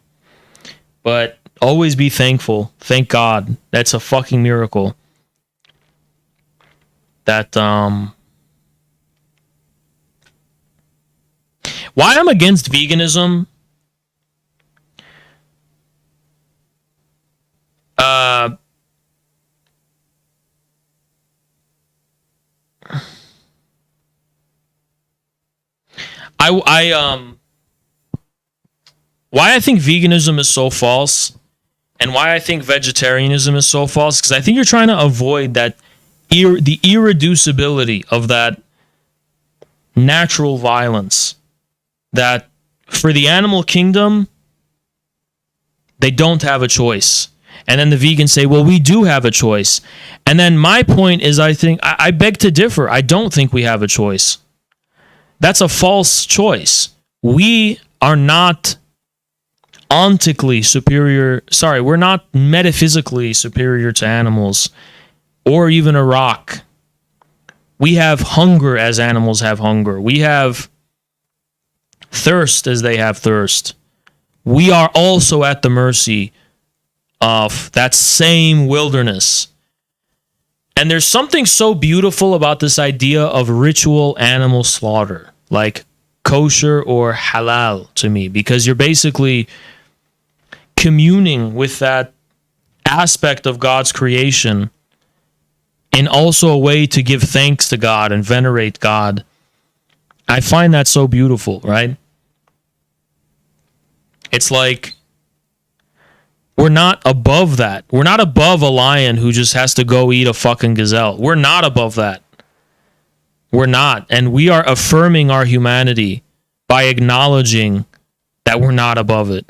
But always be thankful. Thank God. That's a fucking miracle. That, why I'm against veganism, why I think veganism is so false and why I think vegetarianism is so false, because I think you're trying to avoid that the irreducibility of that natural violence, that for the animal kingdom, they don't have a choice. And then the vegans say, well, we do have a choice. And then my point is, I beg to differ. I don't think we have a choice. That's a false choice. We are not ontically superior. Sorry, we're not metaphysically superior to animals or even a rock. We have hunger as animals have hunger. We have thirst as they have thirst. we are also at the mercy of that same wilderness. And there's something so beautiful about this idea of ritual animal slaughter, like kosher or halal to me, because you're basically communing with that aspect of God's creation and also a way to give thanks to God and venerate God. I find that so beautiful, right? It's like we're not above that. We're not above a lion who just has to go eat a fucking gazelle. We're not above that. We're not. And we are affirming our humanity by acknowledging that we're not above it.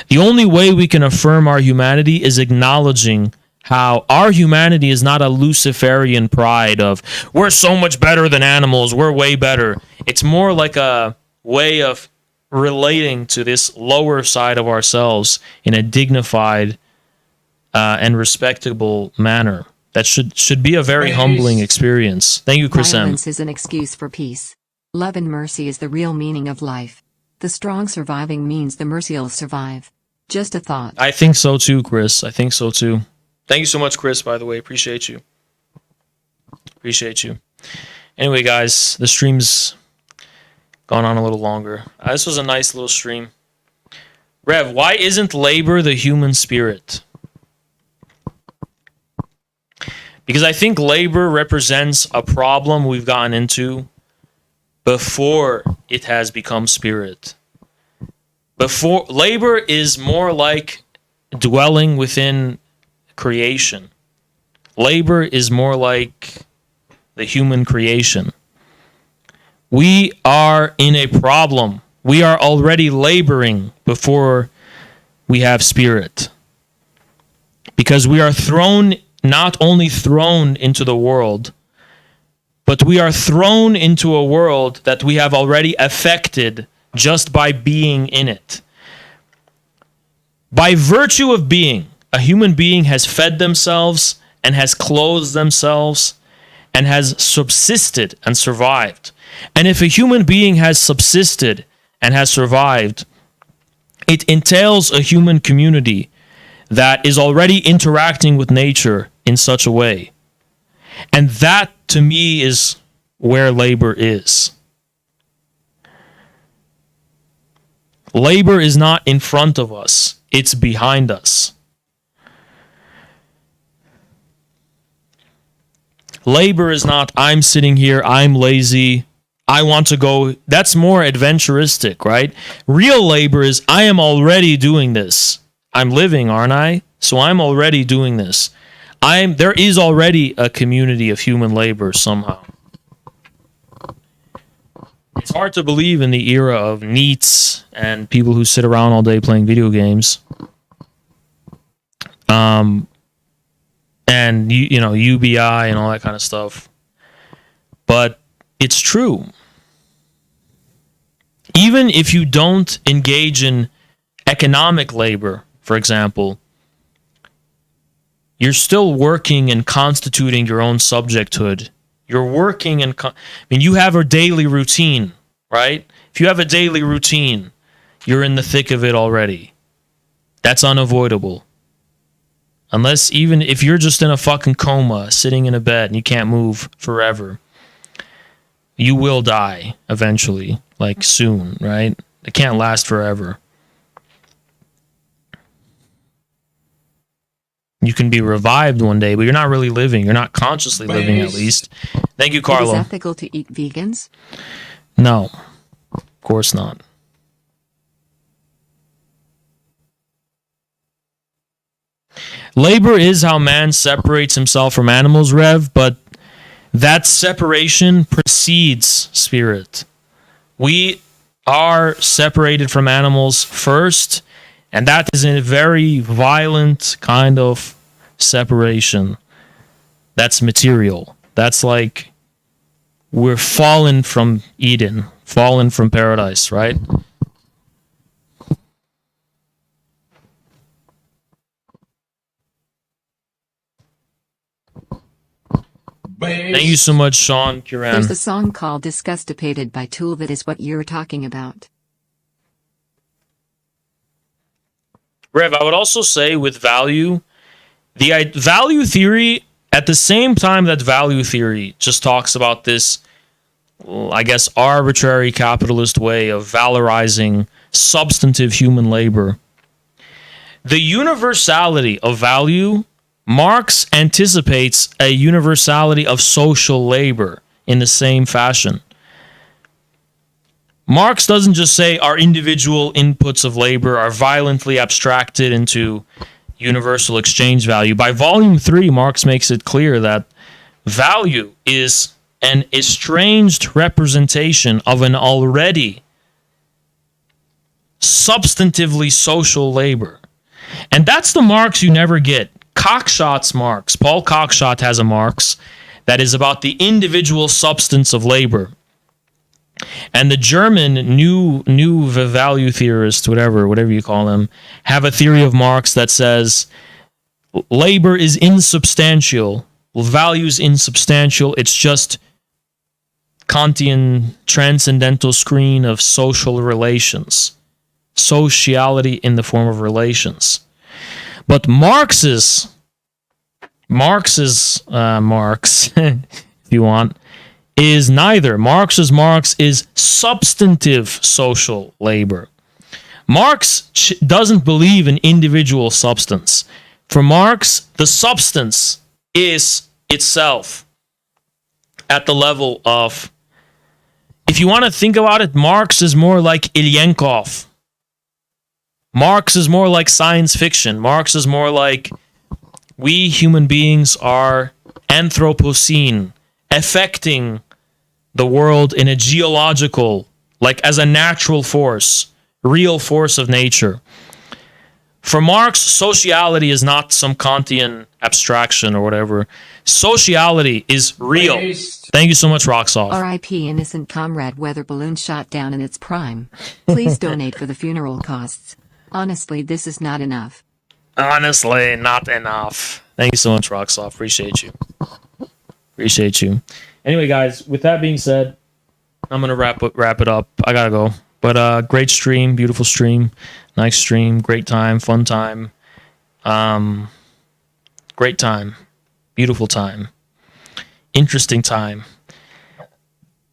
The only way we can affirm our humanity is acknowledging how our humanity is not a Luciferian pride of, we're so much better than animals, we're way better. It's more like a way of relating to this lower side of ourselves in a dignified and respectable manner. That should be a very humbling experience. Thank you, Chris M. Violence is an excuse for peace. Love and mercy is the real meaning of life. The strong surviving means the merciful survive. Just a thought. I think so too, Chris. I think so too. Thank you so much, Chris, by the way. Appreciate you. Appreciate you. Anyway, guys, the stream's gone on a little longer. This was a nice little stream. Rev, why isn't labor the human spirit? Because I think labor represents a problem we've gotten into before it has become spirit. Before, labor is more like dwelling within creation. Labor is more like the human creation. We are in a problem. We are already laboring before we have spirit. Because we are not only thrown into the world, but we are thrown into a world that we have already affected just by being in it. By virtue of being, a human being has fed themselves and has clothed themselves and has subsisted and survived. And if a human being has subsisted and has survived, it entails a human community that is already interacting with nature in such a way. And that, to me, is where labor is. Labor is not in front of us, it's behind us. Labor is not, I'm sitting here, I'm lazy, I want to go. That's more adventuristic, right? Real labor is, I am already doing this. I'm living, aren't I? So I'm already doing this. There is already a community of human labor somehow. It's hard to believe in the era of NEETs and people who sit around all day playing video games. And you know, UBI and all that kind of stuff. But it's true. Even if you don't engage in economic labor, for example, you're still working and constituting your own subjecthood. You're working and you have a daily routine, right? If you have a daily routine, you're in the thick of it already. That's unavoidable. Unless, even if you're just in a fucking coma, sitting in a bed and you can't move forever, you will die eventually, like soon, right? It can't last forever. You can be revived one day, but you're not really living. You're not consciously living, at least. Thank you, Carlo. It is ethical to eat vegans? No, of course not. Labor is how man separates himself from animals, Rev, but that separation precedes spirit. We are separated from animals first, and that is a very violent kind of separation. That's material. That's like we're fallen from Eden, fallen from paradise, right? Thank you so much, Sean Kiran. There's a song called Disgustipated by Tool that is what you're talking about. Rev, I would also say with value, value theory, at the same time that value theory just talks about this, I guess, arbitrary capitalist way of valorizing substantive human labor, the universality of value, Marx anticipates a universality of social labor in the same fashion. Marx doesn't just say our individual inputs of labor are violently abstracted into universal exchange value. By volume 3, Marx makes it clear that value is an estranged representation of an already substantively social labor. And that's the Marx you never get. Cockshot's Marx, Paul Cockshot has a Marx that is about the individual substance of labor. And the German new value theorists, whatever you call them, have a theory of Marx that says labor is insubstantial, value is insubstantial, it's just Kantian transcendental screen of social relations, sociality in the form of relations. But Marx's Marx, if you want, is neither. Marx's Marx is substantive social labor. Marx doesn't believe in individual substance. For Marx, the substance is itself at the level of, if you want to think about it, Marx is more like Ilyenkov. Marx is more like science fiction. Marx is more like we human beings are Anthropocene, affecting the world in a geological, like as a natural force, real force of nature. For Marx, sociality is not some Kantian abstraction or whatever. Sociality is real. Thank you so much, Roxoff. R.I.P. innocent comrade weather balloon shot down in its prime. Please donate for the funeral costs. Honestly, this is not enough. Honestly, not enough. Thank you so much, Roxoff. Appreciate you. Appreciate you. Anyway, guys, with that being said, I'm going to wrap it up. I got to go. But great stream, beautiful stream, nice stream, great time, fun time. Great time, beautiful time, interesting time,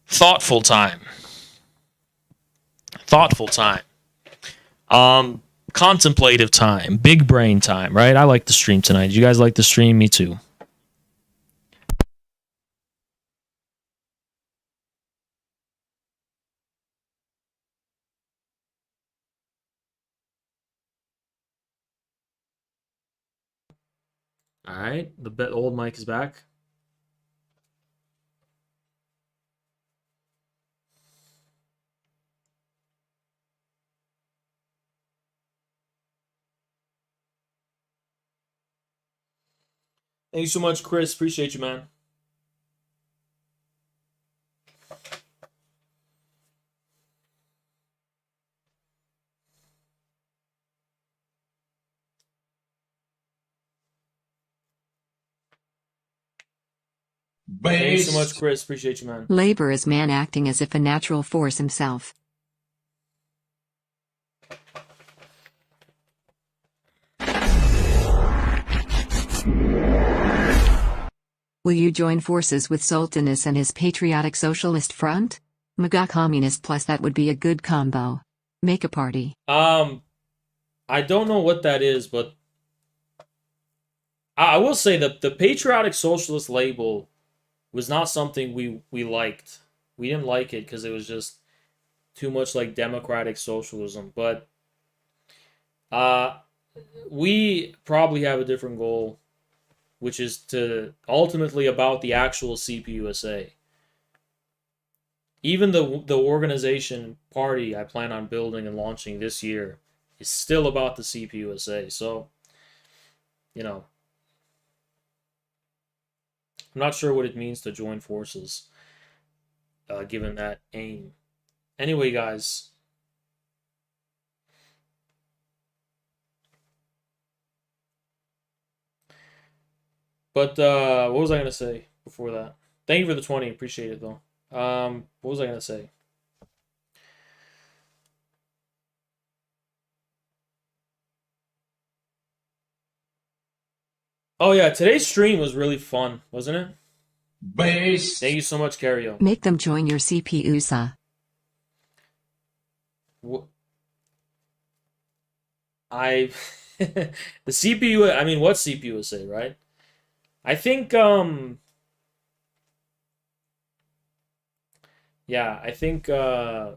thoughtful time. Contemplative time, big brain time, right? I like the stream tonight. Did you guys like the stream? Me too. All right, the old mic is back. Thank you so much, Chris. Appreciate you, man. Thank you so much, Chris. Appreciate you, man. Labor is man acting as if a natural force himself. Will you join forces with Sultanus and his patriotic socialist front? MAGA communist plus that would be a good combo. Make a party. I don't know what that is, but I will say that the patriotic socialist label was not something we liked. We didn't like it because it was just too much like democratic socialism. But we probably have a different goal, which is to ultimately about the actual CPUSA. Even the organization party I plan on building and launching this year is still about the CPUSA. So, you know, I'm not sure what it means to join forces, given that aim. Anyway, guys. But what was I going to say before that? Thank you for the 20. Appreciate it, though. What was I going to say? Oh yeah, today's stream was really fun, wasn't it? Based. Thank you so much, Cario. Make them join your CPUSA. I the CPU, I mean, what CPU would say, right? I think yeah, I think the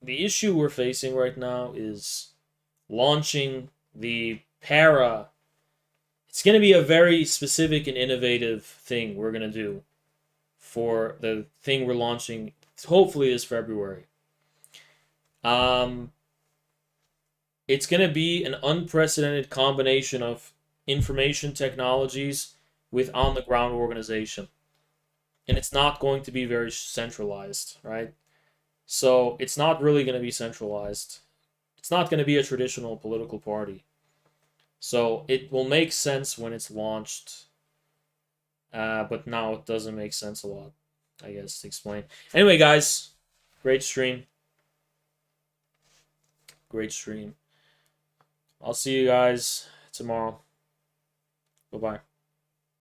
issue we're facing right now is launching the para. It's going to be a very specific and innovative thing we're going to do for the thing we're launching hopefully this February. It's going to be an unprecedented combination of information technologies with on-the-ground organization. And it's not going to be very centralized, right? So it's not really going to be centralized. It's not going to be a traditional political party. So it will make sense when it's launched. But now it doesn't make sense a lot, I guess, to explain. Anyway, guys, great stream. Great stream. I'll see you guys tomorrow. Bye-bye.